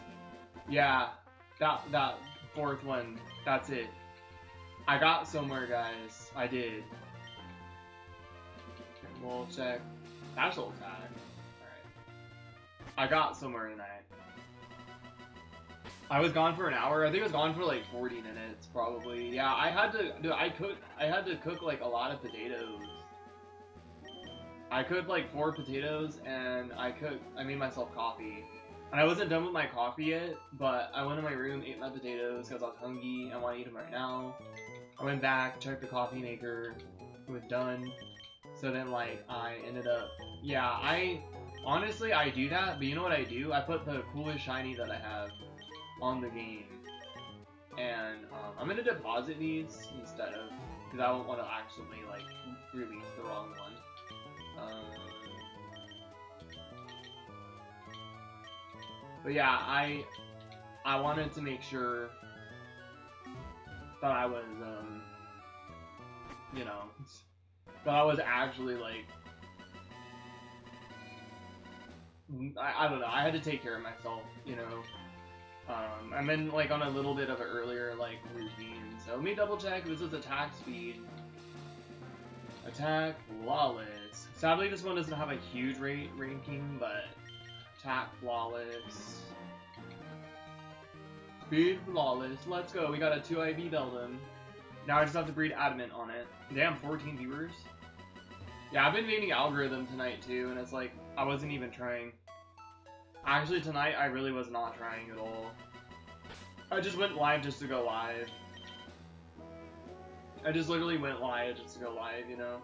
Yeah. That fourth one. That's it. I got somewhere, guys. I did. We'll check. Special attack. Alright. I got somewhere tonight. I was gone for an hour. I think I was gone for like 40 minutes, probably. Yeah, I had to cook like a lot of potatoes. I cooked like 4 potatoes, and I made myself coffee. And I wasn't done with my coffee yet, but I went in my room, ate my potatoes because I was hungry. I want to eat them right now. I went back, checked the coffee maker. It was done. So then, like, I ended up... Yeah, honestly, I do that, but you know what I do? I put the coolest shiny that I have on the game. And I'm going to deposit these instead of... Because I don't want to accidentally, like, release the wrong one. But yeah, I wanted to make sure that I was, you know, that I was actually, like, I don't know, I had to take care of myself, you know. I'm in, like, on a little bit of an earlier, like, routine. So let me double check. This is attack speed. Attack flawless. Sadly, this one doesn't have a huge ranking, but attack flawless. Speed flawless. Let's go. We got a 2 IV Beldum. Now I just have to breed Adamant on it. Damn, 14 viewers. Yeah, I've been reading algorithm tonight too, and it's like I wasn't even trying. Actually, tonight I really was not trying at all. I just went live just to go live. I just literally went live just to go live, you know.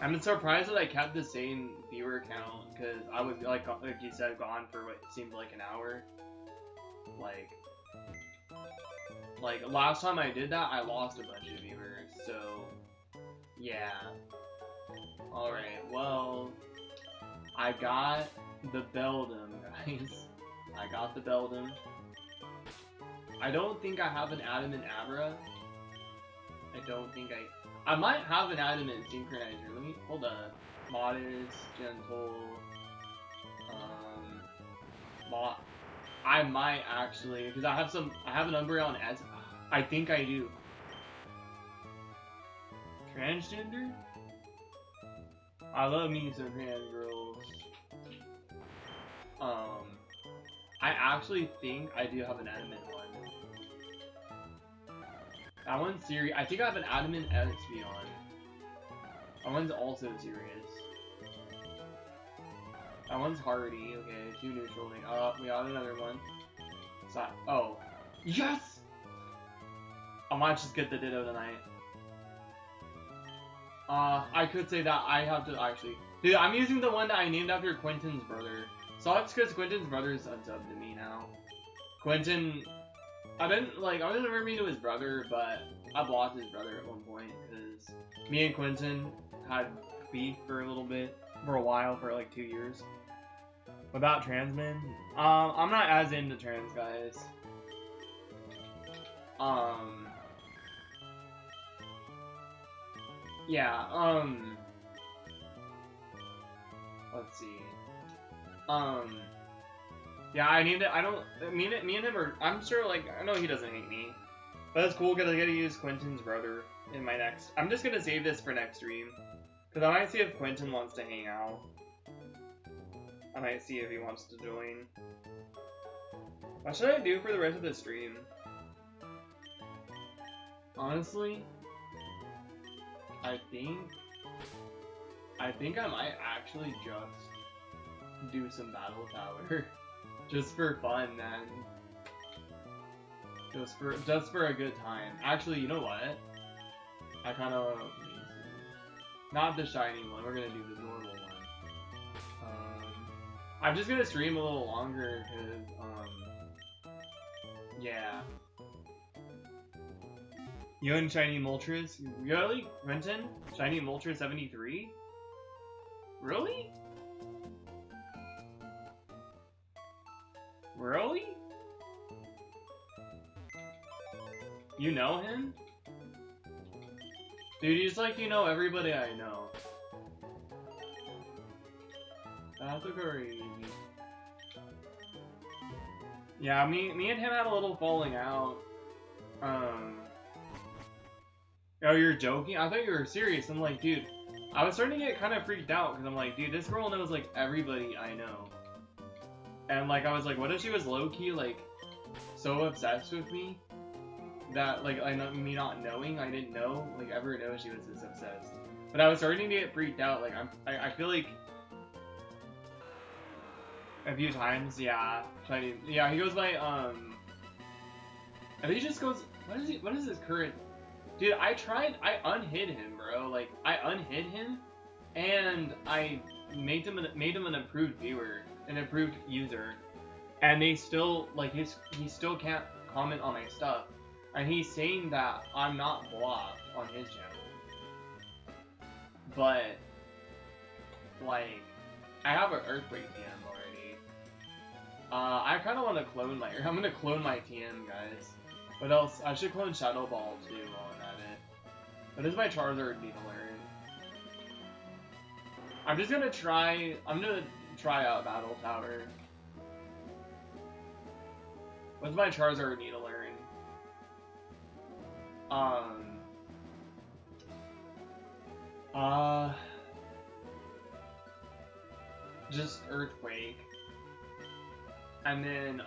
I'm surprised that I kept the same viewer count, because I was, like you said, gone for what seemed like an hour. Like, last time I did that, I lost a bunch of viewers, so, yeah. Alright, well, I got the Beldum, guys. I got the Beldum. I don't think I have an Adamant Abra. I don't think I might have an Adamant Synchronizer. Let me, hold up. Modest, Gentle, I might actually, because I have an Umbreon as, I think I do. Transgender? I love me some trans girls. I actually think I do have an Adamant one. That one's serious. I think I have an Adamant XP on. That one's also serious. That one's hardy. Okay, 2 neutral. We got another one. So, oh. Yes! I might just get the Ditto tonight. I could say that I have to actually... Dude, I'm using the one that I named after Quentin's brother. Sucks because Quentin's brother is unsubbed to me now. Quentin... I didn't ever meet his brother, but I blocked his brother at one point, because me and Quentin had beef for a little bit, for a while, for like 2 years. About trans men, I'm not as into trans guys. Yeah, let's see. Yeah, I need to, I don't, me and him are, I'm sure, like, I know he doesn't hate me. But it's cool because I get to use Quentin's brother in my next, I'm just gonna save this for next stream. Because I might see if Quentin wants to hang out. I might see if he wants to join. What should I do for the rest of the stream? Honestly, I think I might actually just do some battle power. Just for fun, man. Just for a good time. Actually, you know what? I kind of... Not the shiny one, we're gonna do the normal one. I'm just gonna stream a little longer, because, yeah. You and Shiny Moltres? Really? Quentin? Shiny Moltres 73? Really? Really? You know him? Dude, he's like, you know, everybody I know. That's crazy. Yeah, me and him had a little falling out. Oh, you're joking? I thought you were serious. I'm like, dude, I was starting to get kind of freaked out because I'm like, dude, this girl knows like everybody I know. And like I was like, what if she was low-key like so obsessed with me that like me not knowing, I didn't know, like ever know she was this obsessed. But I was starting to get freaked out. Like I feel like a few times, yeah. Yeah, he goes by I think he just goes. What is his current? Dude, I unhid him, bro. Like I unhid him, and I made him an approved viewer, an approved user, and they still like he still can't comment on my stuff, and he's saying that I'm not blocked on his channel, but like I have an earthquake TM already. I kind of want to clone my. I'm gonna clone my TM, guys. What else? I should clone Shadow Ball too while I'm at it. But this is my Charizard need to learn. I'm gonna try out Battle Tower. What's my Charizard need to learn? Just Earthquake. And then,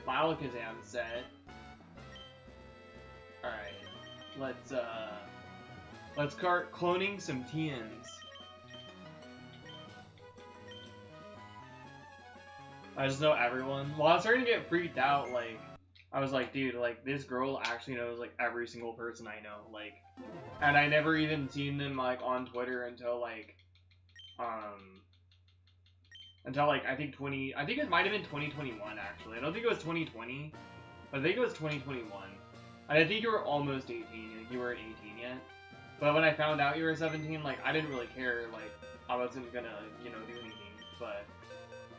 Alakazam set. Alright, let's start cloning some TMs. I just know everyone. Well, I was starting to get freaked out, like, I was like, dude, like, this girl actually knows, like, every single person I know, like, and I never even seen them, like, on Twitter until, like, I think it might have been 2021, actually. I don't think it was 2020, but I think it was 2021. And I think you were almost 18, like, you weren't 18 yet. But when I found out you were 17, like, I didn't really care, like, I wasn't gonna, you know, do anything, but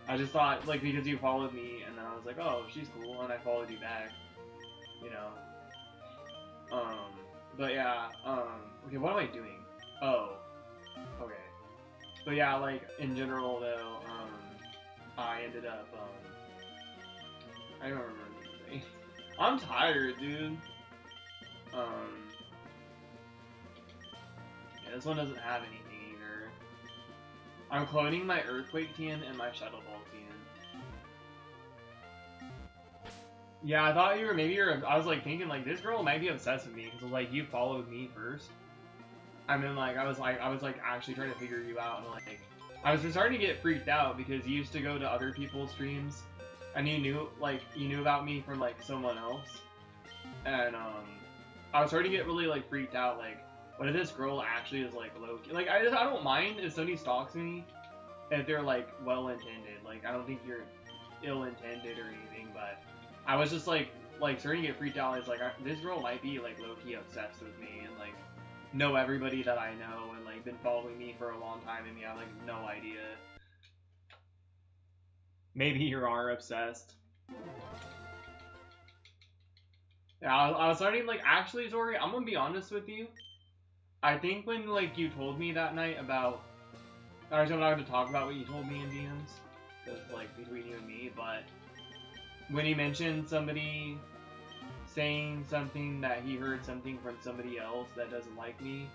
I just thought, like, because you followed me, and then I was like, oh, she's cool, and I followed you back, you know. But yeah, okay, what am I doing? Oh, okay. But yeah, like, in general, though, I ended up, I don't remember anything. I'm tired, dude. Yeah, this one doesn't have anything either. I'm cloning my Earthquake TN and my Shadow Ball TN. Yeah, I thought I was like thinking like this girl might be obsessed with me because like you followed me first. And then like I was like actually trying to figure you out and like I was starting to get freaked out because you used to go to other people's streams and you knew about me from like someone else. And I was starting to get really like freaked out, like what if this girl actually is like low key? Like I don't mind if somebody stalks me if they're like well intended. Like I don't think you're ill intended or anything, but I was just like starting to get freaked out. It's like this girl might be like low key obsessed with me and like know everybody that I know and like been following me for a long time and me I have like no idea. Maybe you are obsessed. Yeah, I was starting like actually, Zori, I'm gonna be honest with you. I think when like you told me that night about, I'm not going to talk about what you told me in DMs, that's like between you and me. But when you mentioned somebody saying something that he heard something from somebody else that doesn't like me,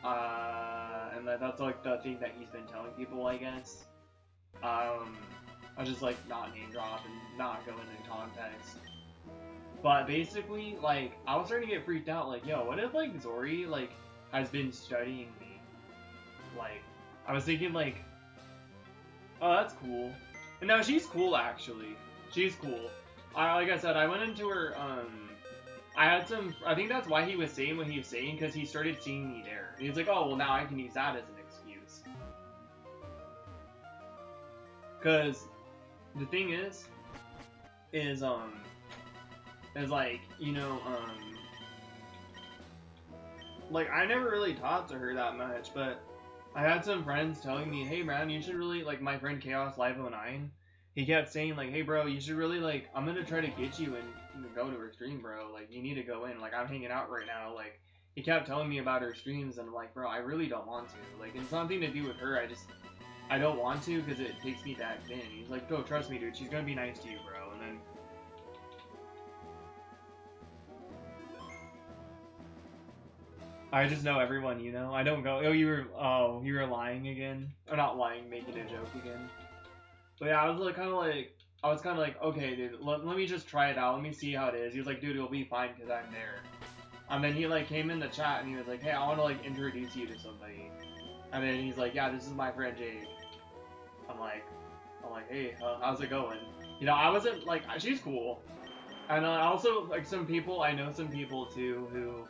and that's like the thing that he's been telling people, I guess. I was just like not name drop and not go into context. But basically, like, I was starting to get freaked out, like, yo, what if, like, Zori, like, has been studying me? Like, I was thinking, like, oh, that's cool. And no, she's cool, actually. She's cool. Like I said, I went into her, I think that's why he was saying what he was saying, because he started seeing me there. And he's like, oh, well, now I can use that as an excuse. Because the thing is like, you know, like, I never really talked to her that much, but I had some friends telling me, hey, man, you should really, like, my friend Chaos Live 09, he kept saying, like, hey, bro, you should really, like, I'm gonna try to get you and go to her stream, bro, like, you need to go in, like, I'm hanging out right now, like, he kept telling me about her streams, and I'm like, bro, I really don't want to, like, it's nothing to do with her, I don't want to, because it takes me back then. He's like, bro, trust me, dude, she's gonna be nice to you, bro, and then I just know everyone you know. I don't go, oh, you were lying again. Or not lying, making a joke again. But yeah, I was like, kind of like, okay, dude, let me just try it out. Let me see how it is. He was like, dude, it'll be fine because I'm there. And then he like came in the chat and he was like, hey, I want to like introduce you to somebody. And then he's like, yeah, this is my friend Jake. I'm like, hey, how's it going? You know, I wasn't like, she's cool. And also, like, I know some people too who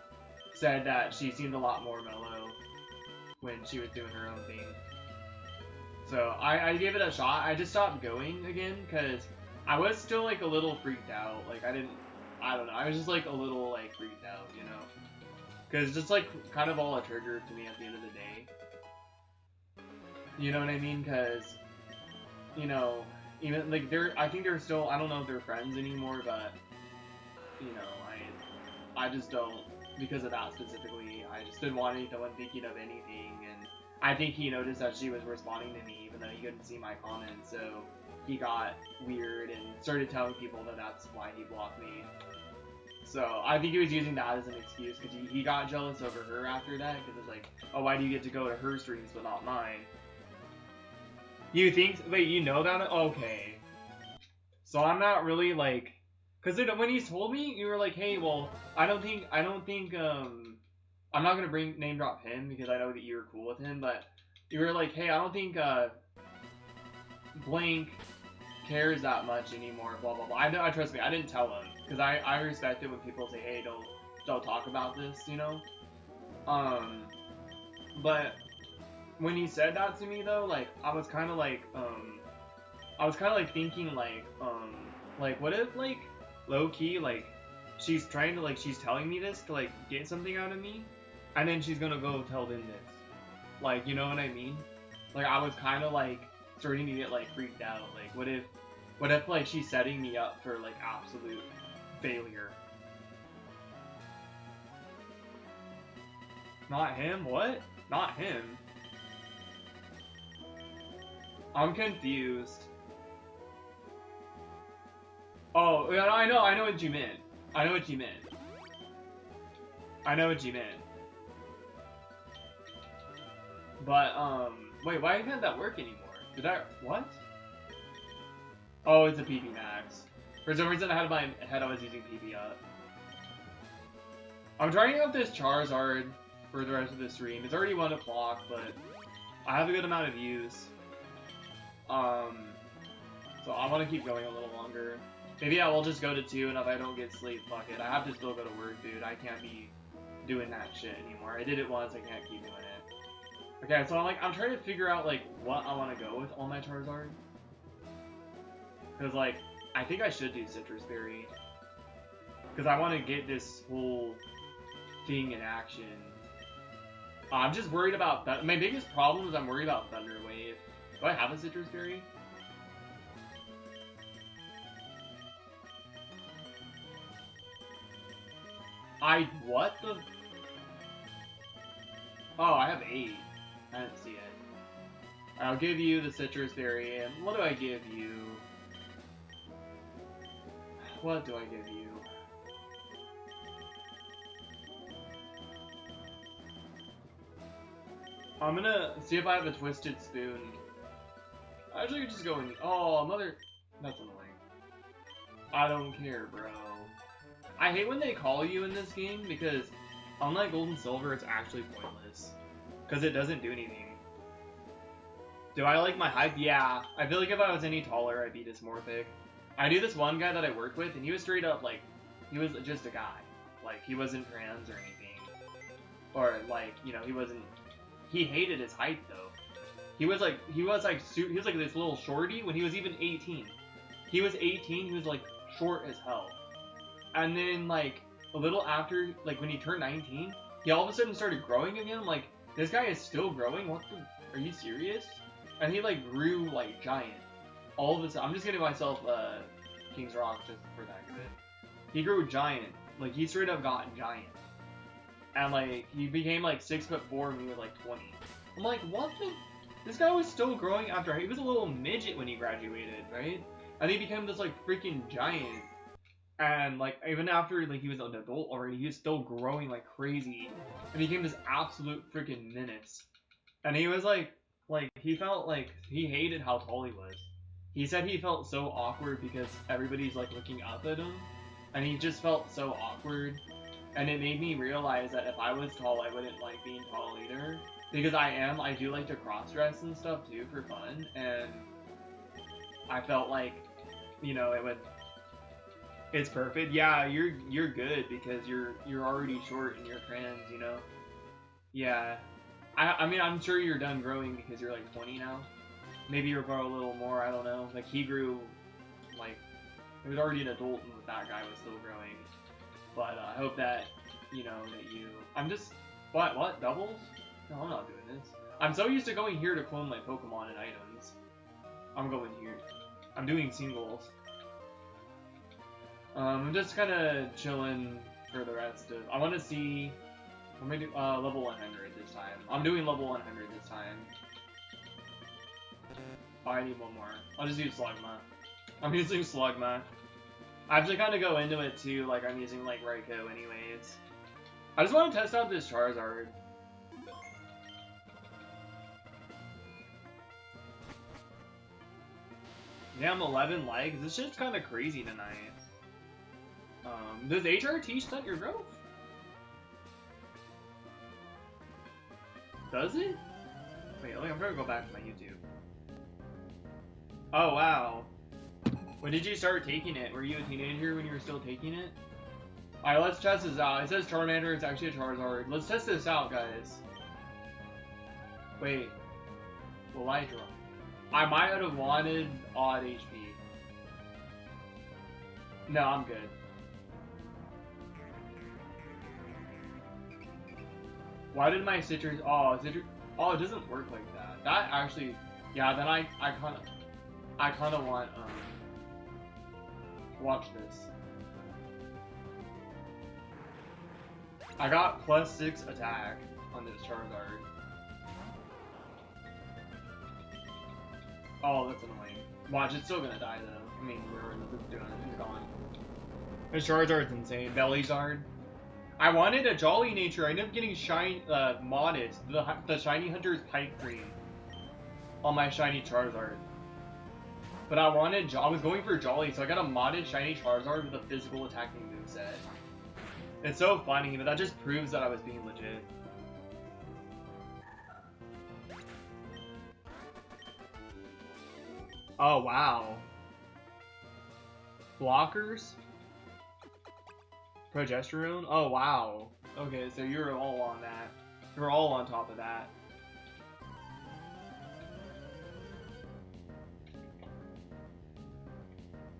said that she seemed a lot more mellow when she was doing her own thing. So I gave it a shot. I just stopped going again because I was still like a little freaked out. Like I don't know. I was just like a little like freaked out, you know, because just like kind of all a trigger to me at the end of the day. You know what I mean? Because you know, even like I think they're still. I don't know if they're friends anymore, but you know, I just don't, because of that specifically. I just didn't want anyone thinking of anything, and I think he noticed that she was responding to me even though he couldn't see my comments, so he got weird and started telling people that that's why he blocked me. So I think he was using that as an excuse because he got jealous over her after that, because it's like, oh, why do you get to go to her streams but not mine? You think? Wait, you know that? Okay. So I'm not really like, because when he told me, you were like, hey, well, I don't think, I'm not gonna name drop him because I know that you're cool with him, but you were like, hey, I don't think blank cares that much anymore, blah blah blah. I trust me, I didn't tell him because I respect it when people say, hey, don't talk about this, you know. But when he said that to me though, like I was kind of like thinking like what if like low key like she's trying to like she's telling me this to like get something out of me, and then she's gonna go tell them this, like, you know what I mean? Like I was kind of like starting to get like freaked out. Like what if like she's setting me up for like absolute failure? Not him? What? Not him? I'm confused. Oh, I know what you meant. I know what you meant. But, wait, why can't that work anymore? What? Oh, it's a PP max. For some reason, I had in my head I was using PP up. I'm trying out this Charizard for the rest of the stream. It's already 1 o'clock, but I have a good amount of views. So I want to keep going a little longer. Maybe I will just go to 2, and if I don't get sleep, fuck it. I have to still go to work, dude. I can't be doing that shit anymore. I did it once, I can't keep doing it. Okay, so I'm trying to figure out, like, what I want to go with on my Charizard. Because, like, I think I should do Citrus Berry. Because I want to get this whole thing in action. I'm just worried about that. My biggest problem is I'm worried about Thunder Wave. Do I have a Citrus Berry? What the? Oh, I have 8. I didn't see it. I'll give you the Citrus Berry, and what do I give you? What do I give you? I'm gonna see if I have a Twisted Spoon. Actually, just go in. Oh, mother. That's annoying. I don't care, bro. I hate when they call you in this game because, unlike Gold and Silver, it's actually pointless. Because it doesn't do anything. Do I like my height? Yeah. I feel like if I was any taller, I'd be dysmorphic. I knew this one guy that I worked with, and he was straight up, like, he was just a guy. Like, he wasn't trans or anything. Or, like, you know, he hated his height, though. He was like this little shorty when he was even 18. He was 18, he was, like, short as hell. And then, like, a little after, like, when he turned 19, he all of a sudden started growing again. I'm like, this guy is still growing? What the? Are you serious? And he, like, grew, like, giant. All of a sudden. I'm just getting myself, King's Rock just for that good. He grew giant. Like, he straight up got giant. And, like, he became, like, 6'4" when he was, like, 20. I'm like, what the? This guy was still growing after. He was a little midget when he graduated, right? And he became this, like, freaking giant. And like even after like he was an adult already, he was still growing like crazy, and he became this absolute freaking menace. And he was like he felt like he hated how tall he was. He said he felt so awkward because everybody's like looking up at him, and he just felt so awkward. And it made me realize that if I was tall, I wouldn't like being tall either. Because I do like to cross dress and stuff too for fun, and I felt like, you know, it's perfect. Yeah, you're good because you're already short and you're trans, you know. Yeah, I mean I'm sure you're done growing because you're like 20 now. Maybe you'll grow a little more. I don't know. Like he grew, like he was already an adult and that guy was still growing. But I hope that you know that you. I'm just what doubles? No, I'm not doing this. I'm so used to going here to clone my Pokemon and items. I'm going here. I'm doing singles. I'm just kind of chilling for the rest of. I want to see. I'm gonna do level 100 this time. I'm doing level 100 this time. Oh, I need one more. I'll just use Slugma. I'm using Slugma. I have to kind of go into it too, like I'm using like Raikou anyways. I just want to test out this Charizard. Yeah, I'm 11 legs. This shit's kind of crazy tonight. Does HRT stunt your growth? Does it? Wait, I'm gonna go back to my YouTube. Oh, wow. When did you start taking it? Were you a teenager when you were still taking it? Alright, let's test this out. It says Charmander, it's actually a Charizard. Let's test this out, guys. Wait. Will I draw? I might have wanted odd HP. No, I'm good. Why did my citrus... Oh, citrus... Oh, it doesn't work like that. That actually... Yeah, then I kind of want, watch this. I got +6 attack on this Charizard. Oh, that's annoying. Watch, it's still gonna die though. I mean, we're doing it. It's gone. This Charizard's insane. Bellyzard. I wanted a Jolly Nature. I ended up getting Modest, the Shiny Hunter's Pipe Cream on my Shiny Charizard. But I was going for Jolly, so I got a modded Shiny Charizard with a physical attacking moveset. It's so funny, but that just proves that I was being legit. Oh, wow. Blockers? Progesterone? Oh, wow. Okay, so you're all on that. You're all on top of that.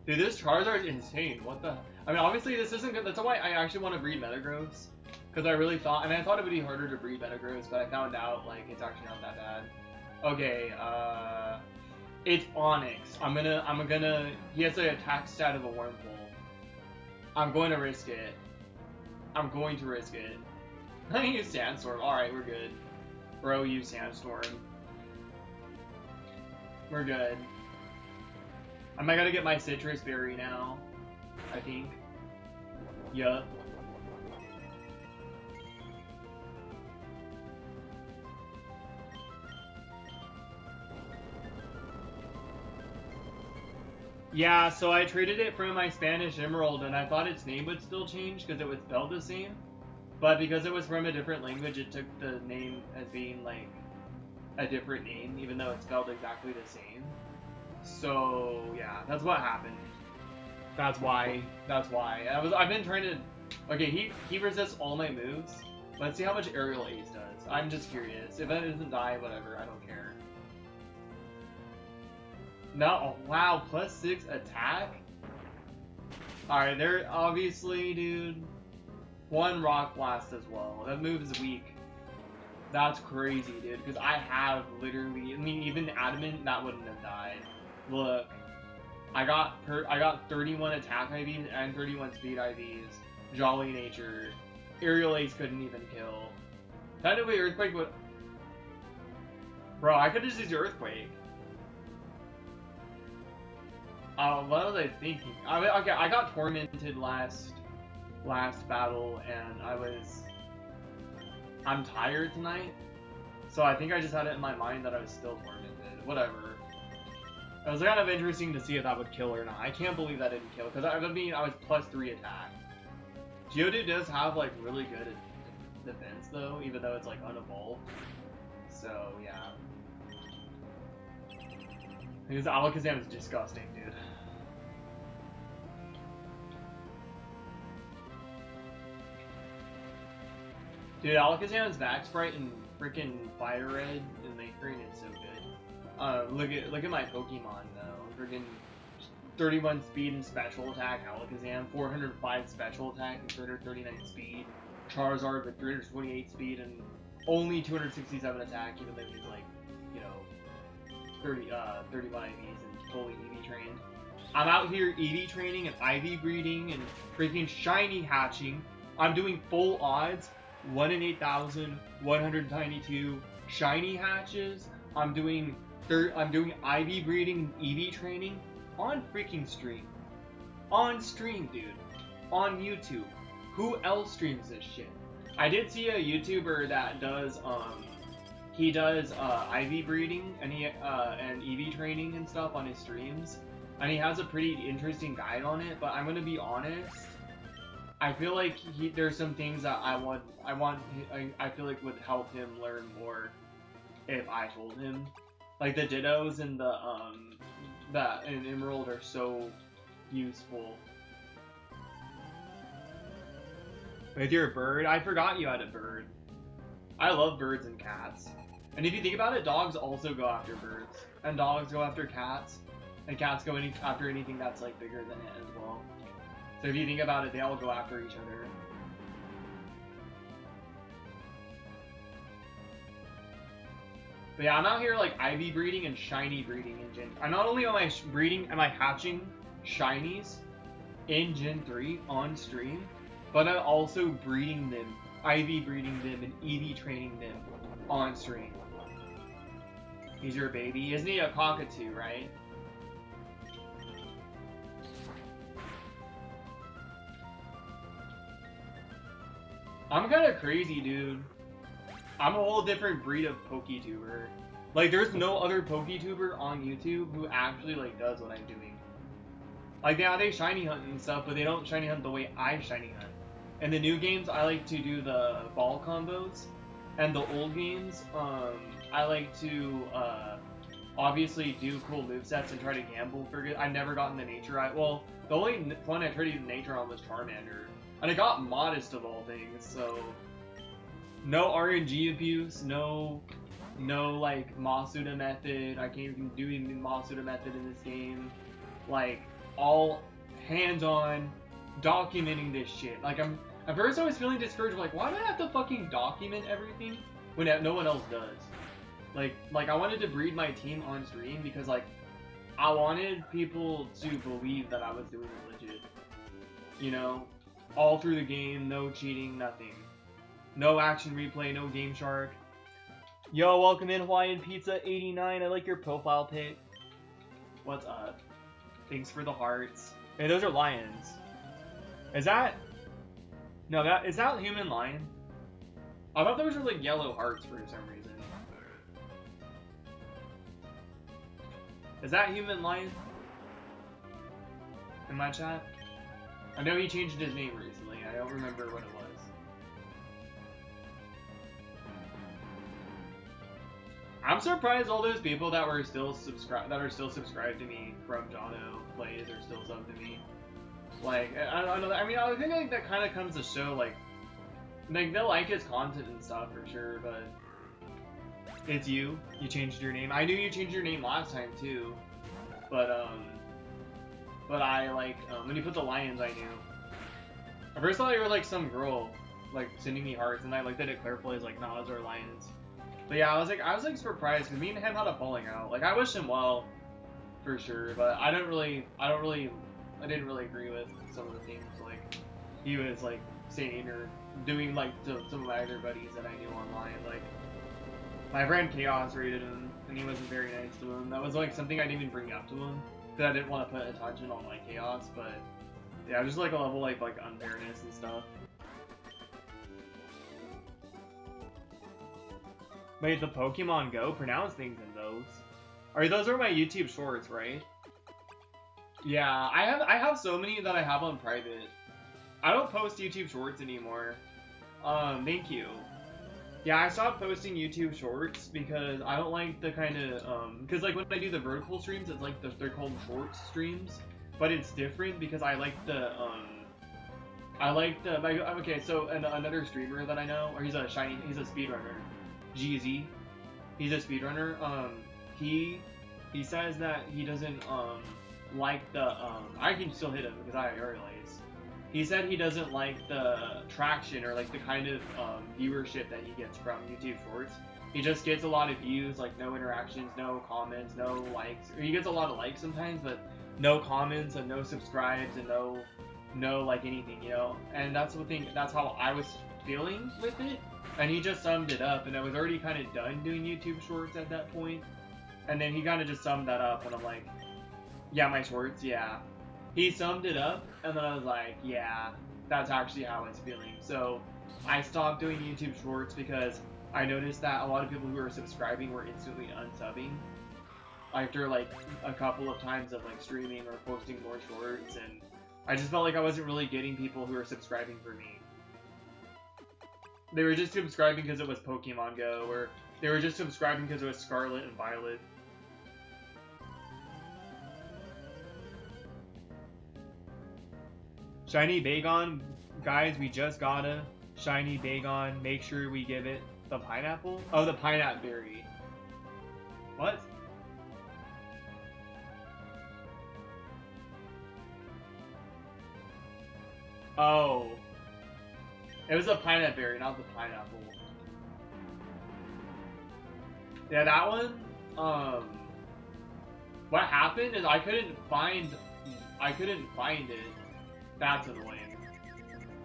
Dude, this Charizard is insane. What the... I mean, obviously this isn't good. That's why I actually want to breed Metagross. Because I really thought... I mean, I thought it would be harder to breed Metagross, but I found out, like, it's actually not that bad. Okay, it's Onyx. I'm gonna... He has the attack stat of a Wormhole. I'm going to risk it. I'm going to risk it. I use Sandstorm. Alright, we're good. Bro, use Sandstorm. We're good. I might gotta get my Citrus Berry now. I think. Yup. Yeah, so I traded it for my Spanish Emerald, and I thought its name would still change because it was spelled the same. But because it was from a different language, it took the name as being, like, a different name, even though it's spelled exactly the same. So, yeah, that's what happened. That's why. That's why. I've been trying to... Okay, he resists all my moves. Let's see how much Aerial Ace does. I'm just curious. If it doesn't die, whatever, I don't care. No, oh, wow, +6 attack? Alright, they're obviously, dude. One Rock Blast as well. That move is weak. That's crazy, dude, because I have literally, I mean, even Adamant, that wouldn't have died. Look, I got 31 attack IVs and 31 speed IVs. Jolly Nature. Aerial Ace couldn't even kill. Technically, Earthquake would... Bro, I could just use Earthquake. What was I thinking? Okay, I got tormented last battle, and I'm tired tonight, so I think I just had it in my mind that I was still tormented. Whatever. It was kind of interesting to see if that would kill or not. I can't believe that didn't kill, because I was +3 attack. Geodude does have like really good defense though, even though it's like unevolved. So yeah. Because Alakazam is disgusting, dude. Dude, Alakazam's back sprite in freaking Fire Red and Lake Green is so good. Look at my Pokemon though. Freaking 31 speed and special attack, Alakazam, 405 special attack and 339 speed. Charizard with 328 speed and only 267 attack, even though he's like, you know, 31 IVs and fully EV trained. I'm out here EV training and IV breeding and freaking shiny hatching. I'm doing full odds, 1 in 8,000, 192 shiny hatches. I'm doing IV breeding and EV training on freaking stream. On stream, dude. On YouTube. Who else streams this shit? I did see a YouTuber that does he does IV breeding and and EV training and stuff on his streams, and he has a pretty interesting guide on it. But I'm gonna be honest, I feel like there's some things that I feel like would help him learn more if I told him. Like the Dittos and the that in Emerald are so useful. With your bird, I forgot you had a bird. I love birds and cats. And if you think about it, dogs also go after birds. And dogs go after cats. And cats go after anything that's like bigger than it as well. So if you think about it, they all go after each other. But yeah, I'm out here like IV breeding and shiny breeding in Gen. Not only am I hatching shinies in Gen 3 on stream, but I'm also breeding them, IV breeding them, and EV training them on stream. He's your baby. Isn't he a cockatoo, right? I'm kind of crazy, dude. I'm a whole different breed of PokeTuber. Like, there's no other PokeTuber on YouTube who actually, like, does what I'm doing. Like, yeah, they shiny hunt and stuff, but they don't shiny hunt the way I shiny hunt. In the new games, I like to do the ball combos. And the old games, I like to, obviously do cool movesets and try to gamble for good. I've never gotten the nature well, the only one I tried to do nature on was Charmander. And I got modest of all things, so no RNG abuse, no like Masuda method. I can't even do any Masuda method in this game. Like, all hands-on documenting this shit. Like, at first I was feeling discouraged, like, why do I have to fucking document everything when no one else does? Like I wanted to breed my team on stream because, like, I wanted people to believe that I was doing it legit. You know? All through the game, no cheating, nothing. No action replay, no Game Shark. Yo, welcome in, Hawaiian Pizza 89. I like your profile pic. What's up? Thanks for the hearts. Hey, those are lions. Is that... No, is that human lion? I thought those were like yellow hearts for some reason. Is that human lion? In my chat? I know he changed his name recently. I don't remember what it was. I'm surprised all those people that are still subscribed to me from Jono Plays are still sub to me. Like, I don't know. I mean, I think like that kind of comes to show like they'll like his content and stuff for sure. But it's you. You changed your name. I knew you changed your name last time too. But I like when you put the lions, I knew. At first I thought you were like some girl like sending me hearts, and I looked at it carefully. It's like, no, those are lions. But yeah, I was like surprised because me and him had a falling out. Like, I wish him well, for sure, but I didn't really agree with some of the things like he was like saying or doing like to some of my other buddies that I knew online. Like, my friend Chaos rated him, and he wasn't very nice to him. That was like something I didn't even bring up to him. I didn't want to put attention on like chaos, but yeah, just like a level like unfairness and stuff. Wait, the Pokemon Go? Pronounce things in those. Those are my YouTube shorts, right? Yeah, I have so many that I have on private. I don't post YouTube shorts anymore. Thank you. Yeah, I stopped posting YouTube shorts because I don't like the kind of, because like when I do the vertical streams, it's like they're called short streams, but it's different because I like the, okay, so another streamer that I know, or he's a speedrunner, GZ, he's a speedrunner, he says that he doesn't, like the, I can still hit him because I realize. He said he doesn't like the traction or like the kind of viewership that he gets from YouTube Shorts. He just gets a lot of views, like no interactions, no comments, no likes. Or he gets a lot of likes sometimes, but no comments and no subscribes and no like anything, you know. And that's how I was feeling with it. And he just summed it up, and I was already kind of done doing YouTube Shorts at that point. And then he kind of just summed that up, and I'm like, yeah, my shorts, yeah. He summed it up, and then I was like, yeah, that's actually how I was feeling. So I stopped doing YouTube Shorts because I noticed that a lot of people who were subscribing were instantly unsubbing after like a couple of times of like streaming or posting more shorts, and I just felt like I wasn't really getting people who were subscribing for me. They were just subscribing because it was Pokemon Go, or they were just subscribing because it was Scarlet and Violet. Shiny Bagon, guys, we just got a Shiny Bagon. Make sure we give it the pineapple. Oh, the pineapple berry. What? Oh. It was a pineapple berry, not the pineapple. Yeah, that one, what happened is I couldn't find it. That's annoying.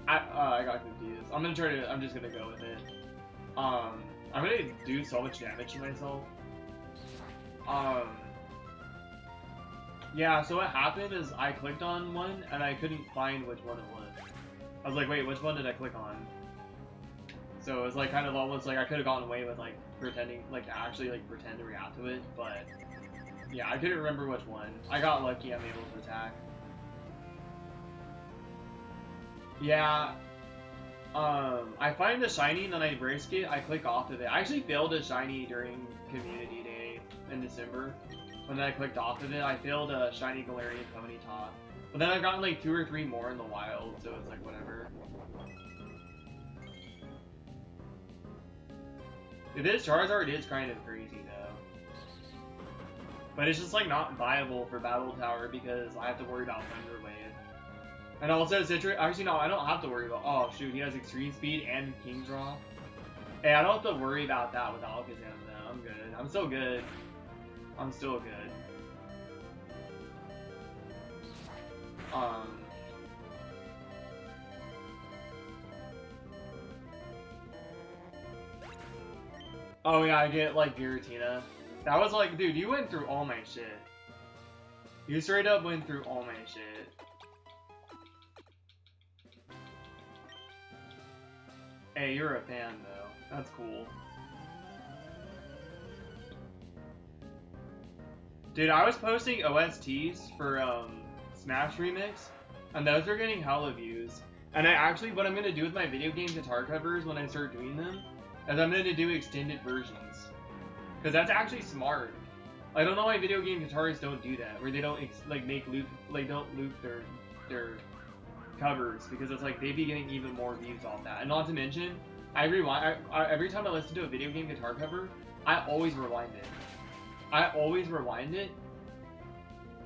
I got confused. I'm just gonna go with it. I'm gonna do so much damage to myself. Yeah, so what happened is I clicked on one and I couldn't find which one it was. I was like, wait, which one did I click on? So it was like kind of almost like I could have gotten away with like pretending, like actually like pretend to react to it, but yeah, I couldn't remember which one. I got lucky, I'm able to attack. Yeah, I find the shiny and then I risk it, I click off of it. I actually failed a shiny during Community Day in December. When I clicked off of it, I failed a shiny Galarian Ponyta. But then I've gotten like 2 or 3 more in the wild, so it's like whatever. This Charizard is kind of crazy though. But it's just like not viable for Battle Tower because I have to worry about Thunder Wave. And also Citrus, actually no, I don't have to worry about, oh shoot, he has Extreme Speed and King Draw. Hey, I don't have to worry about that with Alakazam though, I'm good. I'm still good. I'm still good. Oh yeah, I get like Giratina. That was like, dude, you went through all my shit. You straight up went through all my shit. Hey, you're a fan though. That's cool. Dude, I was posting OSTs for Smash Remix, and those are getting hella views. And I actually, what I'm gonna do with my video game guitar covers when I start doing them, is I'm gonna do extended versions. Cause that's actually smart. I don't know why video game guitarists don't do that, where they don't don't loop their covers, because it's like they'd be getting even more views off that. And not to mention, every time I listen to a video game guitar cover, I always rewind it. I always rewind it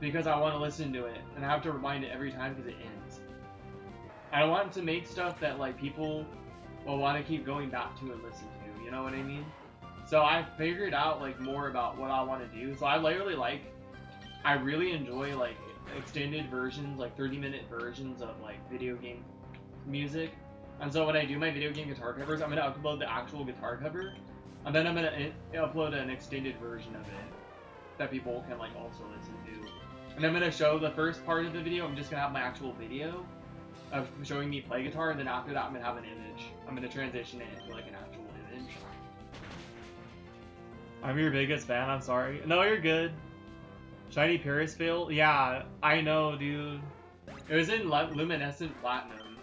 because I want to listen to it, and I have to rewind it every time because it ends. I want to make stuff that like people will want to keep going back to and listen to, you know what I mean? So I figured out like more about what I want to do. So I really enjoy like extended versions, like 30-minute versions of like video game music. And so when I do my video game guitar covers, I'm gonna upload the actual guitar cover, and then I'm gonna upload an extended version of it that people can like also listen to. And I'm gonna show the first part of the video. I'm just gonna have my actual video of showing me play guitar, and then after that I'm gonna have an image. I'm gonna transition it into like an actual image. I'm your biggest fan, I'm sorry. No, you're good. Shiny Paris fail? Yeah, I know, dude. It was in Luminescent Platinum.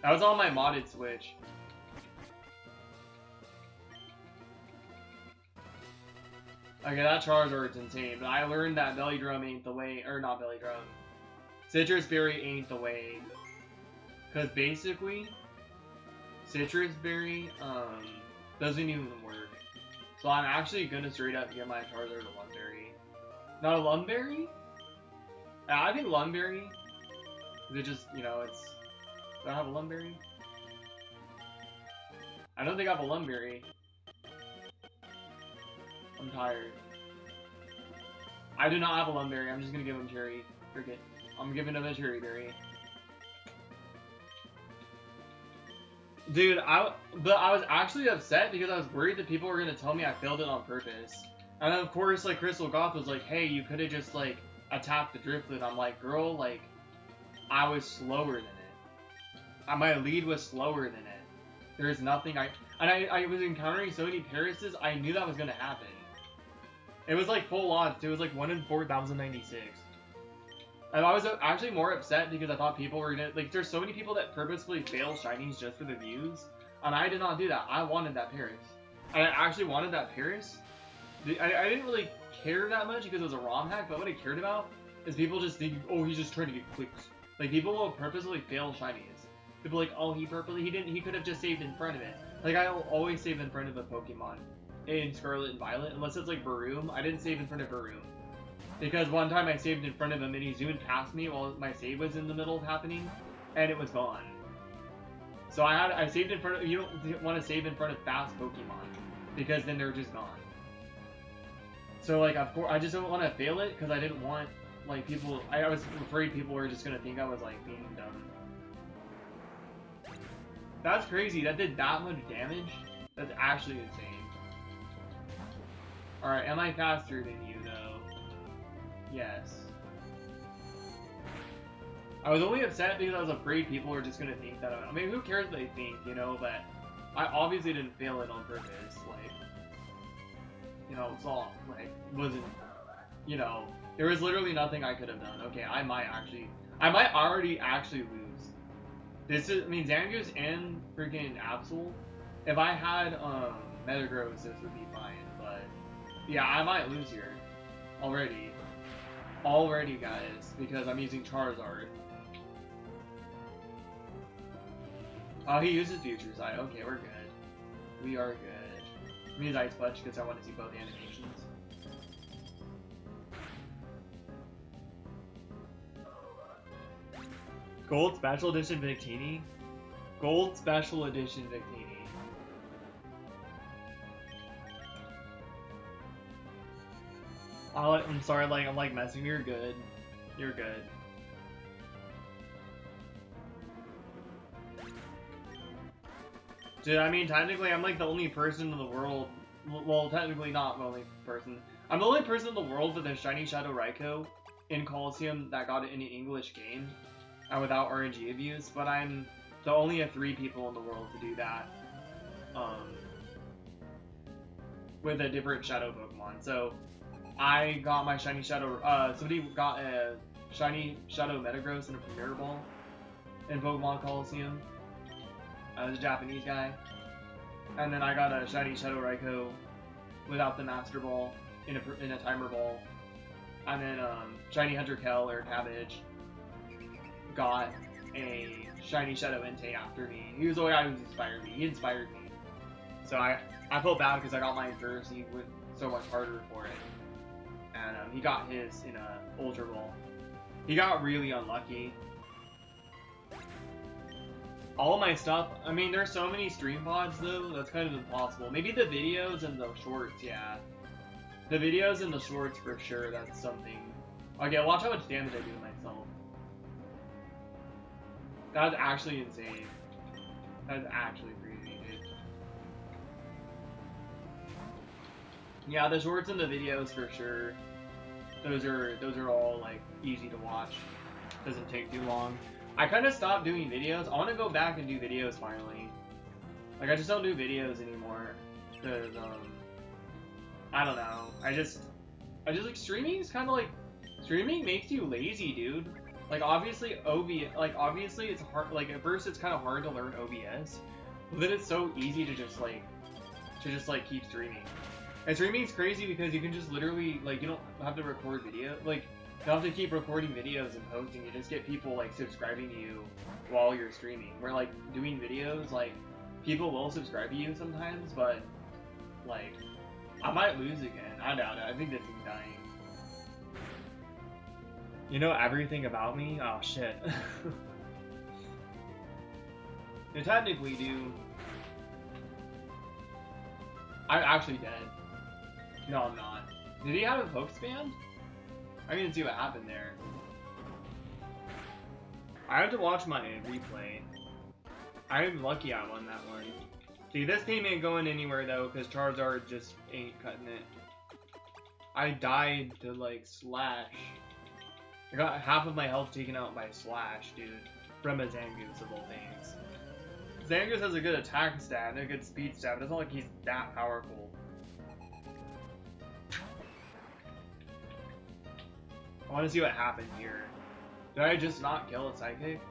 That was on my modded Switch. Okay, that Charizard's insane, but I learned that Belly Drum ain't the way, or not Belly Drum. Citrus Berry ain't the way. Cause basically, Citrus Berry, doesn't even work. So I'm actually gonna straight up get my Charizard a Lunberry. Not a Lunberry? I think Lunberry. Is it just, you know, it's... Do I have a Lunberry? I don't think I have a Lunberry. I'm tired. I do not have a Lunberry. I'm just gonna give him Cherry. Forget. I'm giving him a Cherry Berry. Dude, but I was actually upset because I was worried that people were gonna tell me I failed it on purpose. And then of course, like, Crystal Goth was like, hey, you could've just, like, attacked the Driftwood. I'm like, girl, like, I was slower than it. My lead was slower than it. There's nothing I was encountering so many Parises, I knew that was gonna happen. It was like full odds, it was like 1 in 4,096. And I was actually more upset because I thought people were gonna, like, there's so many people that purposefully fail shinies just for the views, and I did not do that. I wanted that Paris. And I actually wanted that Paris. I didn't really care that much because it was a ROM hack, but what I cared about is people just thinking, oh, he's just trying to get clicks. Like, people will purposely fail shinies. People are like, oh, he could have just saved in front of it. Like, I'll always save in front of a Pokemon in Scarlet and Violet, unless it's like Baroom. I didn't save in front of Baroom. Because one time I saved in front of him and he zoomed past me while my save was in the middle of happening, and it was gone. So I saved in front of, you don't want to save in front of fast Pokemon, because then they're just gone. So like, of course, I just don't want to fail it, because I didn't want, like, people, I was afraid people were just going to think I was, like, being dumb. That's crazy, that did that much damage? That's actually insane. Alright, am I faster than you, though? Yes. I was only upset because I was afraid people were just gonna think that I mean, who cares what they think, you know, but I obviously didn't fail it on purpose, like, you know, it's all, like, wasn't, you know, there was literally nothing I could have done. Okay, I might already actually lose. This is, I mean, Zangoose and freaking Absol, if I had, Metagross, this would be fine, but, yeah, I might lose here. Already, guys, because I'm using Charizard. Oh, he uses Future Sight. Okay, we're good. We are good. I use Ice Punch because I want to see both animations. Gold Special Edition Victini? Gold Special Edition Victini. I'm sorry, like, I'm like messing. You're good. You're good. Dude, I mean, technically, I'm like the only person in the world. Well, technically not the only person. I'm the only person in the world with a shiny Shadow Raikou in Coliseum that got it in an English game and without RNG abuse, but I'm the only of 3 people in the world to do that. With a different Shadow Pokemon. So, I got my shiny Shadow, somebody got a shiny Shadow Metagross in a Premier Ball in Pokemon Coliseum. It was a Japanese guy. And then I got a shiny Shadow Raikou without the Master Ball in a Timer Ball. And then, shiny Hunter Kell or Cabbage got a shiny Shadow Entei after me. He was the guy who inspired me. He inspired me. So I felt bad because I got mine first. He went so much harder for it. And he got his in a Ultra Ball. He got really unlucky. All my stuff, I mean, there's so many stream pods though, that's kind of impossible. Maybe the videos and the shorts, yeah. The videos and the shorts for sure, that's something. Okay, watch how much damage I do to myself. That's actually insane. That's actually crazy, dude. Yeah, the shorts and the videos for sure. those are all like easy to watch. Doesn't take too long. I kind of stopped doing videos. I want to go back and do videos finally. Like I just don't do videos anymore because I don't know. I just like streaming is kind of like streaming makes you lazy, dude. Like obviously obviously it's hard. Like at first it's kind of hard to learn OBS, but then it's so easy to just like keep streaming. And streaming's crazy because you can just literally like you don't have to record video like. You don't have to keep recording videos and posting. You just get people like subscribing to you while you're streaming. Where like doing videos, like people will subscribe to you sometimes, but like I might lose again. I doubt it. I think this is dying. You know everything about me? Oh shit. You technically do. I'm actually dead. No, I'm not. Did he have a focus band? I didn't see what happened there. I have to watch my replay. I'm lucky I won that one. See, this team ain't going anywhere though, because Charizard just ain't cutting it. I died to like Slash. I got half of my health taken out by Slash, dude. From a Zangoose of all things. Zangoose has a good attack stat and a good speed stat, but it's not like he's that powerful. I want to see what happened here. Did I just not kill a psychic?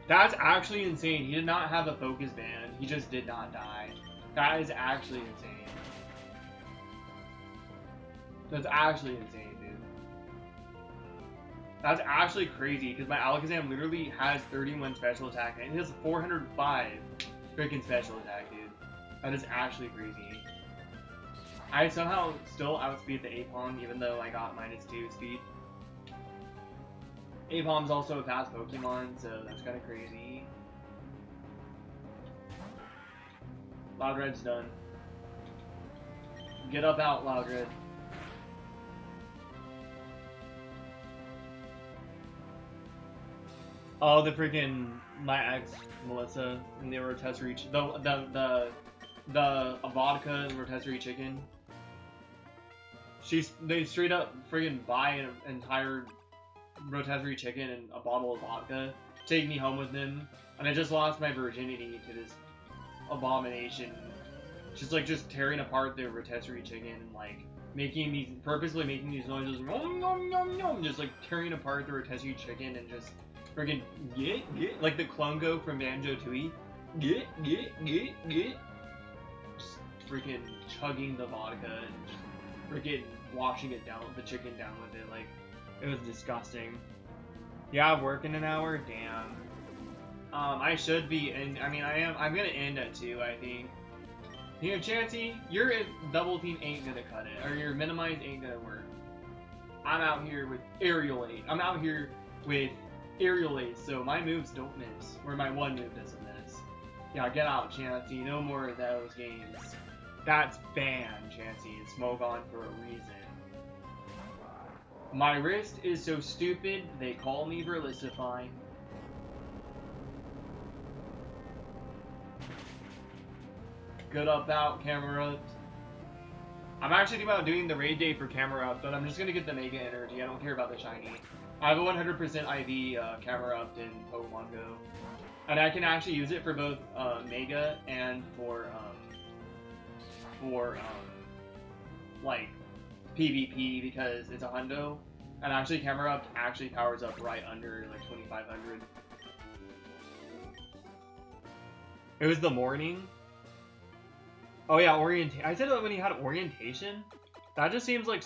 That's actually insane. He did not have a focus band. He just did not die. That is actually insane. That's actually insane, dude. That's actually crazy, because my Alakazam literally has 31 special attack, and it has 405 freaking special attack, dude. That is actually crazy. I somehow still outspeed the Aipom, even though I got -2 speed. Aipom's also a fast Pokemon, so that's kind of crazy. Loudred's done. Get up out, Loudred. Oh, the freaking my ex Melissa and the rotisserie the vodka and rotisserie chicken. They straight up friggin' buy an entire rotisserie chicken and a bottle of vodka, take me home with them, and I just lost my virginity to this abomination. Just tearing apart the rotisserie chicken and like purposely making these noises, nom, nom, nom, nom, just like tearing apart the rotisserie chicken and just friggin' get, like the Klungo from Banjo-Tooie. Get. Just freaking chugging the vodka and just freaking washing it down, the chicken down with it. Like, it was disgusting. Yeah, work in an hour? Damn. I should be, and I mean, I'm gonna end at 2, I think. You know, Chansey, your double team ain't gonna cut it, or your minimize ain't gonna work. I'm out here with Aerial Ace. I'm out here with Aerial Ace, so my moves don't miss, or my one move doesn't miss. Yeah, get out, Chansey. No more of those games. That's banned, Chansey. It's Smogon for a reason. My wrist is so stupid, they call me Verlisify. Good up out, camera up. I'm actually thinking about doing the raid day for camera up, but I'm just gonna get the Mega Energy. I don't care about the shiny. I have a 100% IV camera up in Pokemon Go, and I can actually use it for both Mega and for like PvP because it's a hundo, and actually camera up actually powers up right under like 2500. It was the morning. Oh yeah, I said that when he had orientation. That just seems like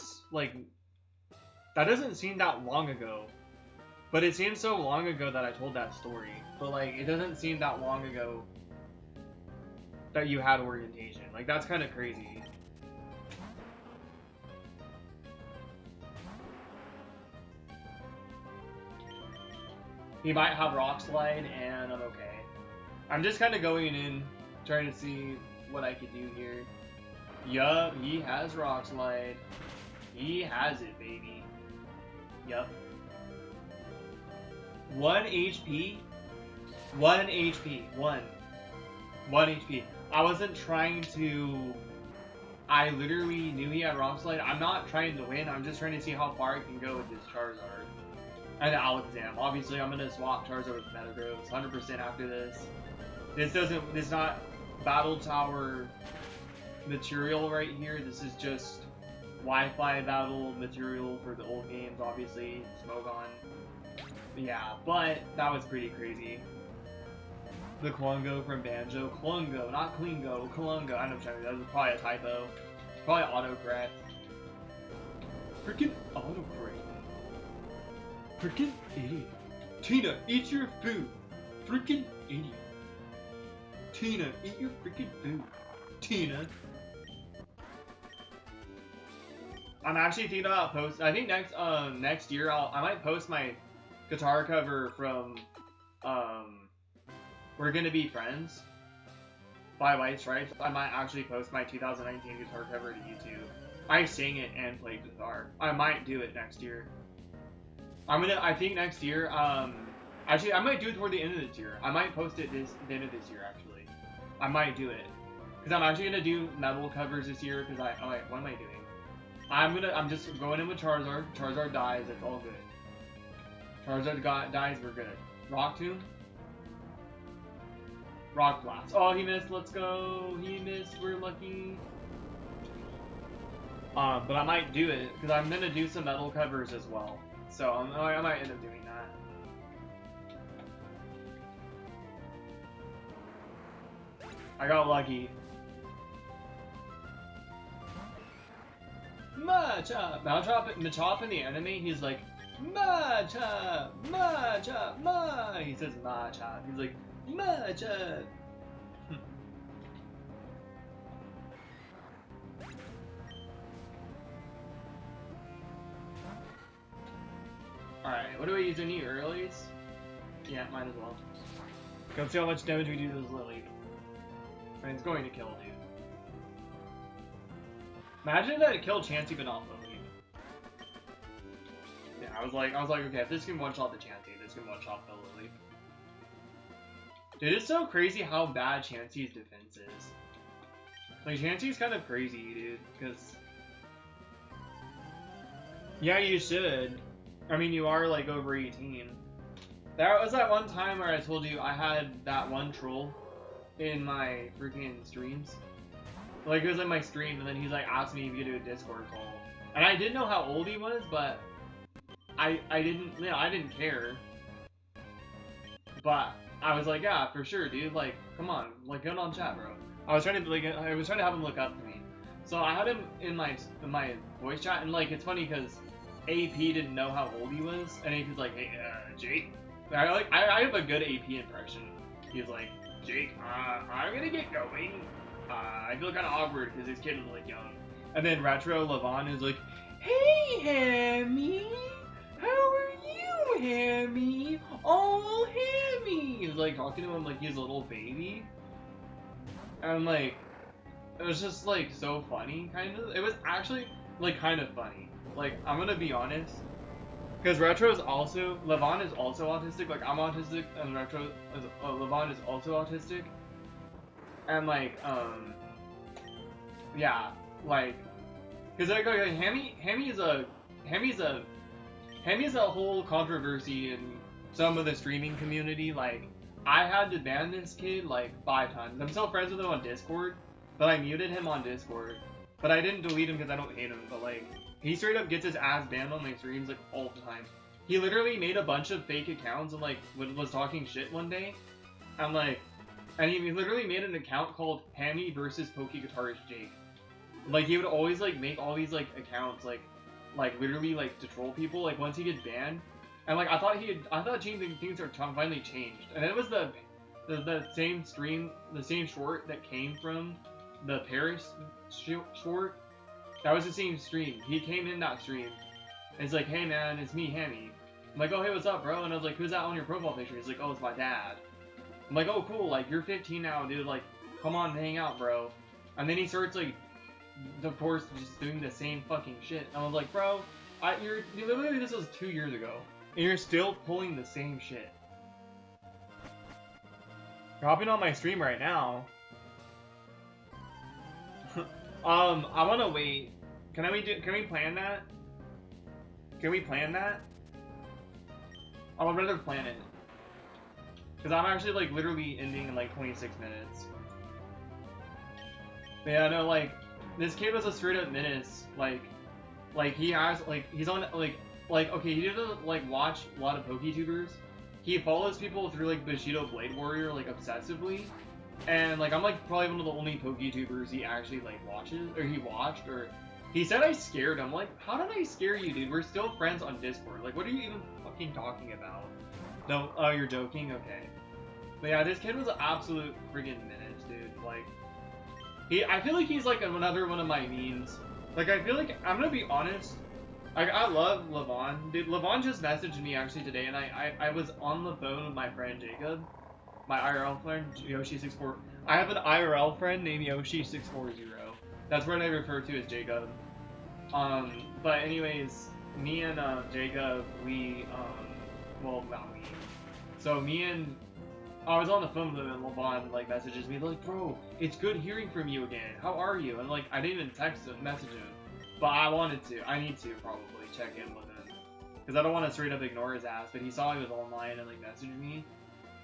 that doesn't seem that long ago. But it seems so long ago that I told that story. But like, it doesn't seem that long ago that you had orientation. Like, that's kind of crazy. He might have Rock Slide, and I'm okay. I'm just kind of going in, trying to see what I could do here. Yup, he has Rock Slide. He has it, baby. Yup. 1 HP? 1 HP. 1. 1 HP. I wasn't trying to... I literally knew he had Rock Slide. I'm not trying to win, I'm just trying to see how far I can go with this Charizard. And the Alakazam. Obviously, I'm gonna swap Charizard with Metagross 100% after this. This is not Battle Tower material right here. This is just Wi-Fi battle material for the old games, obviously. Smogon. Yeah, but that was pretty crazy. The Klungo from Banjo. Klungo, not Klingo. Klungo. I know what I'm that was probably a typo. Probably autocorrect. Freaking autocorrect. Freaking idiot. Tina, eat your food. Freaking idiot. Tina, eat your freaking food. Tina. I'm actually thinking about post. I think next year I might post my guitar cover from We're Gonna Be Friends by White Stripes. I might actually post my 2019 guitar cover to YouTube. I sing it and play guitar. I might do it next year. I think next year, actually I might do it toward the end of this year. I might post it the end of this year actually. I might do it. Because I'm actually gonna do metal covers this year because what am I doing? I'm just going in with Charizard. Charizard dies, it's all good. Charizard dies, we're good. Rock Tomb? Rock Blast. Oh, he missed, let's go. He missed, we're lucky. But I might do it, because I'm gonna do some metal covers as well. So I might end up doing that. I got lucky. Machop! Machop in the anime, he's like, Machop! Machop! Ma! He says Machop. He's like, Machop! Alright, what do we use? Any earlies? Yeah, might as well. Let's see how much damage we do to this Lily. And it's going to kill, dude. Imagine that it killed Chansey but not Lily. Yeah, I was like, okay, if this can one-shot the Chansey, this can one-shot the Lily. Dude, it's so crazy how bad Chansey's defense is. Like, Chansey's kind of crazy, dude, because... Yeah, you should. I mean, you are, like, over 18. There was that one time where I told you I had that one troll in my freaking streams. Like, it was in my stream, and then he's, like, asked me if he could do a Discord call. And I didn't know how old he was, but I didn't care. But I was like, yeah, for sure, dude. Like, come on. Like, get on chat, bro. I was trying to have him look up to me. So I had him in my voice chat, and, like, it's funny, because AP didn't know how old he was, and he was like, hey, Jake. I have a good AP impression. He was like, Jake, I'm gonna get going. I feel kind of awkward because this kid is like young. And then Retro Levon is like, hey, Hammy, how are you, Hammy? Oh, Hammy. He's like talking to him like he's a little baby. And like, it was just like so funny, kind of. It was actually like kind of funny. Like, I'm gonna be honest. Because Retro is also, Levon is also autistic, like I'm autistic, and Levon is also autistic. And like, yeah, like, cause like Hammy is a whole controversy in some of the streaming community. Like, I had to ban this kid like 5 times. I'm still friends with him on Discord, but I muted him on Discord. But I didn't delete him because I don't hate him, but like, he straight up gets his ass banned on my streams like all the time. He literally made a bunch of fake accounts and like was talking shit one day. I'm like, and he literally made an account called Hammy versus Pokey Guitarist Jake. Like, he would always like make all these like accounts like literally like to troll people. Like, once he gets banned, and like I thought things are finally changed. And it was the same stream, the same short that came from the Paris short. That was the same stream. He came in that stream. And he's like, hey man, it's me, Hammy. I'm like, oh hey, what's up, bro? And I was like, who's that on your profile picture? He's like, oh, it's my dad. I'm like, oh cool, like you're 15 now, dude. Like, come on, hang out, bro. And then he starts like, of course, just doing the same fucking shit. And I was like, bro, you literally, this was 2 years ago. And you're still pulling the same shit. You're hopping on my stream right now. I wanna wait. Can we plan that? Can we plan that? I would rather plan it. Cause I'm actually like literally ending in like 26 minutes. But yeah, no, like, this kid was a straight up menace. Like he has, like, he's on, like, okay, he doesn't, like, watch a lot of PokeTubers. He follows people through, like, Bushido Blade Warrior, like, obsessively. And, like, I'm, like, probably one of the only PokeTubers he actually, like, watches, or he watched, or... He said I scared him. Like, how did I scare you, dude? We're still friends on Discord. Like, what are you even fucking talking about? No, oh, you're joking? Okay. But yeah, this kid was an absolute friggin' menace, dude. Like, I feel like he's, like, another one of my memes. Like, I feel like, I'm gonna be honest, I love Levon. Dude, Levon just messaged me actually today, and I was on the phone with my friend Jacob, my IRL friend, Yoshi64. I have an IRL friend named Yoshi640. That's what I refer to as Jacob. But anyways, me and Jacob, we, well, not me. So me and, I was on the phone with him, and Levon, like, messages me, like, bro, it's good hearing from you again. How are you? And, like, I didn't even text him, message him. But I wanted to. I need to, probably, check in with him. Because I don't want to straight up ignore his ass, but he saw he was online and, like, messaged me.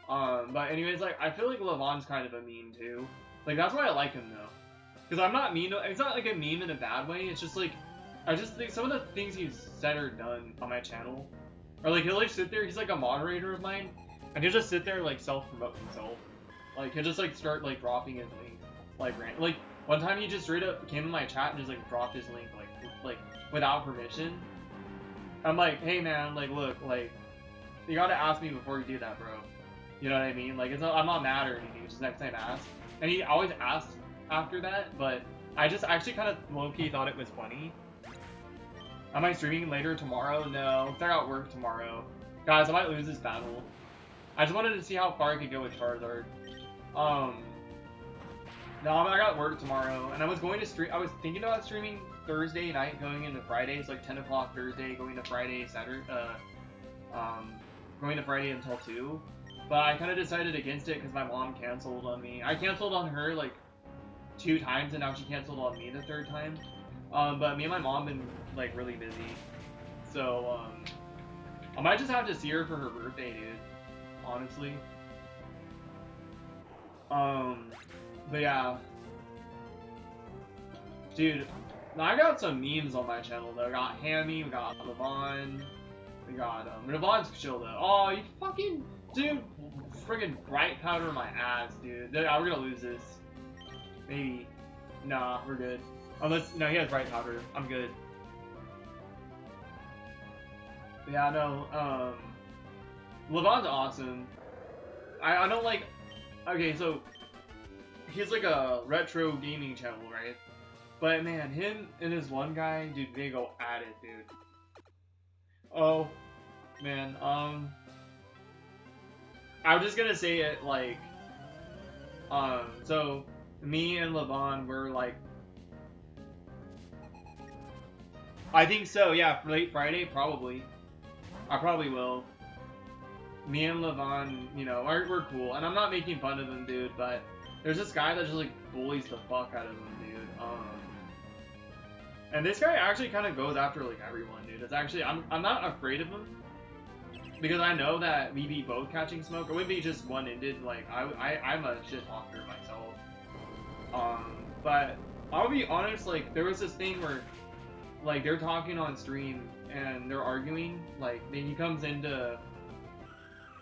But anyways, like, I feel like Levon's kind of a meme, too. Like, that's why I like him, though. Because I'm not mean, it's not, like, a meme in a bad way. It's just, like, I just think some of the things he's said or done on my channel. Or, like, he'll, like, sit there, he's, like, a moderator of mine. And he'll just sit there, like, self-promote himself. Like, he'll just, like, start, like, dropping his link. Like, one time he just straight up came in my chat and just, like, dropped his link, like, without permission. I'm like, hey, man, like, look, like, you gotta ask me before you do that, bro. You know what I mean? Like, it's not, I'm not mad or anything, it's just next time ask. And he always asks after that, but I just actually kind of low-key thought it was funny. Am I streaming later tomorrow? No, because I got work tomorrow. Guys, I might lose this battle. I just wanted to see how far I could go with Charizard. No, I got work tomorrow, and I was going to stream. I was thinking about streaming Thursday night, going into Friday. It's like 10 o'clock Thursday, going to Friday, Saturday. Going to Friday until 2. But I kind of decided against it because my mom canceled on me. I canceled on her like 2 times, and now she canceled on me the 3rd time. But me and my mom been like really busy, so I might just have to see her for her birthday, dude. Honestly. But yeah. Dude, I got some memes on my channel though. We got Hammy, we got Levon, we got, Levon's chill though. Oh, you fucking, dude, friggin' bright powder my ass, dude. We're gonna lose this. Maybe. Nah, we're good. Unless, no, he has bright powder. I'm good. But yeah, no, Levon's awesome. I don't like, okay, so, he's like a retro gaming channel, right? But man, him and this one guy, dude, they go at it, dude. Oh, man, I'm just gonna say it like, so, me and Levon were like, I think so, yeah, late Friday, probably. I probably will. Me and Levon, you know, we're cool, and I'm not making fun of him, dude, but there's this guy that just, like, bullies the fuck out of him, dude. And this guy actually kind of goes after, like, everyone, dude. It's actually, I'm not afraid of him, because I know that we be both catching smoke. It wouldn't be just one-ended, like, I'm a shit talker myself. But I'll be honest, like, there was this thing where, like, they're talking on stream, and they're arguing, like, then he comes into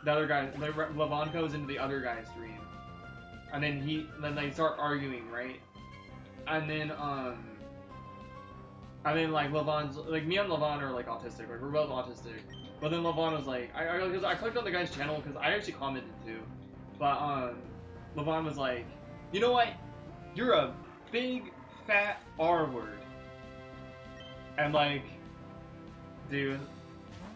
the other guy, Levon goes into the other guy's stream, and then they start arguing, right? And then like Levon's, like, me and Levon are like autistic, like we're both autistic, but then Levon was like, I clicked on the guy's channel because I actually commented too, but Levon was like, you know what, you're a big fat R word, and like, dude,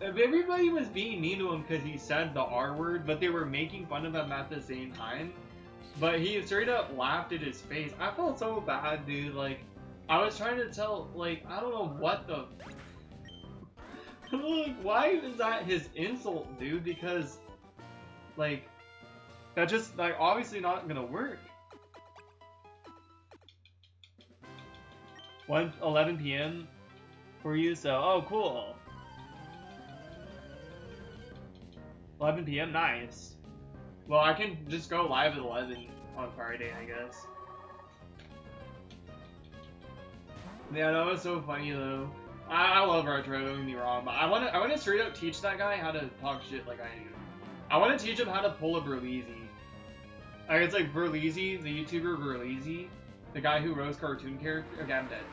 everybody was being mean to him because he said the R word, but they were making fun of him at the same time. But he straight up laughed at his face. I felt so bad, dude. Like, I was trying to tell, like, I don't know what the... Look, why is that his insult, dude? Because, like, that's just, like, obviously not gonna work. 11 p.m. for you, so, oh, cool. 11 p.m., nice. Well, I can just go live at 11 on Friday, I guess. Yeah, that was so funny, though. I love Retro, don't get me wrong, but I wanna straight up teach that guy how to talk shit like I do. I wanna teach him how to pull a Berleezy. Like, it's like Berleezy, the YouTuber Berleezy, the guy who roasts cartoon characters. Okay, I'm dead.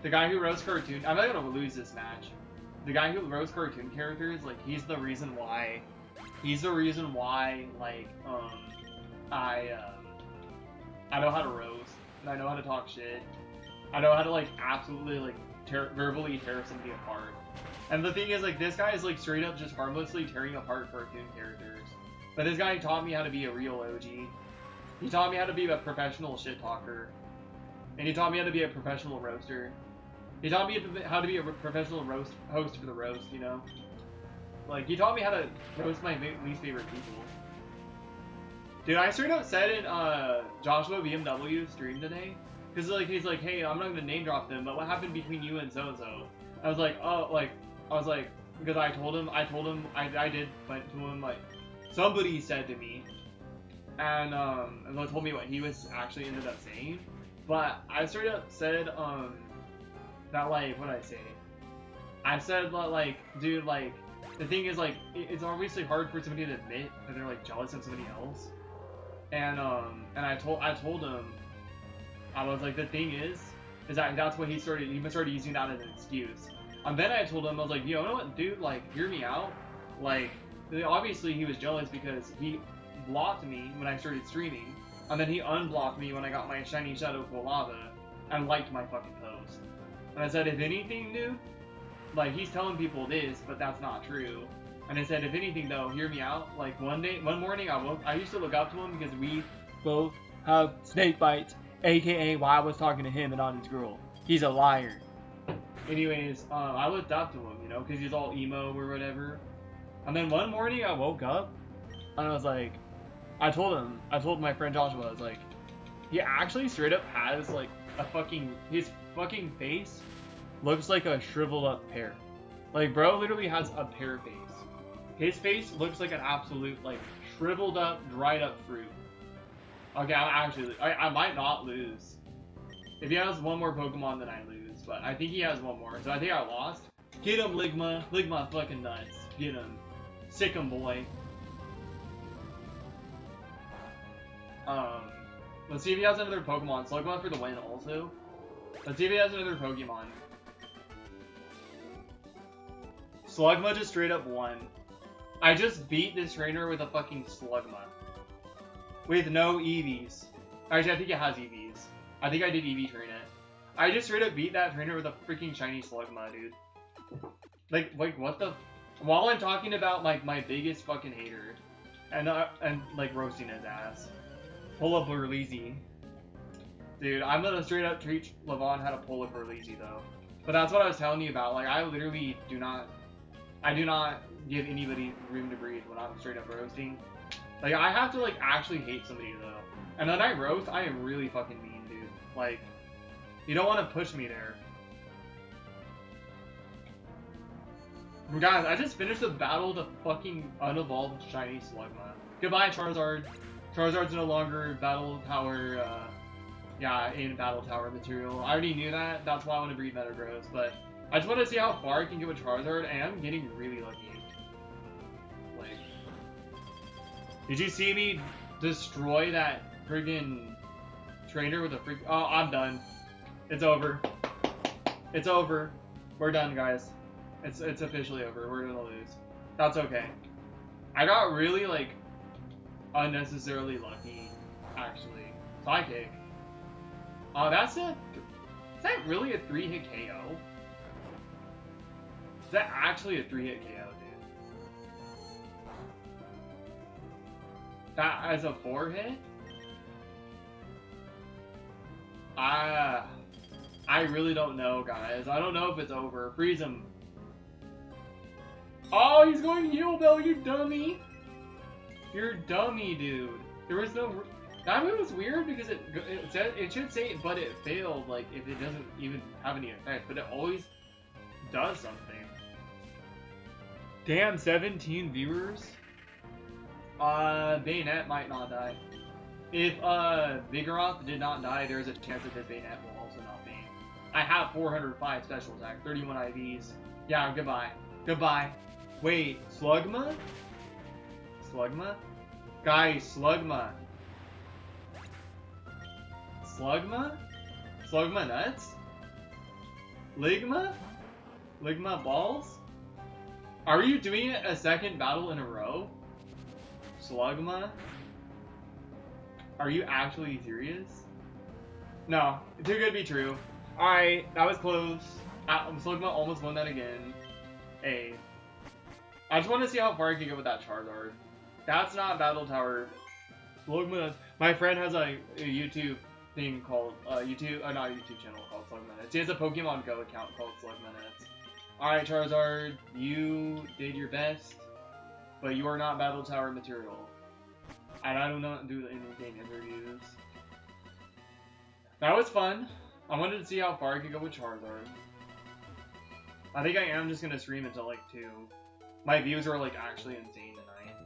The guy who roasts cartoon. I'm not gonna lose this match. The guy who roasts cartoon characters, like, he's the reason why. He's the reason why, like, I know how to roast, and I know how to talk shit. I know how to, like, absolutely, like, verbally tear somebody apart. And the thing is, like, this guy is, like, straight up just harmlessly tearing apart cartoon characters. But this guy taught me how to be a real OG. He taught me how to be a professional shit talker. And he taught me how to be a professional roaster. He taught me how to be a professional host for the roast, you know? Like, he taught me how to roast my least favorite people. Dude, I straight up said in Joshua BMW stream today, because like he's like, hey, I'm not gonna name drop them, but what happened between you and so and so? I was like, oh, like I was like, because I told him I did went to him, like, somebody said to me, and they told me what he was actually ended up saying, but I straight up said that, like, what did I say? I said that, like, dude, like, the thing is, like, it's obviously hard for somebody to admit that they're, like, jealous of somebody else. And I told him, I was like, the thing is that that's what he started using that as an excuse. And then I told him, I was like, you know what, dude, like, hear me out. Like, obviously he was jealous because he blocked me when I started streaming, and then he unblocked me when I got my shiny Shadow Cool Lava, and liked my fucking post. And I said, if anything, dude, like, he's telling people this, but that's not true. And I said, if anything, though, hear me out. Like, one morning, I used to look up to him because we both have snake bites, aka why I was talking to him and not his girl. He's a liar. Anyways, I looked up to him, you know, because he's all emo or whatever. And then one morning, I woke up, and I was like, I told my friend Joshua, I was like, he actually straight up has, like, his fucking face looks like a shriveled up pear. Like, bro literally has a pear face. His face looks like an absolute, like, shriveled up, dried up fruit. Okay, I might not lose. If he has one more Pokemon, then I lose. But I think he has one more, so I think I lost. Get him, Ligma. Ligma fucking nuts. Get him. Sick him, boy. Let's see if he has another Pokemon. Slugma for the win also. Let's see if he has another Pokemon. Slugma just straight up won. I just beat this trainer with a fucking Slugma. With no EVs. Actually, I think it has EVs. I think I did EV train it. I just straight up beat that trainer with a freaking shiny Slugma, dude. Like, what the... While I'm talking about, like, my biggest fucking hater. And like, roasting his ass. Pull up Berleezy. Dude, I'm gonna straight up teach Levon how to pull a Berleezy, though. But that's what I was telling you about. Like, I literally do not give anybody room to breathe when I'm straight up roasting. Like, I have to, like, actually hate somebody, though. And when I roast, I am really fucking mean, dude. Like, you don't want to push me there. Guys, I just finished the battle of the fucking unevolved shiny Slugma. Goodbye, Charizard. Charizard's no longer battle tower, in battle tower material. I already knew that. That's why I want to breed Metagross, but I just want to see how far I can get with Charizard, and I'm getting really lucky. Like, did you see me destroy that friggin' trainer with a freak? Oh, I'm done. It's over. It's over. We're done, guys. It's officially over. We're gonna lose. That's okay. I got really, like, unnecessarily lucky, actually. Psychic. Oh, is that really a 3-hit KO? Is that actually a 3-hit KO, dude? That as a 4-hit? I really don't know, guys. I don't know if it's over. Freeze him. Oh, he's going heal though, you dummy! You're a dummy, dude. There was no... That move was weird because it should say, but it failed, like, if it doesn't even have any effect, but it always does something. Damn, 17 viewers? Bayonet might not die. If, Vigoroth did not die, there's a chance that this Bayonet will also not faint. I have 405 special attack, 31 IVs. Yeah, goodbye. Goodbye. Wait, Slugma? Slugma? Guys, Slugma. Slugma? Slugma nuts? Ligma? Ligma balls? Are you doing it a second battle in a row? Slugma? Are you actually serious? No, too good to be true. Alright, that was close. Slugma almost won that again. Hey. I just want to see how far I can go with that Charizard. That's not Battle Tower. Slugma. My friend has a YouTube thing called, not a YouTube channel called Slugma. He has a Pokemon Go account called Slugma. Alright, Charizard, you did your best, but you are not Battle Tower material. And I do not do anything interviews. That was fun. I wanted to see how far I could go with Charizard. I think I am just gonna stream until like 2. My views are like actually insane tonight.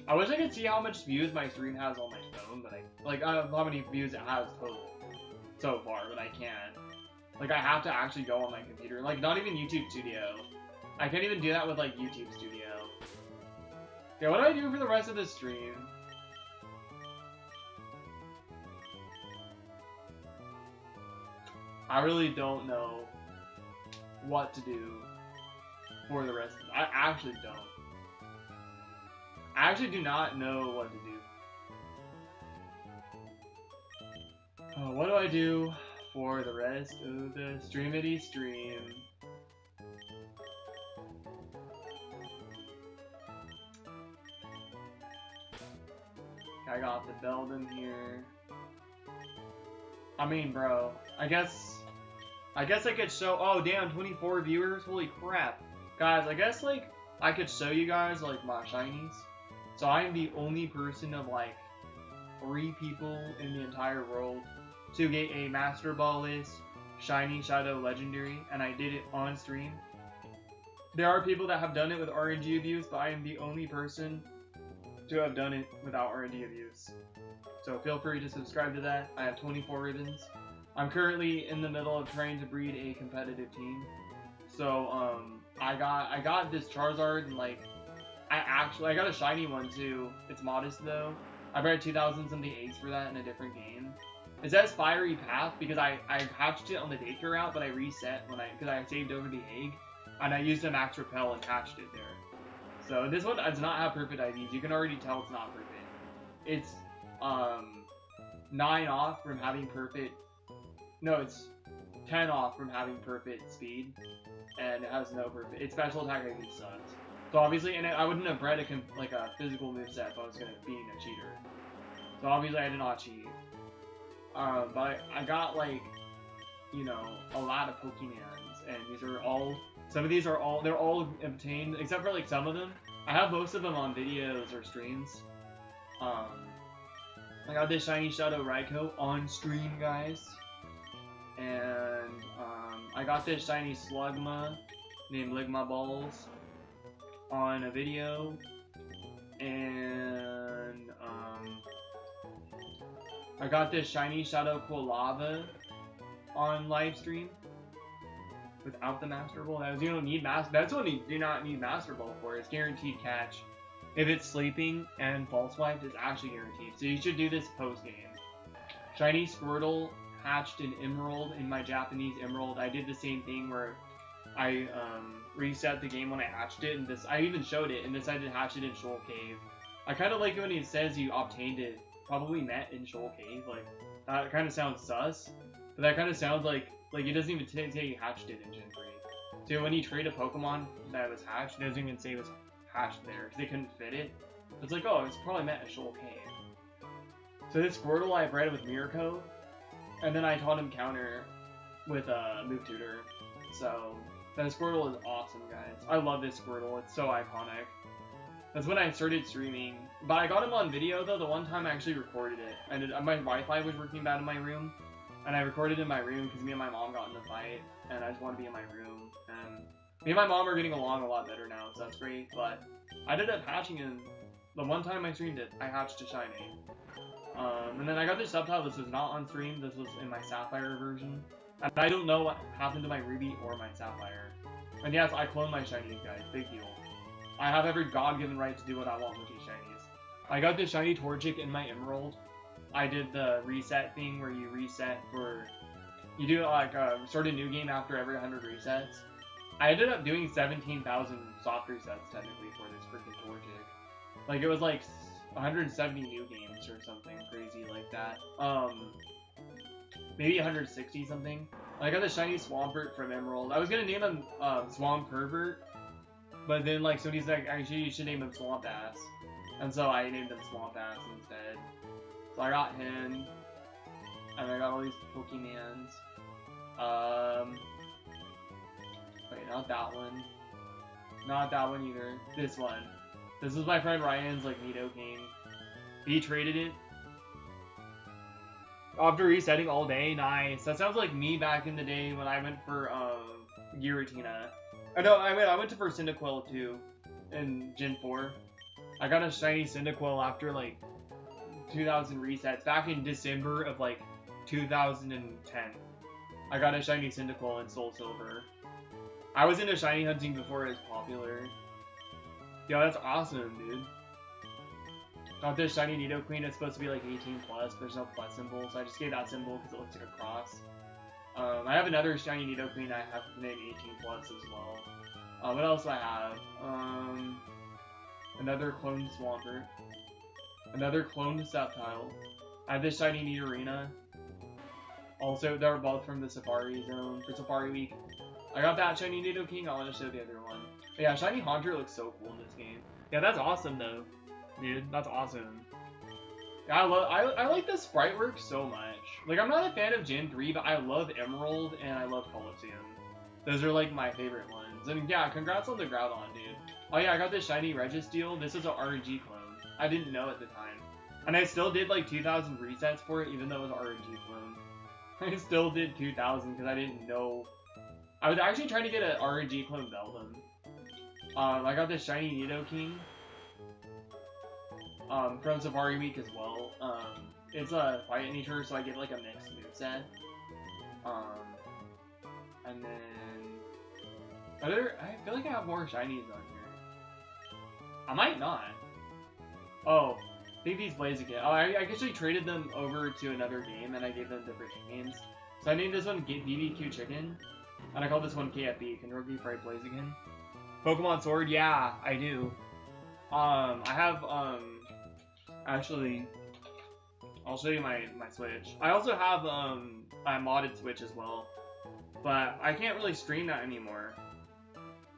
I wish I could see how much views my stream has on my phone, but I don't know how many views it has total so far, but I can't. Like, I have to actually go on my computer. Like, not even YouTube Studio. I can't even do that with, like, YouTube Studio. Okay, what do I do for the rest of this stream? I really don't know what to do for the rest of it. I actually don't. I actually do not know what to do. What do I do for the rest of the streamity stream? I got the Beldum here. I mean, bro, I guess I could show. Oh, damn, 24 viewers. Holy crap, guys! I guess like I could show you guys like my shinies. So I am the only person of like 3 people in the entire world to get a Master Ball list Shiny Shadow Legendary, and I did it on stream. There are people that have done it with RNG abuse, but I am the only person to have done it without RNG abuse. So feel free to subscribe to that. I have 24 ribbons. I'm currently in the middle of trying to breed a competitive team. So I got this Charizard, and like I got a shiny one too. It's modest though. I bred 2,000 something eggs for that in a different game. It says Fiery Path because I hatched it on the daycare route, but I reset because I saved over the egg, and I used a Max Repel and hatched it there. So this one does not have perfect IVs. You can already tell it's not perfect. It's 9 off from having perfect. No, it's 10 off from having perfect speed, and it has no perfect. Its special attack I think sucks. So obviously, and I wouldn't have bred a physical moveset if I was gonna be a cheater. So obviously I did not cheat. But I got like, you know, a lot of Pokemons, and these are all. Some of these are all. They're all obtained, except for like some of them. I have most of them on videos or streams. I got this shiny Shadow Raikou on stream, guys. And I got this shiny Slugma named Ligma Balls on a video, and I got this shiny Shadow Quilava on live stream without the Master Ball. That's you don't need That's what you do not need Master Ball for. It's guaranteed catch. If it's sleeping and false wiped, it's actually guaranteed. So you should do this post game. Shiny Squirtle hatched in Emerald in my Japanese Emerald. I did the same thing where I reset the game when I hatched it, and this I even showed it and decided to hatch it in Shoal Cave. I kind of like it when it says you obtained it. Probably met in Shoal Cave. Like that kind of sounds sus, but that kind of sounds like it doesn't even say you hatched it in Gen 3. So when you trade a Pokemon that was hatched, it doesn't even say it was hatched there because they couldn't fit it. It's like, oh, it's probably met in Shoal Cave. So this Squirtle I bred with Mirko, and then I taught him counter with Move Tutor. So That Squirtle is awesome, guys. I love this Squirtle. It's so iconic. That's when I started streaming. But I got him on video, though, the one time I actually recorded it. And my Wi-Fi was working bad in my room. And I recorded in my room because me and my mom got in a fight. And I just want to be in my room. And me and my mom are getting along a lot better now, so that's great. But I ended up hatching him. The one time I streamed it, I hatched a shiny. And then I got this subtitle. This was not on stream. This was in my Sapphire version. And I don't know what happened to my Ruby or my Sapphire. And yes, I cloned my shinies, guys. Big deal. I have every God-given right to do what I want with these shinies. I got this shiny Torchic in my Emerald. I did the reset thing where you reset for... You do like start a new game after every 100 resets. I ended up doing 17,000 soft resets technically for this freaking Torchic. Like it was like 170 new games or something crazy like that. Maybe 160 something. I got the shiny Swampert from Emerald. I was gonna name him Swamp Pervert, but then like somebody's like, actually you should name him Swamp Ass, and so I named him Swamp Ass instead. So I got him, and I got all these Pokemons. Wait, not that one. Not that one either. This one. This is my friend Ryan's like Nidoking. He traded it. After resetting all day, nice. That sounds like me back in the day when I went for Giratina. No, I went to for Cyndaquil too, in Gen 4. I got a shiny Cyndaquil after like 2,000 resets back in December of like 2010. I got a shiny Cyndaquil in Soul Silver. I was into shiny hunting before it was popular. Yo, that's awesome, dude. Got this shiny Nidoqueen. It's supposed to be like 18 plus. There's no plus symbol, so I just gave that symbol because it looks like a cross. I have another shiny Nidoqueen I have named 18 plus as well. What else do I have? Another cloned Swampert. Another cloned Sceptile. I have this shiny Nidorina. Also, they're both from the Safari Zone for Safari Week. I got that shiny Nidoking. I want to show the other one. But yeah, shiny Haunter looks so cool in this game. Yeah, that's awesome though. Dude, that's awesome. Yeah, I like the sprite work so much. Like, I'm not a fan of Gen 3, but I love Emerald and I love Coliseum. Those are like my favorite ones. And yeah, congrats on the Groudon, dude. Oh yeah, I got this shiny Registeel. This is an RNG clone. I didn't know at the time. And I still did like 2,000 resets for it, even though it was an RNG clone. I still did 2,000 because I didn't know. I was actually trying to get an RNG clone Beldum. I got this shiny Nidoking. From Safari Week as well. It's a quiet nature, so I get like a mixed moveset. And then I feel like I have more shinies on here. I might not. Oh, I think these Blaziken. Oh, I actually traded them over to another game, and I gave them different names. So I named this one BBQ Chicken, and I called this one KFB, Kentucky Fried Blaziken. Pokemon Sword, yeah, I do. I have actually, I'll show you my Switch. I also have a modded Switch as well, but I can't really stream that anymore.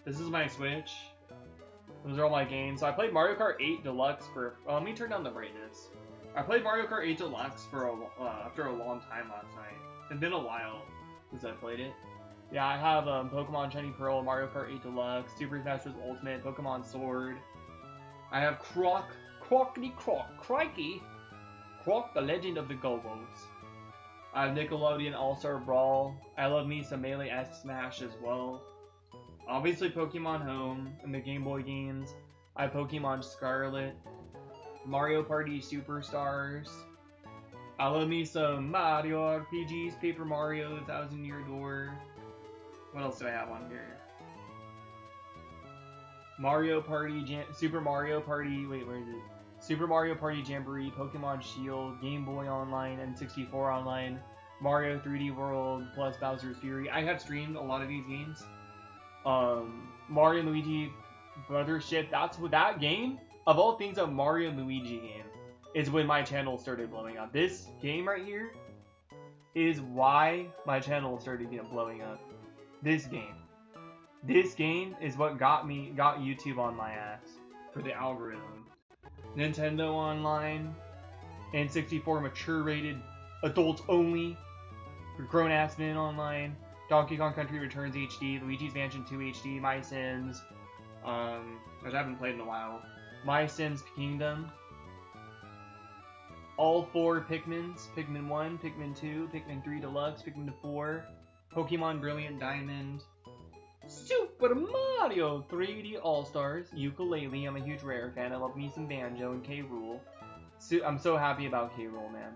This is my Switch. Those are all my games. So I played Mario Kart 8 Deluxe for. Let me turn down the brightness. I played Mario Kart 8 Deluxe for after a long time last night. It's been a while since I played it. Yeah, I have Pokemon Shiny Pearl, Mario Kart 8 Deluxe, Super Smash Bros. Ultimate, Pokemon Sword. I have Crikey, Croc, the Legend of the Gobos. I have Nickelodeon All-Star Brawl. I love me some Melee S Smash as well. Obviously Pokemon Home and the Game Boy games. I have Pokemon Scarlet. Mario Party Superstars. I love me some Mario RPGs, Paper Mario, The 1000-Year Door. What else do I have on here? Mario Party, Super Mario Party, wait, where is it? Super Mario Party Jamboree, Pokemon Shield, Game Boy Online, N64 Online, Mario 3D World, plus Bowser's Fury. I have streamed a lot of these games. Mario and Luigi Brothership, that's what that game, of all things, a Mario and Luigi game, is when my channel started blowing up. This game right here is why my channel started blowing up. This game. This game is what got YouTube on my ass for the algorithm. Nintendo Online, N64 mature rated, adults only, for grown ass men online, Donkey Kong Country Returns HD, Luigi's Mansion 2 HD, My Sims, which I haven't played in a while, My Sims Kingdom, all 4 Pikmins, Pikmin 1, Pikmin 2, Pikmin 3 Deluxe, Pikmin 4, Pokemon Brilliant Diamond, Super Mario 3D All-Stars, Ukulele, I'm a huge Rare fan, I love me some Banjo and K. Rool. I'm so happy about K. Rool, man.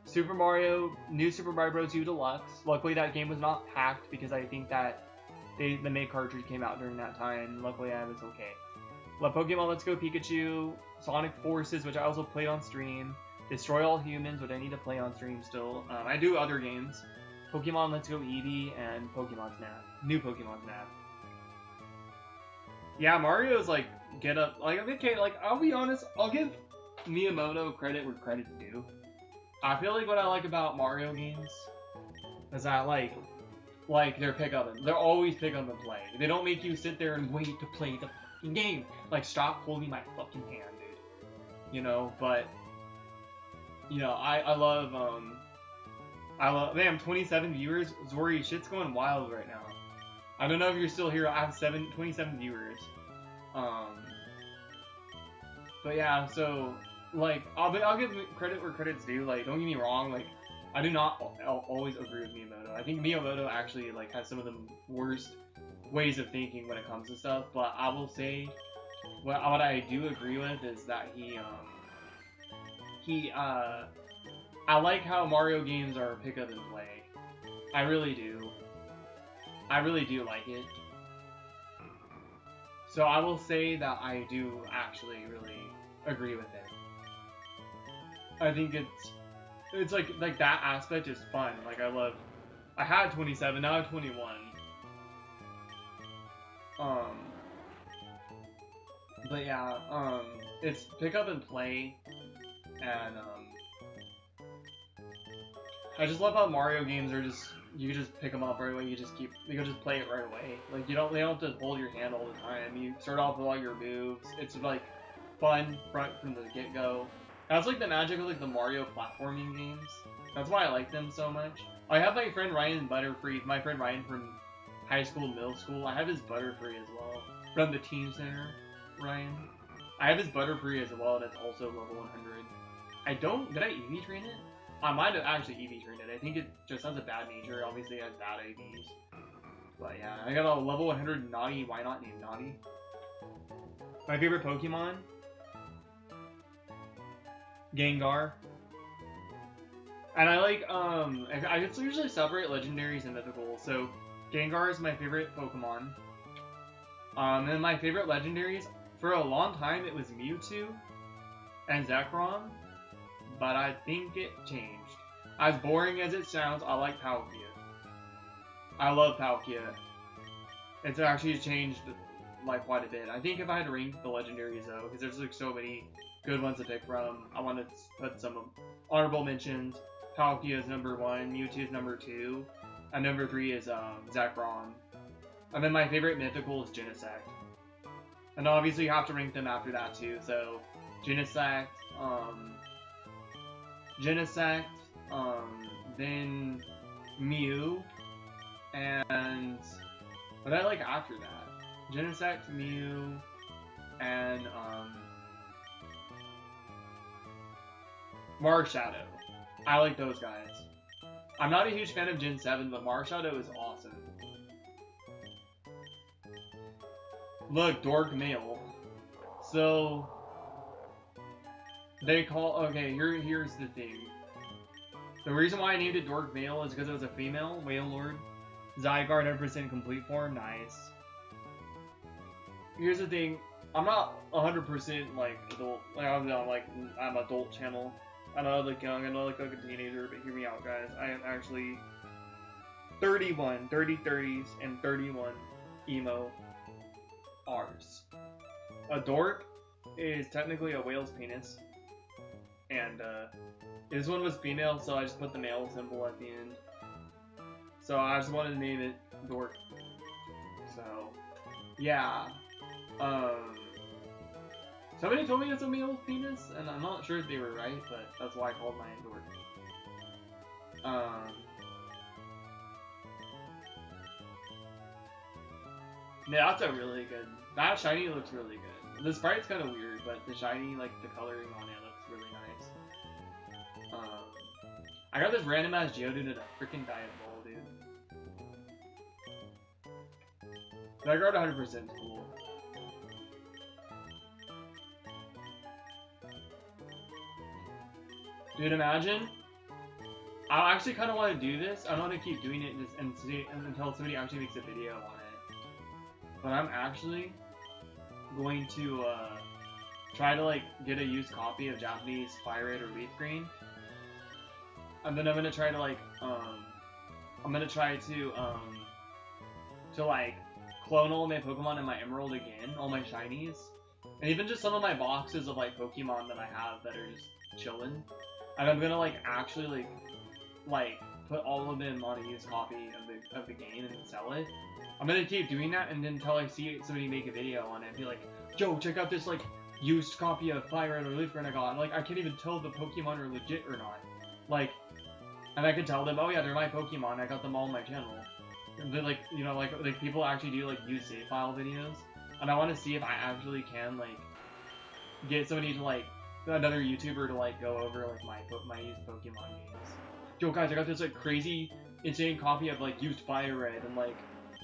Super Mario, New Super Mario Bros. U Deluxe. Luckily that game was not hacked because I think that the main cartridge came out during that time. Luckily I was okay. Love Pokemon Let's Go Pikachu, Sonic Forces, which I also played on stream, Destroy All Humans, which I need to play on stream still. I do other games. Pokemon Let's Go Eevee and Pokemon Snap. New Pokemon Snap. Yeah, Mario's like, get up. Like, okay, like, I'll be honest, I'll give Miyamoto credit where credit's due. I feel like what I like about Mario games is that, like they're pick up and they're always pick up and play. They don't make you sit there and wait to play the fucking game. Like, stop holding my fucking hand, dude. You know, but, you know, I love, man, 27 viewers. Zori, shit's going wild right now. I don't know if you're still here. I have 27 viewers. But yeah, so, like, I'll give credit where credit's due. Like, don't get me wrong. Like, I do not always agree with Miyamoto. I think Miyamoto actually, like, has some of the worst ways of thinking when it comes to stuff. But I will say, what I do agree with is that I like how Mario games are pick up and play. I really do. I really do like it. So I will say that I do actually really agree with it. I think it's like that aspect is fun. Like, I had 27, now I have 21. But yeah, it's pick up and play, and I just love how Mario games are just, you can just pick them up right away. You can just play it right away. Like, they don't have to hold your hand all the time. You start off with all your moves. It's like fun right from the get-go. That's like the magic of like the Mario platforming games. That's why I like them so much. I have my friend Ryan Butterfree, my friend Ryan from high school, middle school. I have his Butterfree as well from the Teen Center. Ryan, I have his Butterfree as well. That's also level 100. Did I EV train it? I might have actually EV trained it. I think it just has a bad nature. Obviously, it has bad AVs. But yeah, I got a level 100 Naughty. Why not named Naughty? My favorite Pokemon? Gengar. And I like, I usually separate legendaries and mythicals. So, Gengar is my favorite Pokemon. And my favorite legendaries, for a long time, it was Mewtwo and Zekrom. But I think it changed. As boring as it sounds, I like Palkia. I love Palkia. It's actually changed, like, quite a bit. I think if I had to rank the legendaries, though, because there's, like, so many good ones to pick from, I want to put some honorable mentions. Palkia is number 1, Mewtwo is number 2, and number 3 is, Zekrom. And then my favorite mythical is Genesect. And obviously you have to rank them after that, too, so Genesect, then Mew, and what I like after that? Genesect, Mew, and Marshadow. I like those guys. I'm not a huge fan of Gen 7, but Marshadow is awesome. Look, Dork Male. So they call, okay, here's the thing. The reason why I named it Dork Male is because it was a female Whale Lord. Zygarde 100% complete form, nice. Here's the thing, I'm not 100% like adult, like I'm adult channel. I know I look young, I know I look like a teenager, but hear me out, guys. I am actually 31, 30s, and 31 emo R's. A dork is technically a whale's penis. And this one was female, so I just put the male symbol at the end. So I just wanted to name it Dork. So, yeah. Somebody told me it's a male penis, and I'm not sure if they were right, but that's why I called mine Dork. Yeah, that's a really good. That shiny looks really good. The sprite's kind of weird, but the shiny, like the coloring on it looks really nice. I got this random ass Geodude at a freaking diet bowl, dude. That guard 100% is cool. Dude, imagine. I actually kind of want to do this. I don't want to keep doing it until somebody actually makes a video on it. But I'm actually going to try to like get a used copy of Japanese Fire Red or Leaf Green, and then I'm gonna try to like to like clone all my Pokemon in my Emerald again, all my shinies, and even just some of my boxes of like Pokemon that I have that are just chilling. And I'm gonna like actually like put all of them on a used copy of the game and then sell it. I'm gonna keep doing that, and then until I see somebody make a video on it and be like, yo, check out this like used copy of Fire Red or Leaf Green I got. And, like, I can't even tell if the Pokemon are legit or not. Like, and I can tell them, oh yeah, they're my Pokemon, I got them all on my channel. And they're like, you know, like people actually do like use save file videos, and I want to see if I actually can like get somebody to like another YouTuber to like go over like my used Pokemon games. Yo guys, I got this like crazy, insane copy of like used Fire Red, and like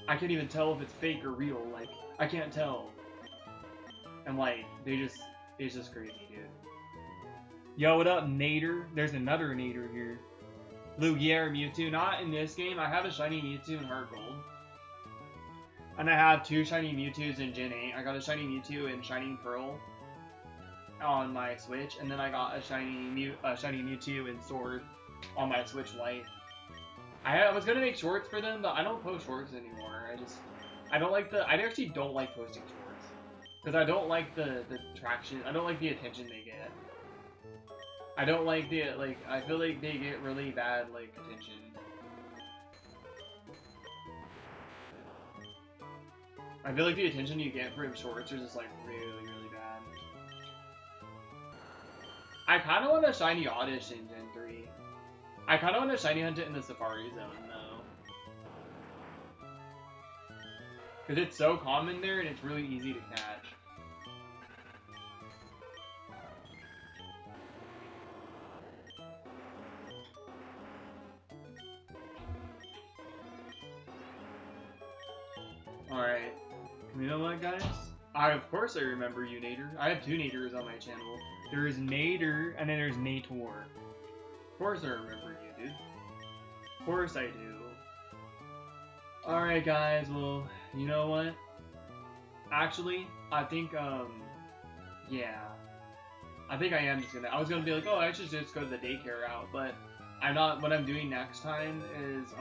I can't even tell if it's fake or real. Like I can't tell. And like it's just crazy, dude. Yo, what up, Nader? There's another Nader here. Lugiere Mewtwo, not in this game. I have a shiny Mewtwo in Heart Gold. And I have 2 shiny Mewtwo's in Gen 8. I got a shiny Mewtwo in Shining Pearl on my Switch, and then I got a shiny Mewtwo in Sword on my Switch Lite. I was gonna make shorts for them, but I don't post shorts anymore. I actually don't like posting shorts. Because I don't like the traction, I don't like the attention they get. I don't like I feel like they get really bad, like, attention. I feel like the attention you get from shorts is just, like, really, really bad. I kinda want a shiny Oddish in Gen 3. I kinda want to shiny hunt it in the Safari Zone, though. Because it's so common there, and it's really easy to catch. Alright. You know what, guys? Of course I remember you, Nader. I have 2 Naders on my channel. There's Nader, and then there's Nator. Of course I remember you, dude. Of course I do. Alright, guys, well, you know what? Actually, I think, yeah. I think I am just gonna, I was gonna be like, oh, I should just go to the daycare route, but I'm not. What I'm doing next time is,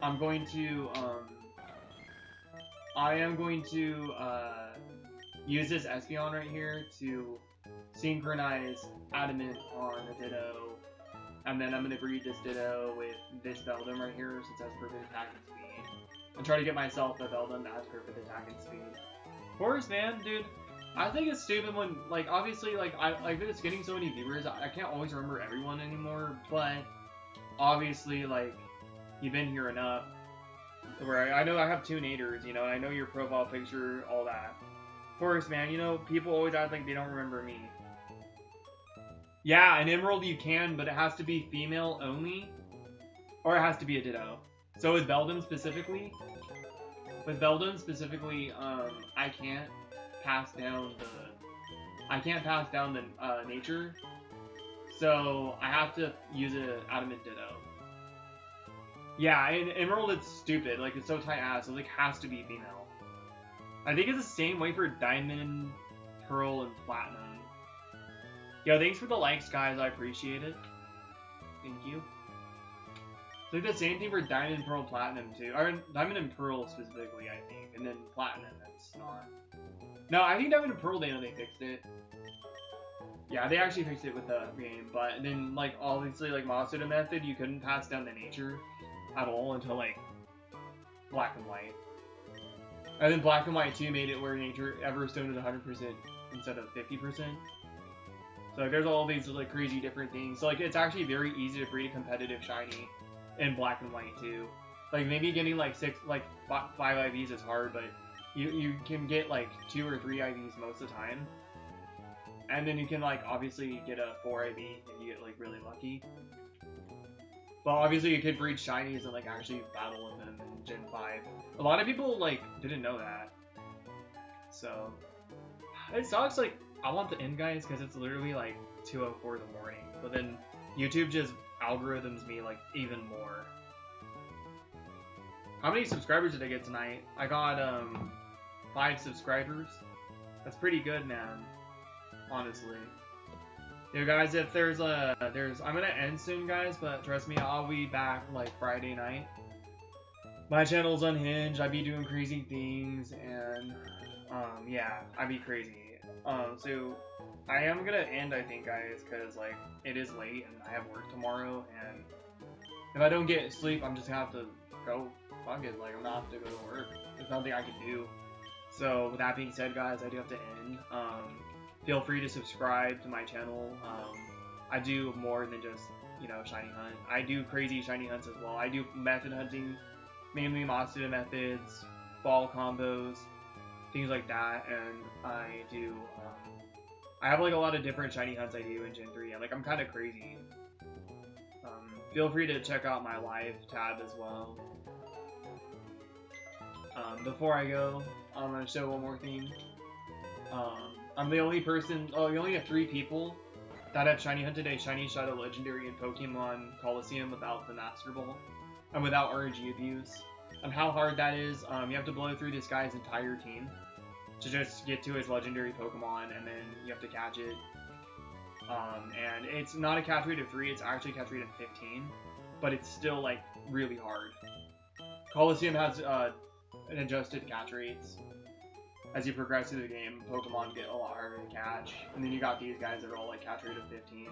I'm going to, I am going to, use this Espeon right here to synchronize Adamant on a Ditto, and then I'm going to breed this Ditto with this Beldum right here since it has perfect attack and speed, and try to get myself a Beldum that has perfect attack and speed. Of course, man, dude. I think it's stupid when, like, obviously, like, it's getting so many viewers, I can't always remember everyone anymore, but obviously, like, you've been here enough. Where I know I have 2 Naders, you know, and I know your profile picture, all that. Of course, man, you know, people always act like they don't remember me. Yeah, an Emerald you can, but it has to be female only, or it has to be a Ditto. So with Beldum specifically, I can't pass down the nature, so I have to use an Adamant Ditto. Yeah, in Emerald it's stupid, like it's so tight ass, so it like has to be female. I think it's the same way for Diamond, Pearl, and Platinum. Yo, thanks for the likes, guys, I appreciate it. Thank you. It's like the same thing for Diamond, Pearl, Platinum too. Or Diamond and Pearl specifically, I think. And then Platinum, that's not. No, I think Diamond and Pearl, they fixed it. Yeah, they actually fixed it with the game, but then, like, obviously, like, Monster Method, you couldn't pass down the nature at all until, like, Black and White. And then Black and White 2 made it where nature Everstone is 100% instead of 50%. So there's all these, like, crazy different things. So, like, it's actually very easy to breed a competitive shiny in Black and White 2. Like maybe getting like 5 IVs is hard, but you can get like 2 or 3 IVs most of the time. And then you can like obviously get a 4 IV if you get like really lucky. But obviously you could breed shinies and like actually battle with them in Gen 5. A lot of people like didn't know that. So it sucks, like I want the end guys because it's literally like 2:04 in the morning. But then YouTube just algorithms me like even more. How many subscribers did I get tonight? I got 5 subscribers. That's pretty good, man. Honestly. Yo guys, if there's I'm gonna end soon, guys, but trust me, I'll be back like Friday night. My channel's unhinged, I be doing crazy things, and yeah, I be crazy. So I am gonna end, I think, guys, because like it is late and I have work tomorrow, and if I don't get sleep, I'm just gonna have to go. Fuck it, like I'm gonna have to go to work. There's nothing I can do. So with that being said, guys, I do have to end. Feel free to subscribe to my channel. I do more than just, you know, shiny hunt. I do crazy shiny hunts as well. I do method hunting, mainly Monster methods, ball combos, things like that, and I do, I have like a lot of different shiny hunts I do in Gen 3, and like I'm kind of crazy. Feel free to check out my live tab as well. Before I go, I'm going to show one more thing. I'm the only person, we only have 3 people that have shiny hunted a shiny shadow legendary in Pokemon Coliseum without the Master Ball, and without RNG abuse. And how hard that is, you have to blow through this guy's entire team to just get to his legendary Pokemon, and then you have to catch it. And it's not a catch rate of 3, it's actually a catch rate of 15, but it's still like really hard. Coliseum has an adjusted catch rates. As you progress through the game, Pokemon get a lot harder to catch, and then you got these guys that are all like catch rate of 15.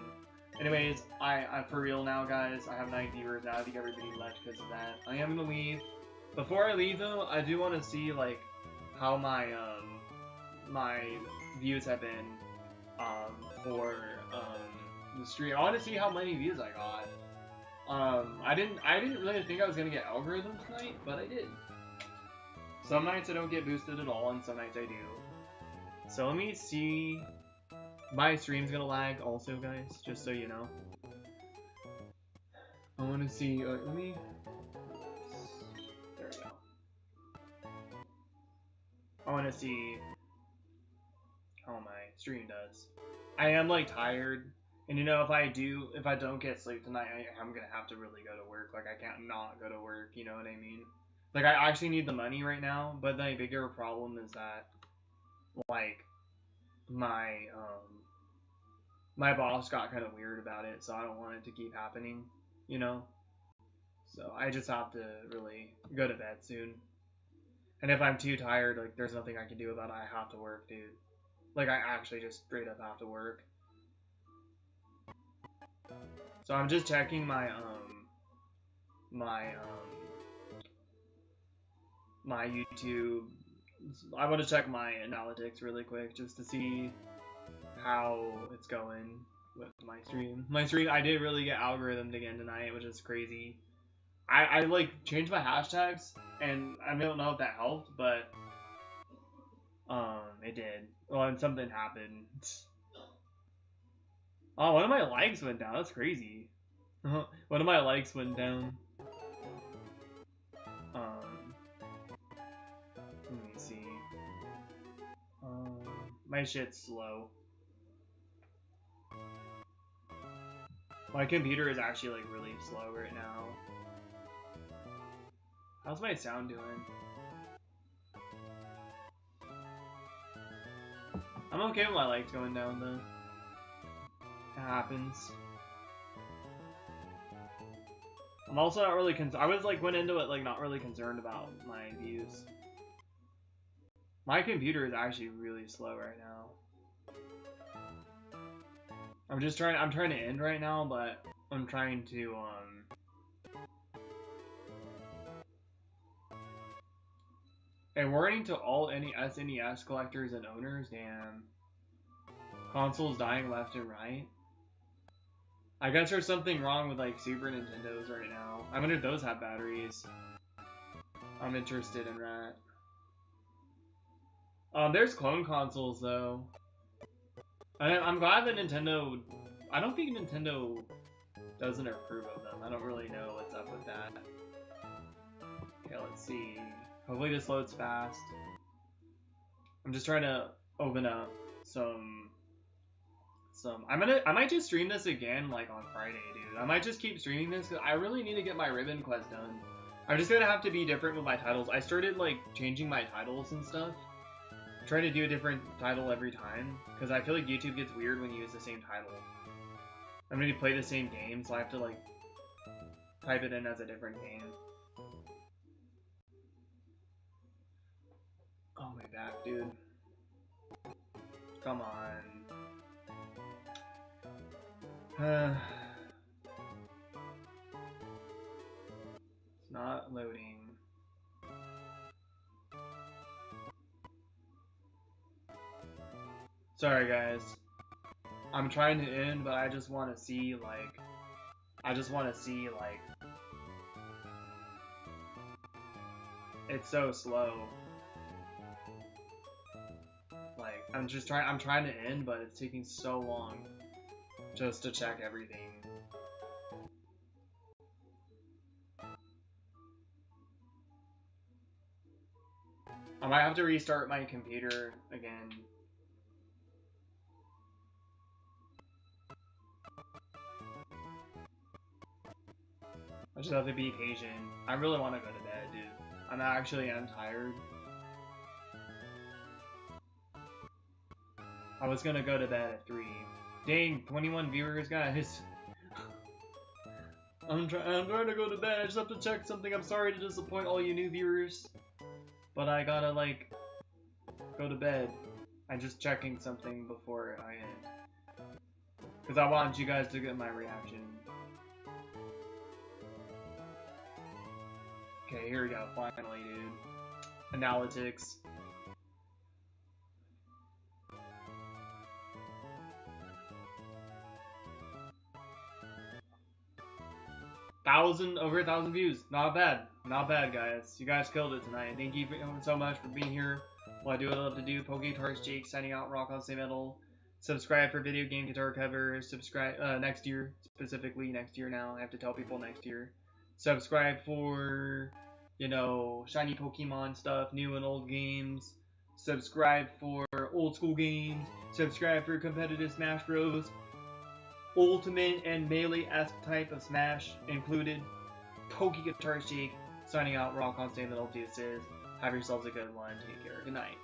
Anyways, I'm for real now, guys. I have 9 viewers now. I think everybody left because of that. I am gonna leave. Before I leave, though, I do want to see like how my my views have been for the stream. I want to see how many views I got. I didn't really think I was gonna get algorithm tonight, but I did. Some nights I don't get boosted at all, and some nights I do. So let me see. My stream's gonna lag also, guys, just so you know. I want to see, let me... There we go. I want to see how my stream does. I am, like, tired. And, you know, if I don't get sleep tonight, I'm gonna have to really go to work. Like, I can't not go to work, you know what I mean? Like, I actually need the money right now, but the bigger problem is that, like, my boss got kind of weird about it, so I don't want it to keep happening, you know? So I just have to really go to bed soon. And if I'm too tired, like, there's nothing I can do about it. I have to work, dude. Like, I actually just straight up have to work. So I'm just checking my YouTube. I want to check my analytics really quick just to see how it's going with my stream. I did really get algorithmed again tonight, which is crazy. I like changed my hashtags, and I don't know if that helped, but it did. Well, and something happened. Oh, one of my likes went down. That's crazy. One of my likes went down. Let me see. My shit's slow. My computer is actually like really slow right now. How's my sound doing? I'm okay with my lights going down though. It happens. I'm also not really I was like went into it like not really concerned about my views. My computer is actually really slow right now. I'm trying to end right now, but I'm trying to a warning to all any SNES collectors and owners, damn. Consoles dying left and right. I guess there's something wrong with like Super Nintendos right now. I wonder if those have batteries. I'm interested in that. There's clone consoles though. I'm glad that Nintendo. I don't think Nintendo doesn't approve of them. I don't really know what's up with that. Okay, let's see. Hopefully this loads fast. I'm just trying to open up some. I might just stream this again like on Friday, dude. I might just keep streaming this because I really need to get my ribbon quest done. I'm just gonna have to be different with my titles. I started like changing my titles and stuff. I'm trying to do a different title every time because I feel like YouTube gets weird when you use the same title. I'm gonna play the same game, so I have to like type it in as a different game. Oh my back, dude. Come on. It's not loading. Sorry guys. I'm trying to end, but I just want to see like it's so slow. Like I'm trying to end, but it's taking so long just to check everything. I might have to restart my computer again. I just have to be patient. I really want to go to bed, dude. I'm tired. I was gonna go to bed at 3. Dang, 21 viewers, guys. I'm trying to go to bed. I just have to check something. I'm sorry to disappoint all you new viewers, but I gotta like go to bed. I'm just checking something before I end because I want you guys to get my reaction. Okay, here we go. Finally, dude. Analytics. Over 1,000 views. Not bad. Not bad, guys. You guys killed it tonight. Thank you so much for being here. Well, I do what I love to do. Guitars Jake signing out. Rock on Stay Metal. Subscribe for video game guitar covers. Subscribe next year, specifically next year. Now I have to tell people next year. Subscribe for, you know, shiny Pokemon stuff, new and old games. Subscribe for old school games. Subscribe for competitive Smash Bros. Ultimate and melee-esque type of Smash included. Guitar Jake signing out. Rock on Stay Metal deuces. Have yourselves a good one. Take care. Good night.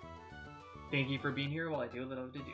Thank you for being here while I do what I love to do.